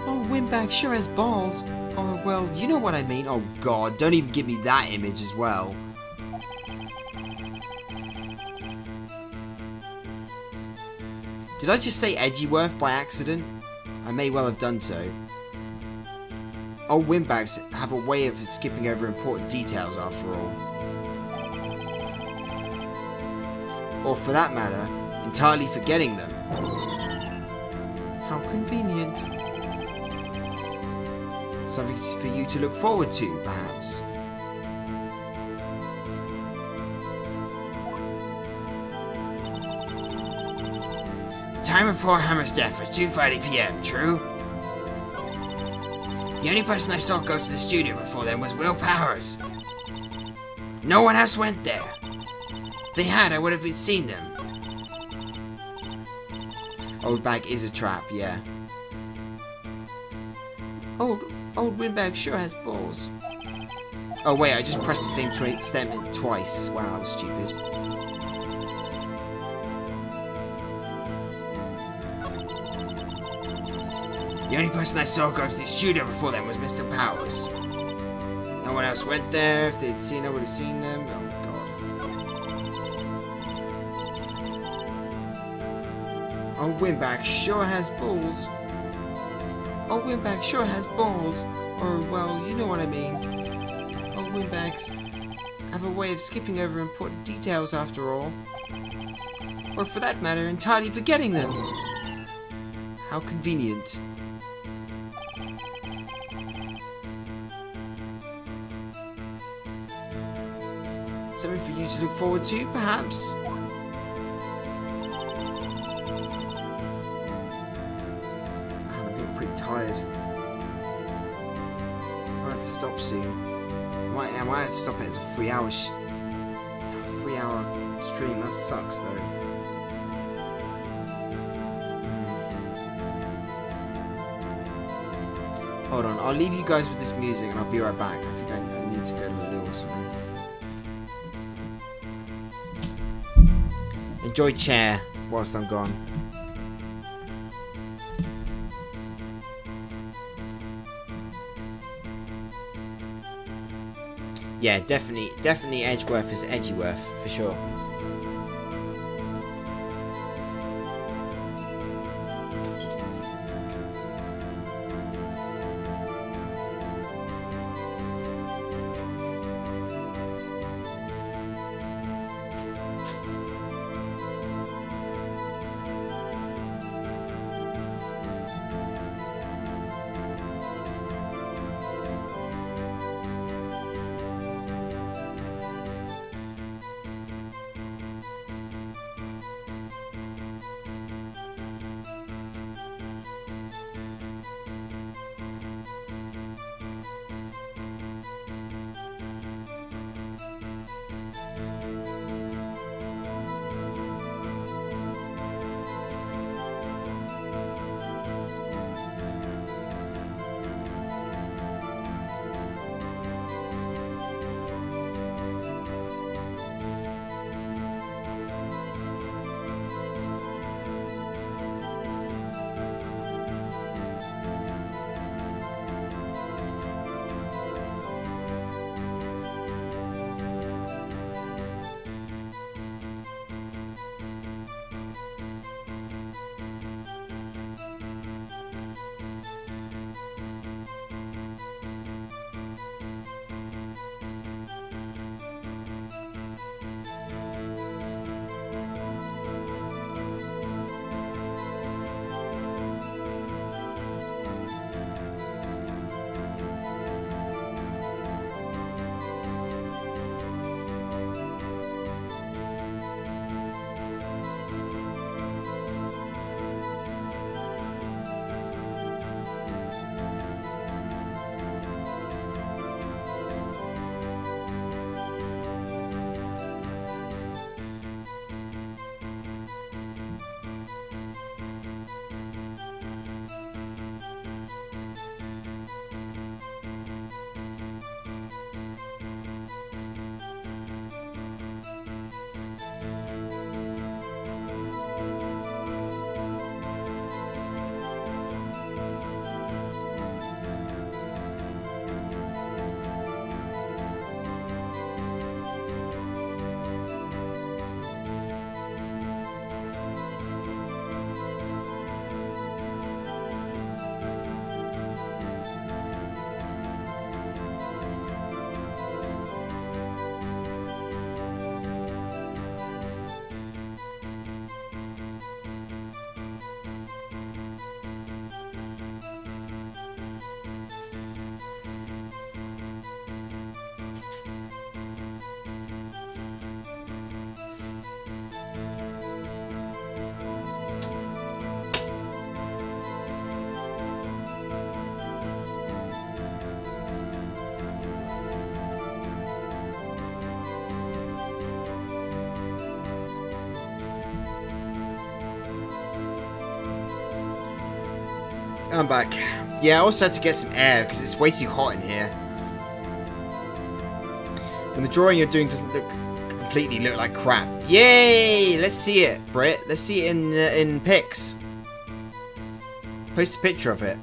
Oh, Windbag sure has balls. Oh, well, you know what I mean. Oh, God, don't even give me that image as well. Did I just say Edgyworth by accident? I may well have done so. Old windbags have a way of skipping over important details after all. Or for that matter, entirely forgetting them. How convenient. Something for you to look forward to, perhaps. The time of poor Hammer's death was 2:30 p.m., true? The only person I saw go to the studio before then was Will Powers. No one else went there. If they had, I would have seen them. Old bag is a trap, yeah. Old windbag sure has balls. Oh wait, I just pressed the same statement twice. Wow, that was stupid. The only person I saw go to the studio before then was Mr. Powers. No one else went there. If they'd seen, I would have seen them. Oh god. Old windbag sure has balls. Old windbag sure has balls. Or, well, you know what I mean. Old windbags have a way of skipping over important details after all. Or for that matter, entirely forgetting them. How convenient. Something for you to look forward to, perhaps? I'm getting pretty tired. I have to stop soon. I might have to stop it as a 3 hour 3-hour stream. That sucks though. Hold on, I'll leave you guys with this music and I'll be right back. I think I need to go to the loo or something. Enjoy chair whilst I'm gone. Yeah, definitely Edgeworth is Edgyworth, for sure. I'm back. Yeah, I also had to get some air because it's way too hot in here. When the drawing you're doing doesn't completely look like crap. Yay! Let's see it, Britt. Let's see it in pics. Post a picture of it.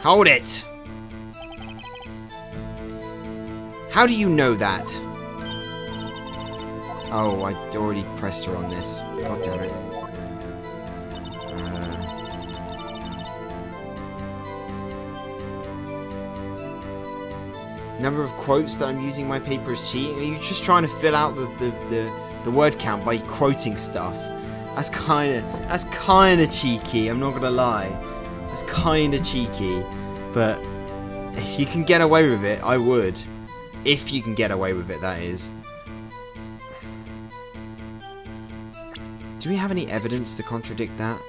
Hold it! How do you know that? Oh, I already pressed her on this. God damn it. Number of quotes that I'm using in my paper is cheating. Are you just trying to fill out the word count by quoting stuff? That's kinda cheeky, I'm not gonna lie. That's kinda cheeky. But if you can get away with it, I would. If you can get away with it, that is. Do we have any evidence to contradict that?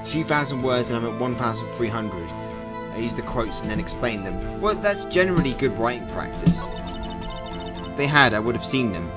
$2,000 words and I'm at 1,300. I use the quotes and then explain them. Well, that's generally good writing practice. If they had, I would have seen them.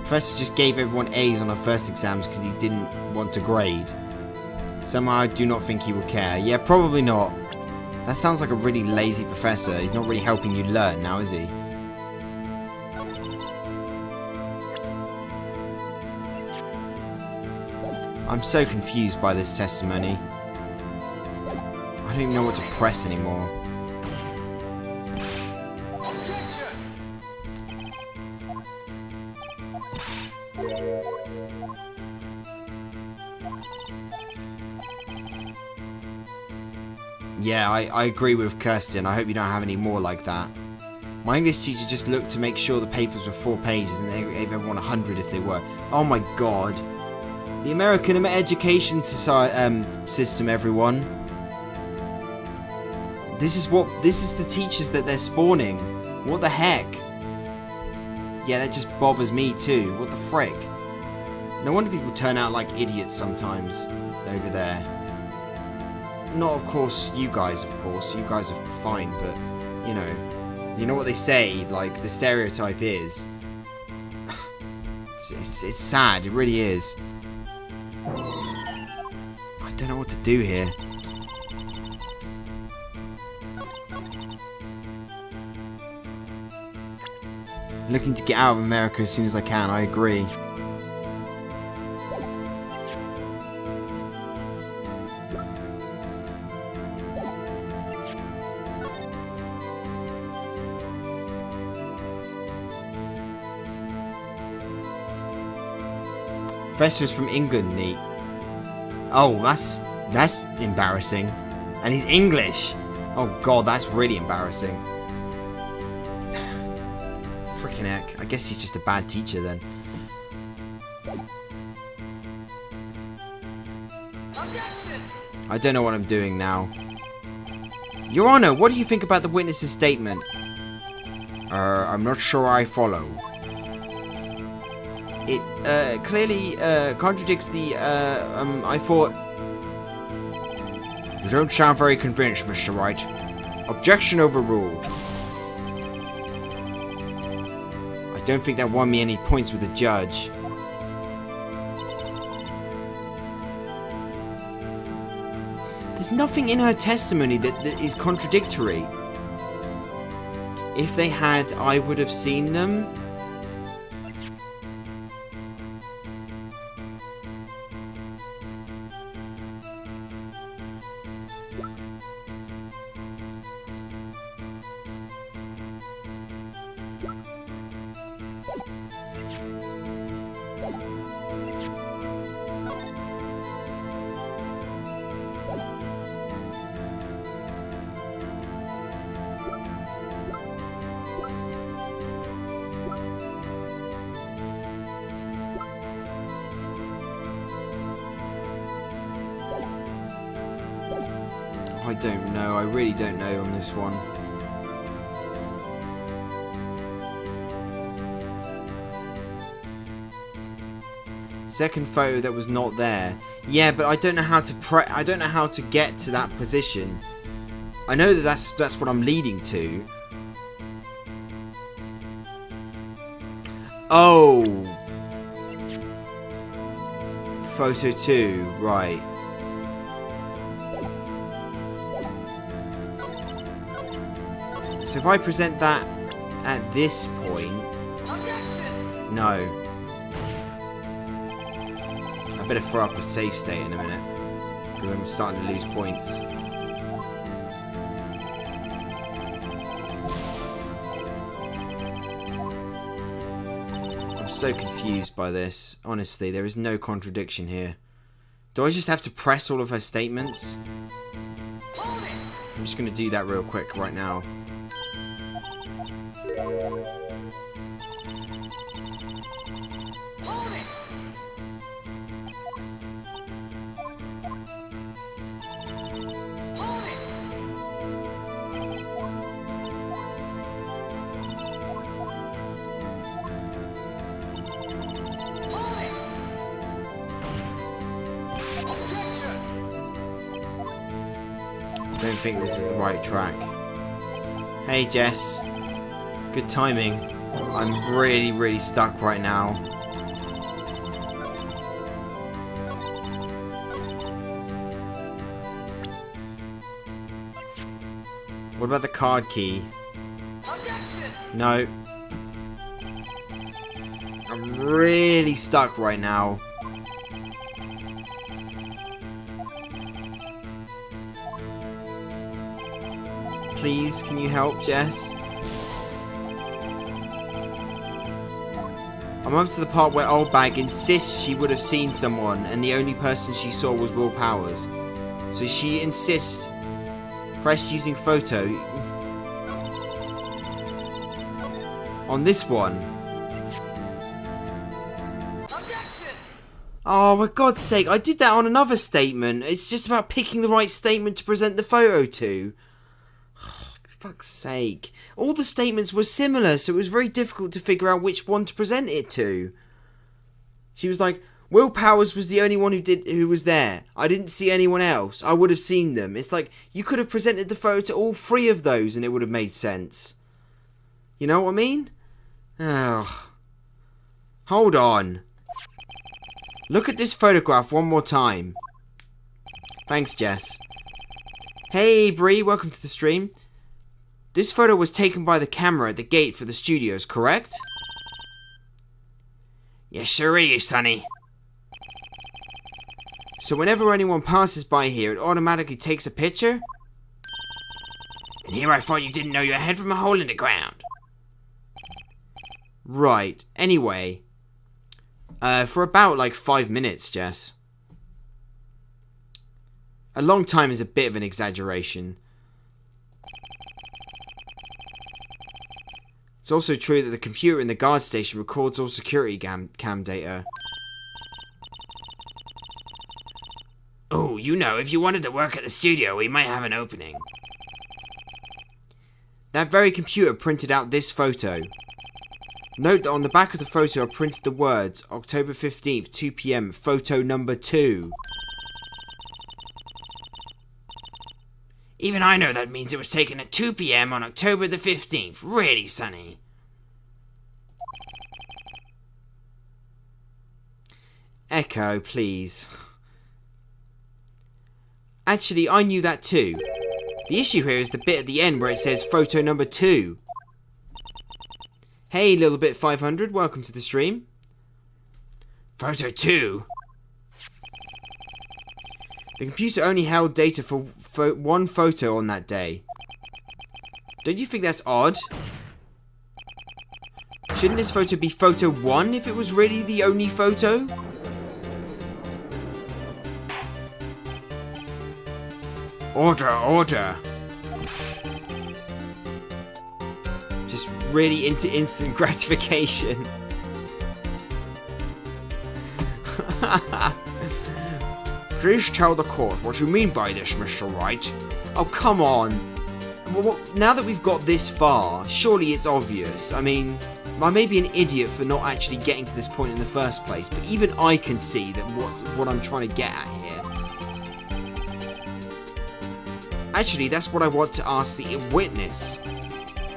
Professor just gave everyone A's on our first exams because he didn't want to grade. Somehow I do not think he will care. Yeah, probably not. That sounds like a really lazy professor. He's not really helping you learn now, is he? I'm so confused by this testimony. I don't even know what to press anymore. Yeah, I agree with Kirsten. I hope you don't have any more like that. My English teacher just looked to make sure the papers were 4 pages and they gave everyone 100 if they were. Oh my god. The American education system, everyone. This is the teachers that they're spawning. What the heck? Yeah, that just bothers me too. What the frick? No wonder people turn out like idiots sometimes over there. Not, of course, you guys, of course. You guys are fine, but, you know what they say, like, the stereotype is. It's sad, it really is. I don't know what to do here. Looking to get out of America as soon as I can, I agree. Professor's from England, neat. Oh, that's embarrassing. And he's English. Oh god, that's really embarrassing. Freaking heck. I guess he's just a bad teacher then. I don't know what I'm doing now. Your Honor, what do you think about the witness's statement? I'm not sure I follow. It clearly contradicts the, I thought... You don't sound very convinced, Mr. Wright. Objection overruled. I don't think that won me any points with the judge. There's nothing in her testimony that is contradictory. If they had, I would have seen them. I don't know. I really don't know on this one. Second photo that was not there. Yeah, but I don't know how to I don't know how to get to that position. I know that that's what I'm leading to. Oh. Photo 2, right. So if I present that at this point... No. I better throw up a save state in a minute. Because I'm starting to lose points. I'm so confused by this. Honestly, there is no contradiction here. Do I just have to press all of her statements? I'm just going to do that real quick right now. I don't think this is the right track. Hey Jess, good timing. I'm really, really stuck right now. What about the card key? No. I'm really stuck right now. Please, can you help, Jess? I'm up to the part where Old Bag insists she would have seen someone and the only person she saw was Will Powers. So she insists, press using photo. On this one. Oh, for God's sake, I did that on another statement. It's just about picking the right statement to present the photo to. Fuck's sake. All the statements were similar, so it was very difficult to figure out which one to present it to. She was like, Will Powers was the only one who was there. I didn't see anyone else. I would have seen them. It's like, you could have presented the photo to all three of those and it would have made sense. You know what I mean? Ugh. Hold on. Look at this photograph one more time. Thanks, Jess. Hey, Bree, welcome to the stream. This photo was taken by the camera at the gate for the studios, correct? Yes, sure is, Sonny. So whenever anyone passes by here, it automatically takes a picture? And here I thought you didn't know your head from a hole in the ground. Right. Anyway. For about like 5 minutes, Jess. A long time is a bit of an exaggeration. It's also true that the computer in the guard station records all security cam data. Oh, you know, if you wanted to work at the studio, we might have an opening. That very computer printed out this photo. Note that on the back of the photo are printed the words, October 15th, 2 PM, photo number 2. Even I know that means it was taken at 2 PM on October the 15th. Really, Sonny? Echo, please. Actually, I knew that too. The issue here is the bit at the end where it says photo number 2. Hey, LittleBit500, welcome to the stream. Photo 2? The computer only held data for one photo on that day. Don't you think that's odd? Shouldn't this photo be photo 1 if it was really the only photo? Order, order. Just really into instant gratification. Please tell the court what you mean by this, Mr. Wright. Oh, come on. Well, now that we've got this far, surely it's obvious. I mean, I may be an idiot for not actually getting to this point in the first place, but even I can see that what I'm trying to get at here. Actually, that's what I want to ask the witness.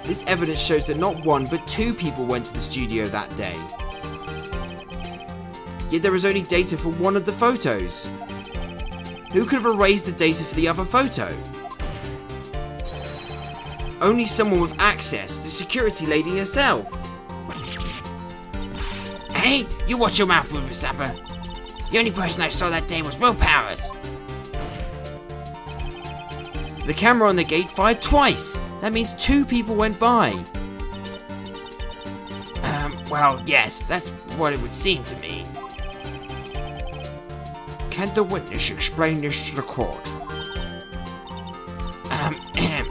This evidence shows that not one, but two people went to the studio that day. Yet there is only data for one of the photos. Who could have erased the data for the other photo? Only someone with access, the security lady herself. Hey, you watch your mouth, Whippersnapper. The only person I saw that day was Will Powers. The camera on the gate fired twice. That means two people went by. Well, yes, that's what it would seem to me. Can the witness explain this to the court?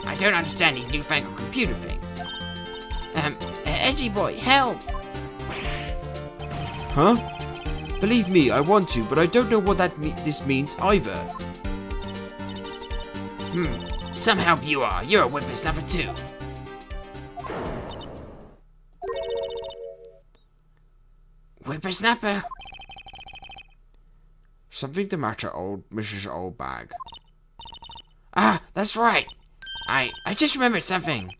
I don't understand these newfangled computer things. Edgy boy, help! Huh? Believe me, I want to, but I don't know what this means either. Some help you are. You're a whippersnapper too. Whippersnapper? Something the matter, old Mrs. Oldbag? Ah, that's right. I just remembered something.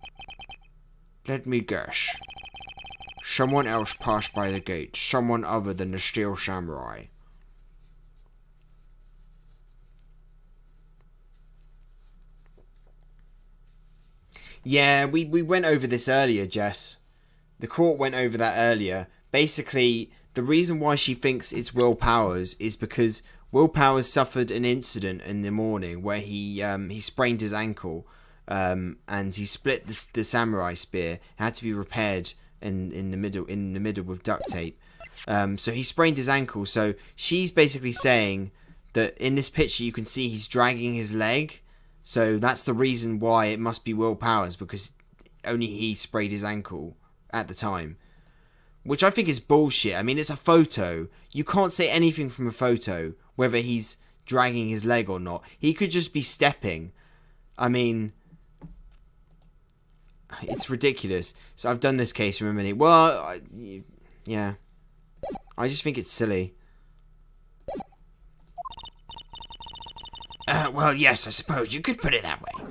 Let me guess. Someone else passed by the gate. Someone other than the Steel Samurai. Yeah, we went over this earlier, Jess. The court went over that earlier. Basically, the reason why she thinks it's Will Powers is because Will Powers suffered an incident in the morning where he sprained his ankle, and he split the samurai spear. It had to be repaired in the middle with duct tape. So he sprained his ankle. So she's basically saying that in this picture you can see he's dragging his leg. So that's the reason why it must be Will Powers, because only he sprayed his ankle at the time. Which I think is bullshit. I mean, it's a photo. You can't say anything from a photo, whether he's dragging his leg or not. He could just be stepping. I mean, it's ridiculous. So I've done this case from a minute. Well, yeah. I just think it's silly. Well, yes, I suppose you could put it that way.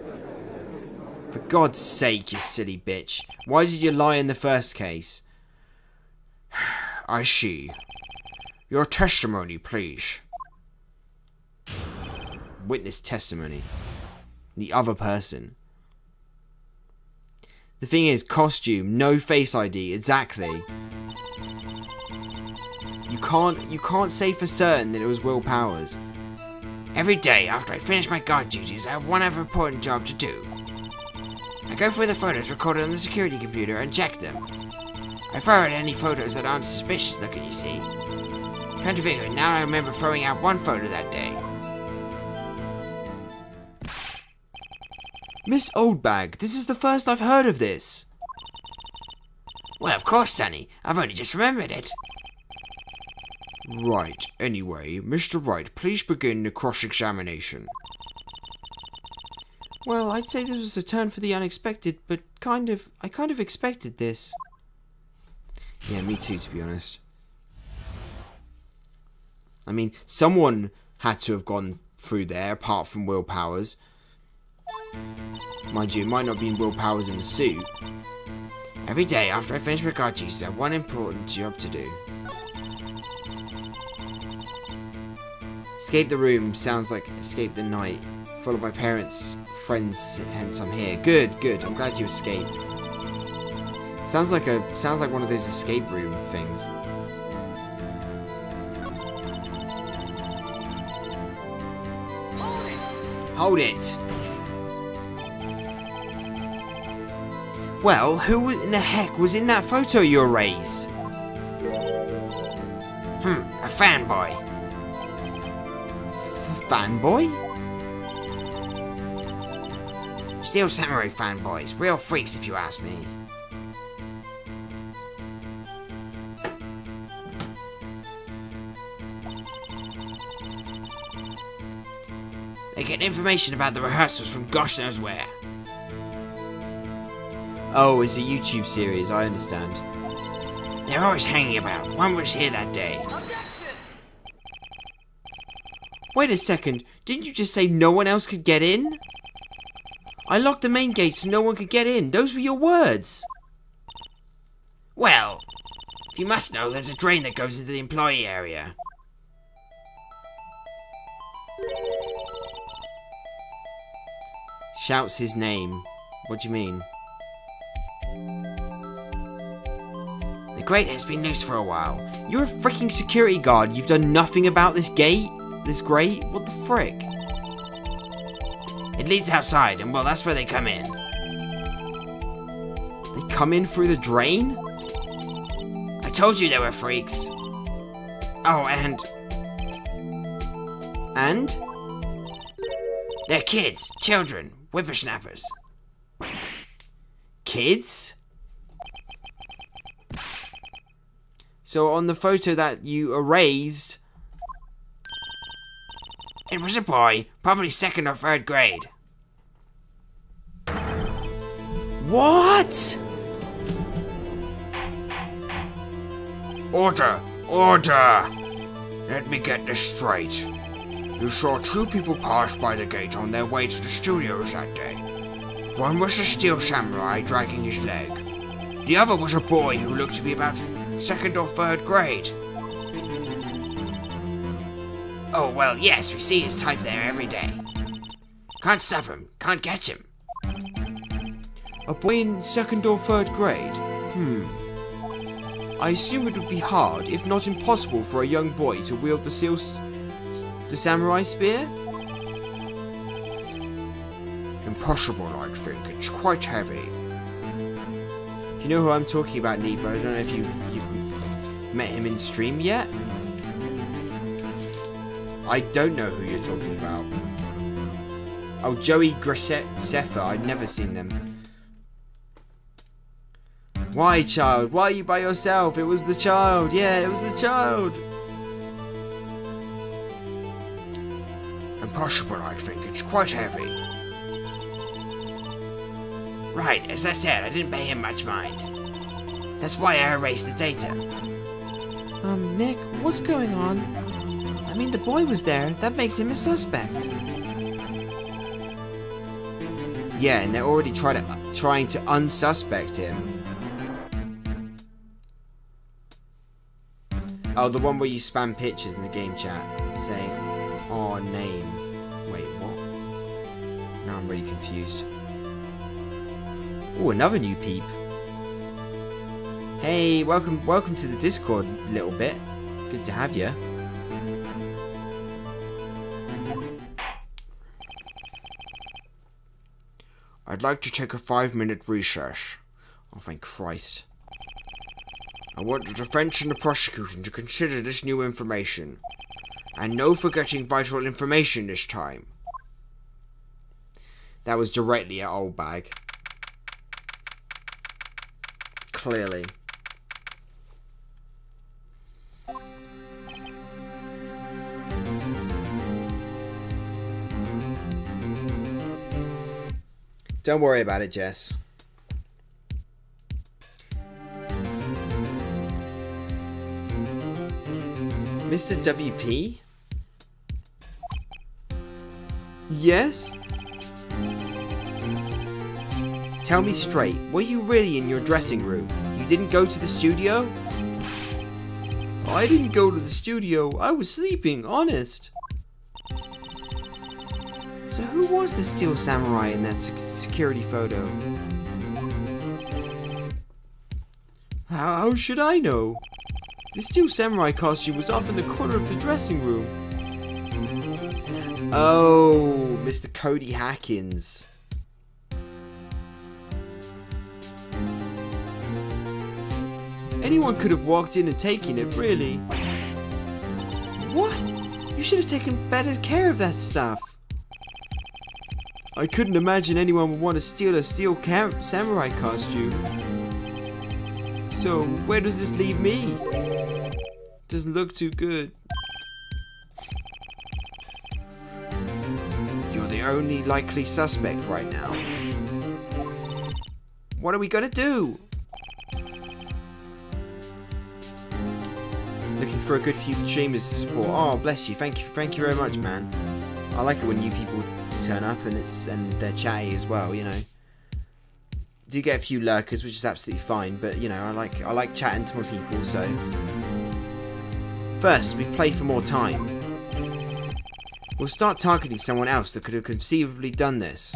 For God's sake, you silly bitch. Why did you lie in the first case? I see. Your testimony, please. Witness testimony. The other person. The thing is, costume, no face ID, exactly. You can't say for certain that it was Will Powers. Every day after I finish my guard duties, I have one other important job to do. I go through the photos recorded on the security computer and check them. I throw out any photos that aren't suspicious looking, you see. Come to figure it, now I remember throwing out one photo that day. Miss Oldbag, this is the first I've heard of this. Well, of course, Sonny. I've only just remembered it. Right, anyway, Mr. Wright, please begin the cross-examination. Well, I'd say this was a turn for the unexpected, but I kind of expected this. Yeah, me too, to be honest. I mean, someone had to have gone through there, apart from Will Powers. Mind you, it might not be Will Powers in the suit. Every day after I finish my guard duties, I have one important job to do. Escape the room sounds like escape the night. Followed by parents, friends, hence I'm here. Good, good. I'm glad you escaped. Sounds like one of those escape room things. Hold it. Well, who in the heck was in that photo you erased? A fanboy. Fanboy? Steel Samurai fanboys. Real freaks, if you ask me. get information about the rehearsals from gosh knows where. Oh, it's a YouTube series, I understand. They're always hanging about. One was here that day. Wait a second, didn't you just say no one else could get in? I locked the main gate so no one could get in. Those were your words. Well, if you must know, there's a drain that goes into the employee area. Shouts his name. What do you mean? The grate has been loose for a while. You're a freaking security guard. You've done nothing about this gate? This grate? What the frick? It leads outside, and well, that's where they come in. They come in through the drain? I told you they were freaks. Oh, and And? they're kids, children, whippersnappers. Kids? So on the photo that you erased... It was a boy, probably 2nd or 3rd grade. What? Order! Order! Let me get this straight. You saw 2 people pass by the gate on their way to the studios that day. One was a steel samurai dragging his leg. The other was a boy who looked to be about 2nd or 3rd grade. Oh, well, yes, we see his type there every day. Can't stop him, can't catch him. A boy in 2nd or 3rd grade? I assume it would be hard, if not impossible, for a young boy to wield the samurai spear? Impossible, I think. It's quite heavy. You know who I'm talking about, Neat, but I don't know if you've met him in stream yet? I don't know who you're talking about. Oh, Joey Grissett, Zephyr, I'd never seen them. Why, child? Why are you by yourself? It was the child. Yeah, it was the child. Impossible, I think. It's quite heavy. Right, as I said, I didn't pay him much mind. That's why I erased the data. Nick, what's going on? I mean, the boy was there. That makes him a suspect. Yeah, and they're already trying to unsuspect him. Oh, the one where you spam pictures in the game chat saying, "Oh, name." Wait, what? Now I'm really confused. Oh, another new peep. Hey, welcome to the Discord, little bit. Good to have you. I'd like to take a 5-minute recess. Oh, thank Christ. I want the defense and the prosecution to consider this new information. And no forgetting vital information this time. That was directly at Old Bag. Clearly. Don't worry about it, Jess. Mr. WP? Yes? Tell me straight, were you really in your dressing room? You didn't go to the studio? I didn't go to the studio. I was sleeping, honest. So who was the Steel Samurai in that security photo? How should I know? The Steel Samurai costume was off in the corner of the dressing room. Oh, Mr. Cody Hackins. Anyone could have walked in and taken it, really. What? You should have taken better care of that stuff. I couldn't imagine anyone would want to steal a Steel Samurai costume. So, where does this leave me? Doesn't look too good. You're the only likely suspect right now. What are we gonna do? Looking for a good few streamers to support. Oh, bless you. Thank you very much, man. I like it when new people turn up and they're chatty as well, you know. Do get a few lurkers, which is absolutely fine, but you know, I like chatting to my people, so. First, we play for more time. We'll start targeting someone else that could have conceivably done this.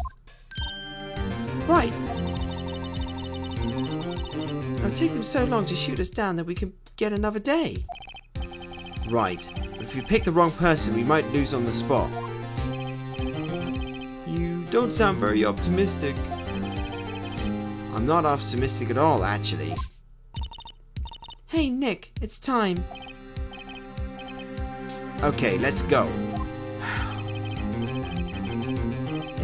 Right. It'll take them so long to shoot us down that we can get another day. Right. If we pick the wrong person, we might lose on the spot. You don't sound very optimistic. I'm not optimistic at all, actually. Hey, Nick, it's time. Okay, let's go.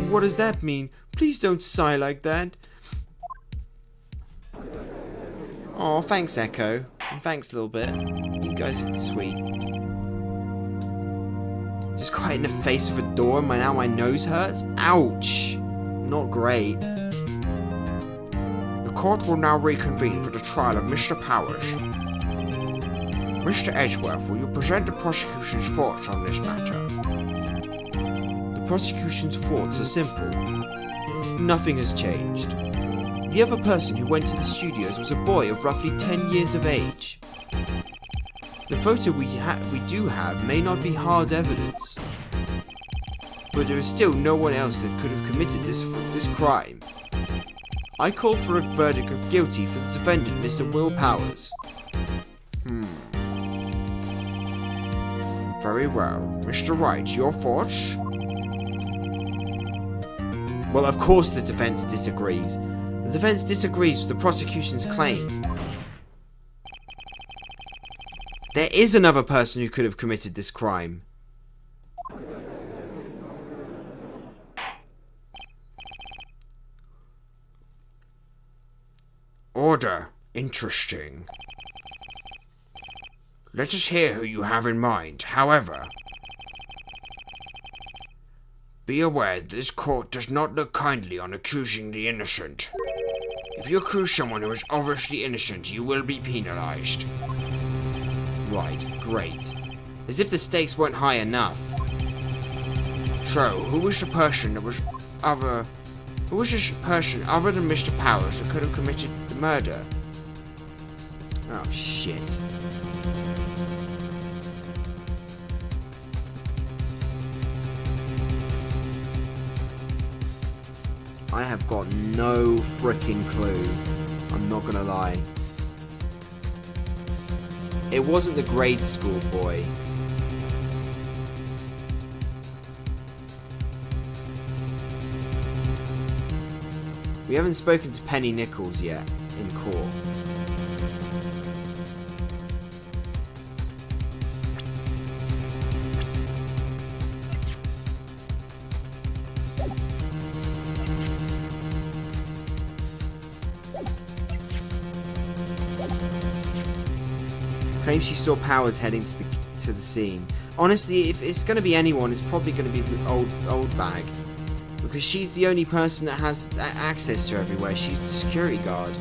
What does that mean? Please don't sigh like that. Oh, thanks, Echo. And thanks a little bit. You guys are sweet. Just quite in the face of a door and now my nose hurts? Ouch! Not great. The court will now reconvene for the trial of Mr. Powers. Mr. Edgeworth, will you present the prosecution's thoughts on this matter? The prosecution's thoughts are simple. Nothing has changed. The other person who went to the studios was a boy of roughly 10 years of age. The photo we do have may not be hard evidence, but there is still no one else that could have committed this crime. I call for a verdict of guilty for the defendant, Mr. Will Powers. Very well. Mr. Wright, your thoughts? Well, of course the defense disagrees. The defense disagrees with the prosecution's claim. There is another person who could have committed this crime. Order. Interesting. Let us hear who you have in mind. However, be aware that this court does not look kindly on accusing the innocent. If you accuse someone who is obviously innocent, you will be penalized. Right, great. As if the stakes weren't high enough. So, who was the person other than Mr. Powers that could have committed the murder? Oh, shit. I have got no frickin' clue. I'm not gonna lie. It wasn't the grade school boy. We haven't spoken to Penny Nichols yet in court. Claims she saw Powers heading to the scene. Honestly, if it's going to be anyone, it's probably going to be the old bag, because she's the only person that has access to everywhere. She's the security guard.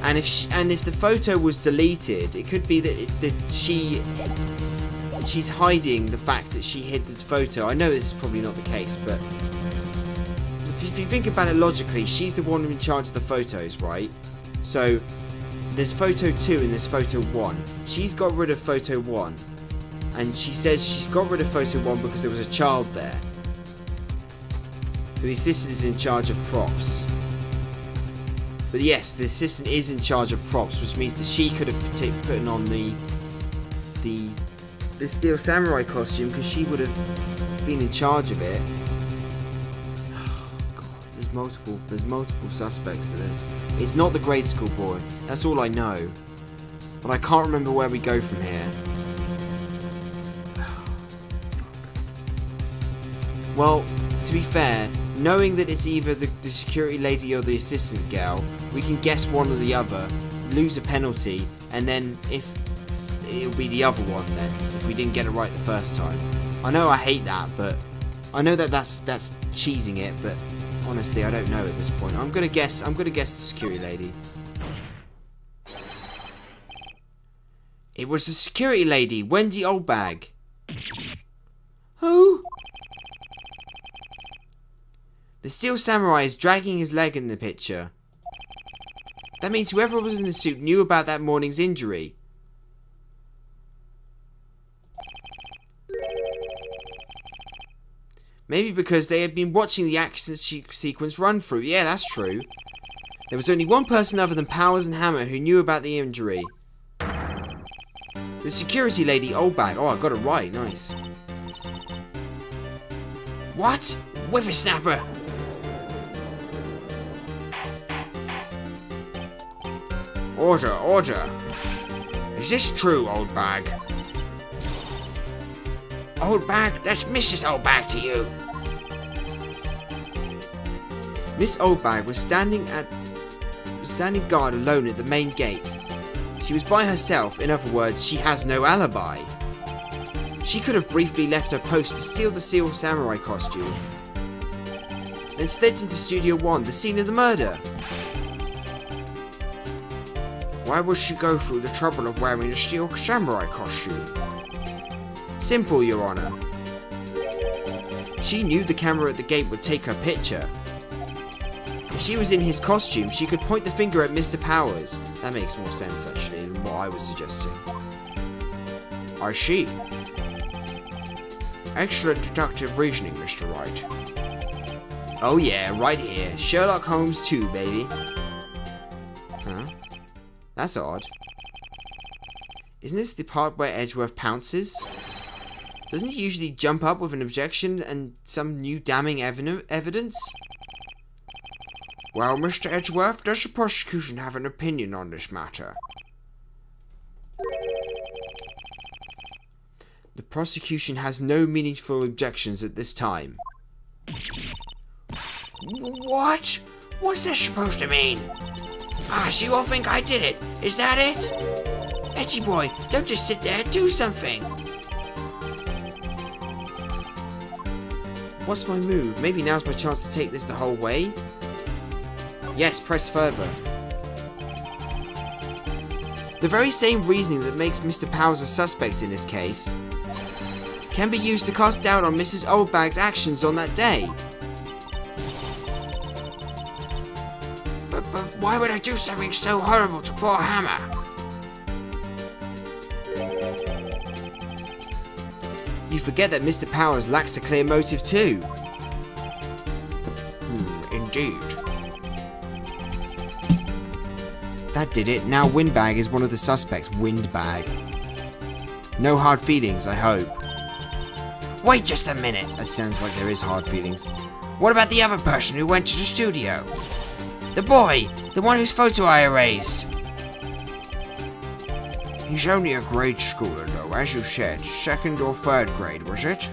And if the photo was deleted, it could be that she's hiding the fact that she hid the photo. I know this is probably not the case, but if you think about it logically, she's the one in charge of the photos, right? So there's photo 2 and there's photo 1. She's got rid of photo 1, and she says she's got rid of photo 1 because there was a child there. The assistant is in charge of props. But yes, the assistant is in charge of props, which means that she could have put on the Steel Samurai costume, because she would have been in charge of it. There's multiple suspects to this. It's not the grade school boy. That's all I know. But I can't remember where we go from here. Well, to be fair, knowing that it's either the security lady or the assistant girl, we can guess one or the other, lose a penalty, and then if it'll be the other one then, if we didn't get it right the first time. I know I hate that, but I know that's cheesing it, but honestly, I don't know at this point. I'm gonna guess the security lady. It was the security lady, Wendy Oldbag. Who? The Steel Samurai is dragging his leg in the picture. That means whoever was in the suit knew about that morning's injury. Maybe because they had been watching the action sequence run through. Yeah, that's true. There was only one person other than Powers and Hammer who knew about the injury. The security lady, Oldbag. Oh, I got it right. Nice. What? Whippersnapper! Order, order. Is this true, Oldbag? Oldbag, that's Mrs. Oldbag to you. Miss Oldbag was standing guard alone at the main gate. She was by herself, in other words, she has no alibi. She could have briefly left her post to steal the Steel Samurai costume, then slipped into Studio 1, the scene of the murder. Why would she go through the trouble of wearing a Steel Samurai costume? Simple, Your Honor. She knew the camera at the gate would take her picture. If she was in his costume, she could point the finger at Mr. Powers. That makes more sense, actually, than what I was suggesting. I see. Excellent deductive reasoning, Mr. Wright. Oh yeah, right here. Sherlock Holmes 2, baby. Huh? That's odd. Isn't this the part where Edgeworth pounces? Doesn't he usually jump up with an objection and some new damning evidence? Well, Mr. Edgeworth, does the prosecution have an opinion on this matter? The prosecution has no meaningful objections at this time. What? What's that supposed to mean? Ah, so you all think I did it? Is that it? Edgy boy, don't just sit there, do something! What's my move? Maybe now's my chance to take this the whole way? Yes, press further. The very same reasoning that makes Mr. Powers a suspect in this case can be used to cast doubt on Mrs. Oldbag's actions on that day. But why would I do something so horrible to poor Hammer? You forget that Mr. Powers lacks a clear motive too. Indeed. That did it. Now Windbag is one of the suspects. Windbag. No hard feelings, I hope. Wait just a minute. That sounds like there is hard feelings. What about the other person who went to the studio? The boy, the one whose photo I erased. He's only a grade schooler though, as you said. 2nd or 3rd grade, was it?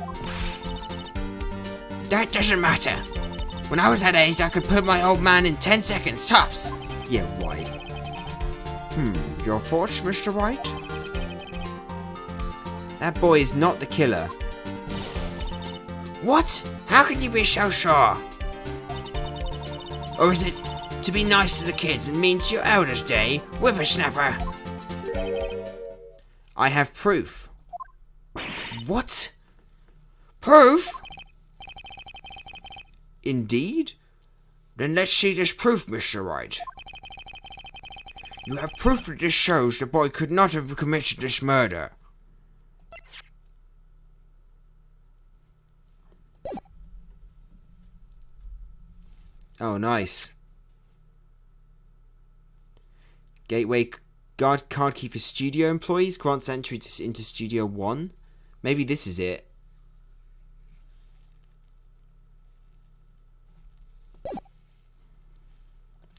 That doesn't matter. When I was that age, I could put my old man in 10 seconds, tops. Yeah, right. Your thoughts, Mr. Wright? That boy is not the killer. What? How can you be so sure? Or is it to be nice to the kids and mean to your elders, day, whippersnapper? I have proof. What? Proof? Indeed? Then let's see this proof, Mr. Wright. You have proof that this shows the boy could not have committed this murder. Oh, nice. Gateway card key for studio employees grants entry into Studio 1. Maybe this is it.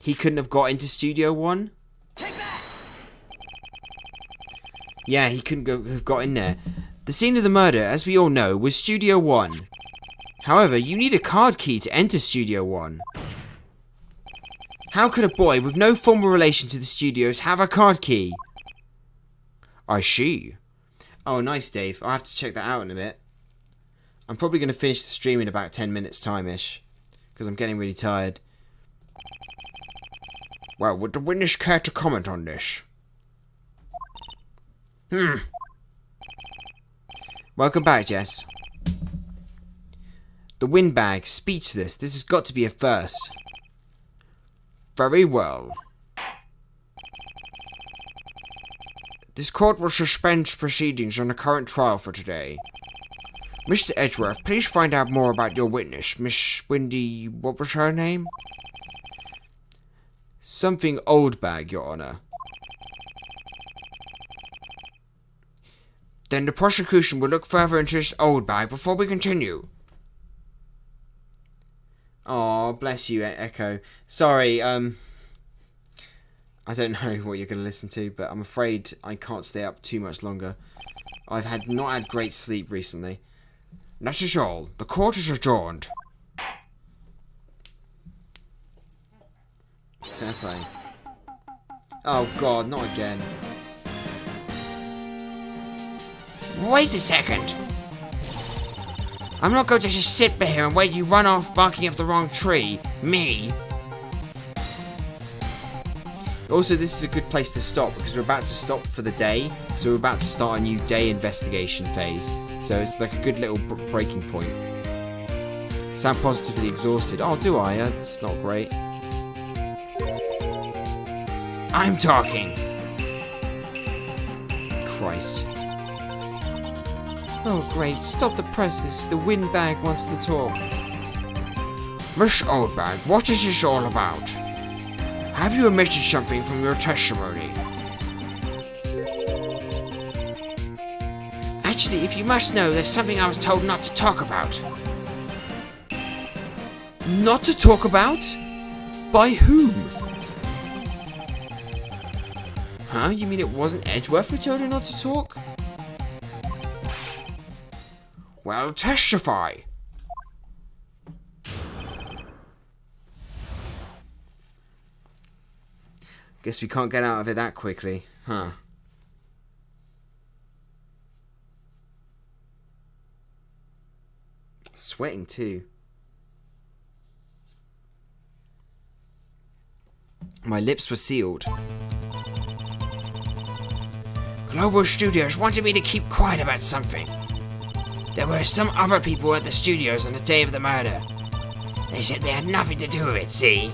He couldn't have got into Studio 1? Yeah, he couldn't have got in there. The scene of the murder, as we all know, was Studio 1. However, you need a card key to enter Studio 1. How could a boy with no formal relation to the studios have a card key? I see. Oh, nice, Dave. I'll have to check that out in a bit. I'm probably going to finish the stream in about 10 minutes time-ish, because I'm getting really tired. Well, would the witness care to comment on this? Welcome back, Jess. The windbag, speechless. This has got to be a first. Very well. This court will suspend proceedings on the current trial for today. Mr. Edgeworth, please find out more about your witness, Miss Windy... what was her name? Something Oldbag, Your Honor. Then the prosecution will look further into this Oldbag before we continue. Oh, bless you, Echo. Sorry, I don't know what you're going to listen to, but I'm afraid I can't stay up too much longer. I've not had great sleep recently. That is all. The court is adjourned. Fair play. Oh god, not again. Wait a second. I'm not going to just sit here and wait you run off barking up the wrong tree. Me. Also, this is a good place to stop because we're about to stop for the day. So we're about to start a new day investigation phase. So it's like a good little breaking point. Sound positively exhausted. Oh, do I? That's not great. I'm talking. Christ. Oh, great. Stop the presses. The windbag wants to talk. Miss Oldbag, what is this all about? Have you omitted something from your testimony? Actually, if you must know, there's something I was told not to talk about. Not to talk about? By whom? Huh? You mean it wasn't Edgeworth who told her not to talk? Well, testify. Guess we can't get out of it that quickly, huh? Sweating too. My lips were sealed. Global Studios wanted me to keep quiet about something. There were some other people at the studios on the day of the murder. They said they had nothing to do with it, see?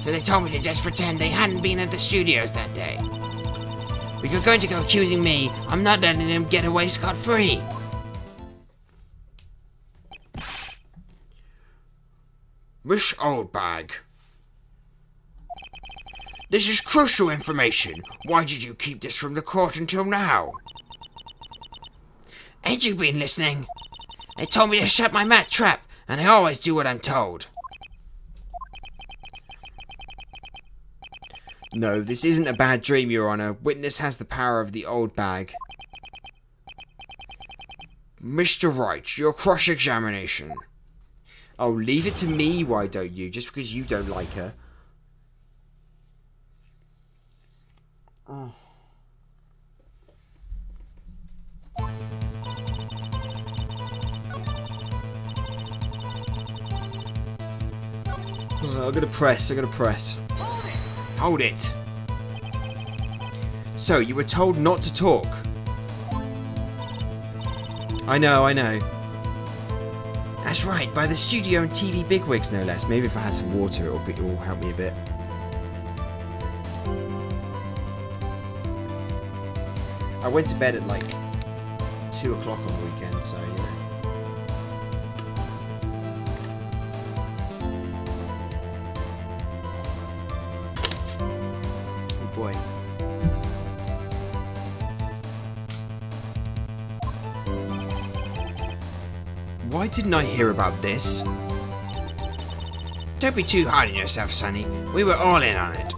So they told me to just pretend they hadn't been at the studios that day. If you're going to go accusing me, I'm not letting them get away scot-free. Miss Oldbag. This is crucial information. Why did you keep this from the court until now? Ain't you been listening? They told me to shut my mat trap, and I always do what I'm told. No, this isn't a bad dream, Your Honor. Witness has the power of the Oldbag. Mr. Wright, your cross-examination. Oh, leave it to me, why don't you? Just because you don't like her. Oh. I'm gonna press. Hold it. So, you were told not to talk. I know. That's right, by the studio and TV bigwigs, no less. Maybe if I had some water, it will help me a bit. I went to bed at like 2 o'clock on the weekend, so you know. Oh boy. Why didn't I hear about this? Don't be too hard on yourself, Sonny. We were all in on it.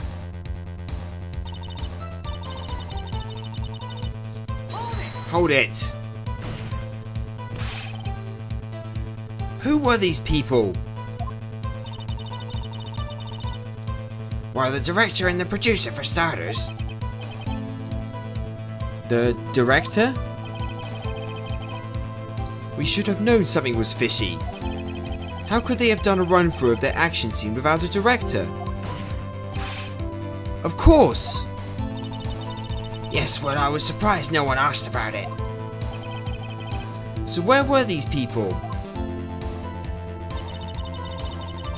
Hold it. Who were these people? Well, the director and the producer, for starters. The director? We should have known something was fishy. How could they have done a run-through of their action scene without a director? Of course! Yes, well, I was surprised no one asked about it. So where were these people?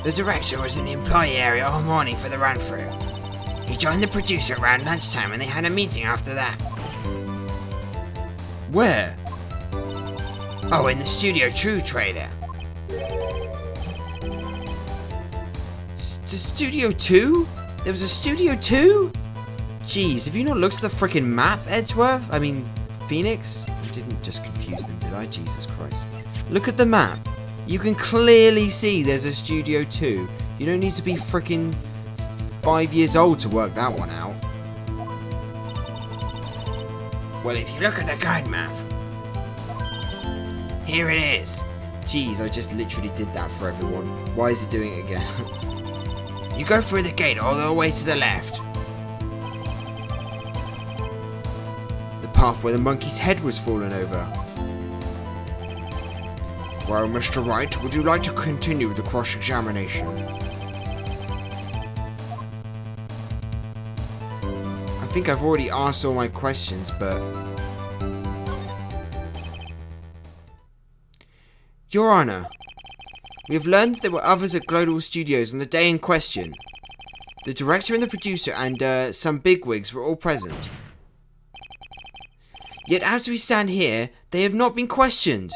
The director was in the employee area all morning for the run-through. He joined the producer around lunchtime and they had a meeting after that. Where? Oh, in the Studio True trailer. The Studio 2? There was a Studio 2? Jeez, have you not looked at the freaking map, Edgeworth? I mean, Phoenix? I didn't just confuse them, did I? Jesus Christ. Look at the map. You can clearly see there's a Studio 2. You don't need to be freaking 5 years old to work that one out. Well, if you look at the guide map, here it is. Jeez, I just literally did that for everyone. Why is it doing it again? You go through the gate all the way to the left. The path where the monkey's head was fallen over. Well, Mr. Wright, would you like to continue with the cross-examination? I think I've already asked all my questions, but... Your Honor, we have learned there were others at Global Studios on the day in question. The director and the producer and some bigwigs were all present. Yet as we stand here, they have not been questioned.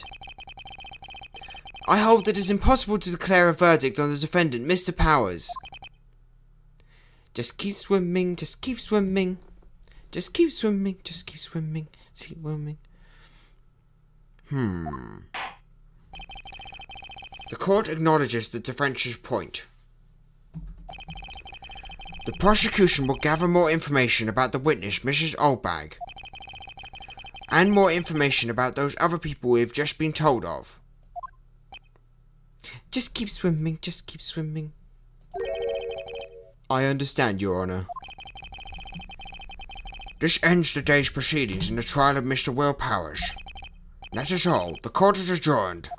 I hold that it is impossible to declare a verdict on the defendant, Mr. Powers. Just keep swimming, just keep swimming. Just keep swimming, just keep swimming, keep swimming. The court acknowledges the defense's point. The prosecution will gather more information about the witness, Mrs. Oldbag, and more information about those other people we have just been told of. Just keep swimming, just keep swimming. I understand, Your Honor. This ends the day's proceedings in the trial of Mr. Will Powers. That is all. The court is adjourned.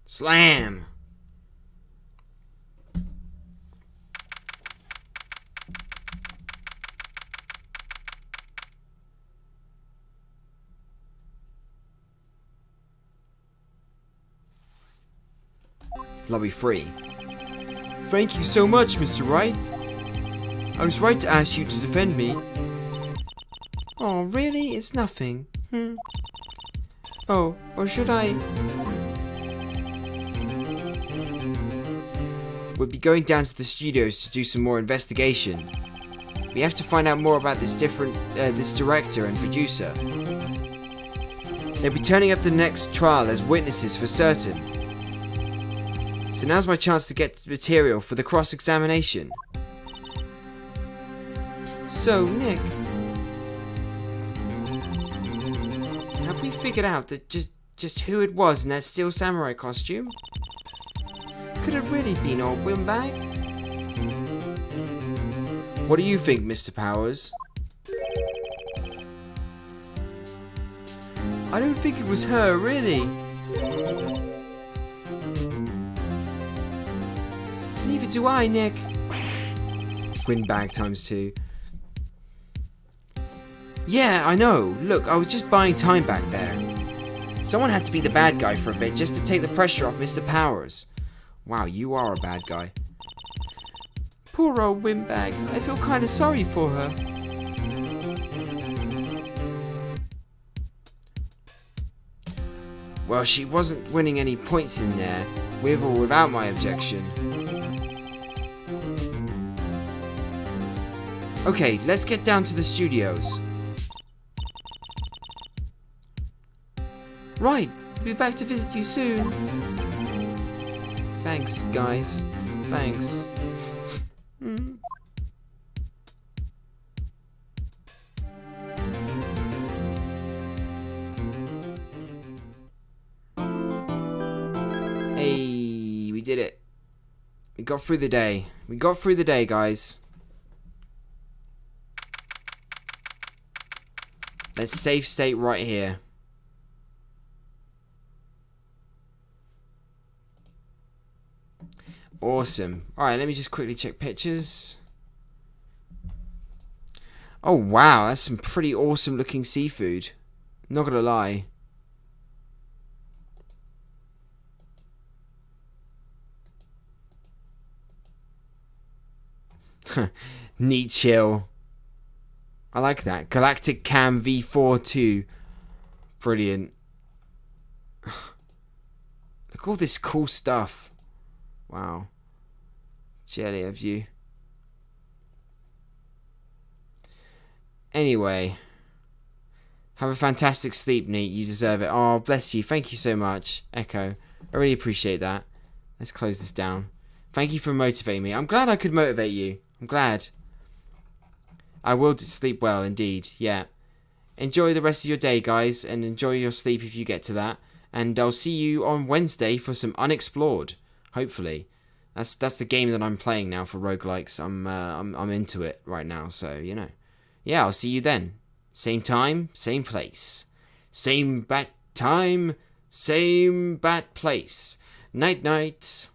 Slam! Lobby 3. Thank you so much, Mr. Wright. I was right to ask you to defend me. Oh, really? It's nothing. Oh, or should I... We'll be going down to the studios to do some more investigation. We have to find out more about this director and producer. They'll be turning up the next trial as witnesses for certain. So now's my chance to get material for the cross-examination. So, Nick, have we figured out that just who it was in that Steel Samurai costume? Could it really been old Windbag? What do you think, Mr. Powers? I don't think it was her, really. Neither do I, Nick. Windbag ×2. Yeah, I know. Look, I was just buying time back there. Someone had to be the bad guy for a bit just to take the pressure off Mr. Powers. Wow, you are a bad guy. Poor old Windbag. I feel kind of sorry for her. Well, she wasn't winning any points in there, with or without my objection. Okay, let's get down to the studios. Right, be back to visit you soon. Thanks, guys. Thanks. Hey, we did it. We got through the day. We got through the day, guys. Let's save state right here. Awesome. Alright, let me just quickly check pictures. Oh wow, that's some pretty awesome looking seafood. Not gonna lie. Neat chill. I like that. Galactic Cam V42. Brilliant. Look at all this cool stuff. Wow. Jelly of you. Anyway. Have a fantastic sleep, Neat. You deserve it. Oh, bless you. Thank you so much, Echo. I really appreciate that. Let's close this down. Thank you for motivating me. I'm glad I could motivate you. I'm glad. I will sleep well, indeed. Yeah. Enjoy the rest of your day, guys, and enjoy your sleep if you get to that. And I'll see you on Wednesday for some Unexplored. Hopefully, that's the game that I'm playing now for roguelikes. I'm into it right now. So you know, yeah. I'll see you then. Same time, same place. Same bat time, same bat place. Night night.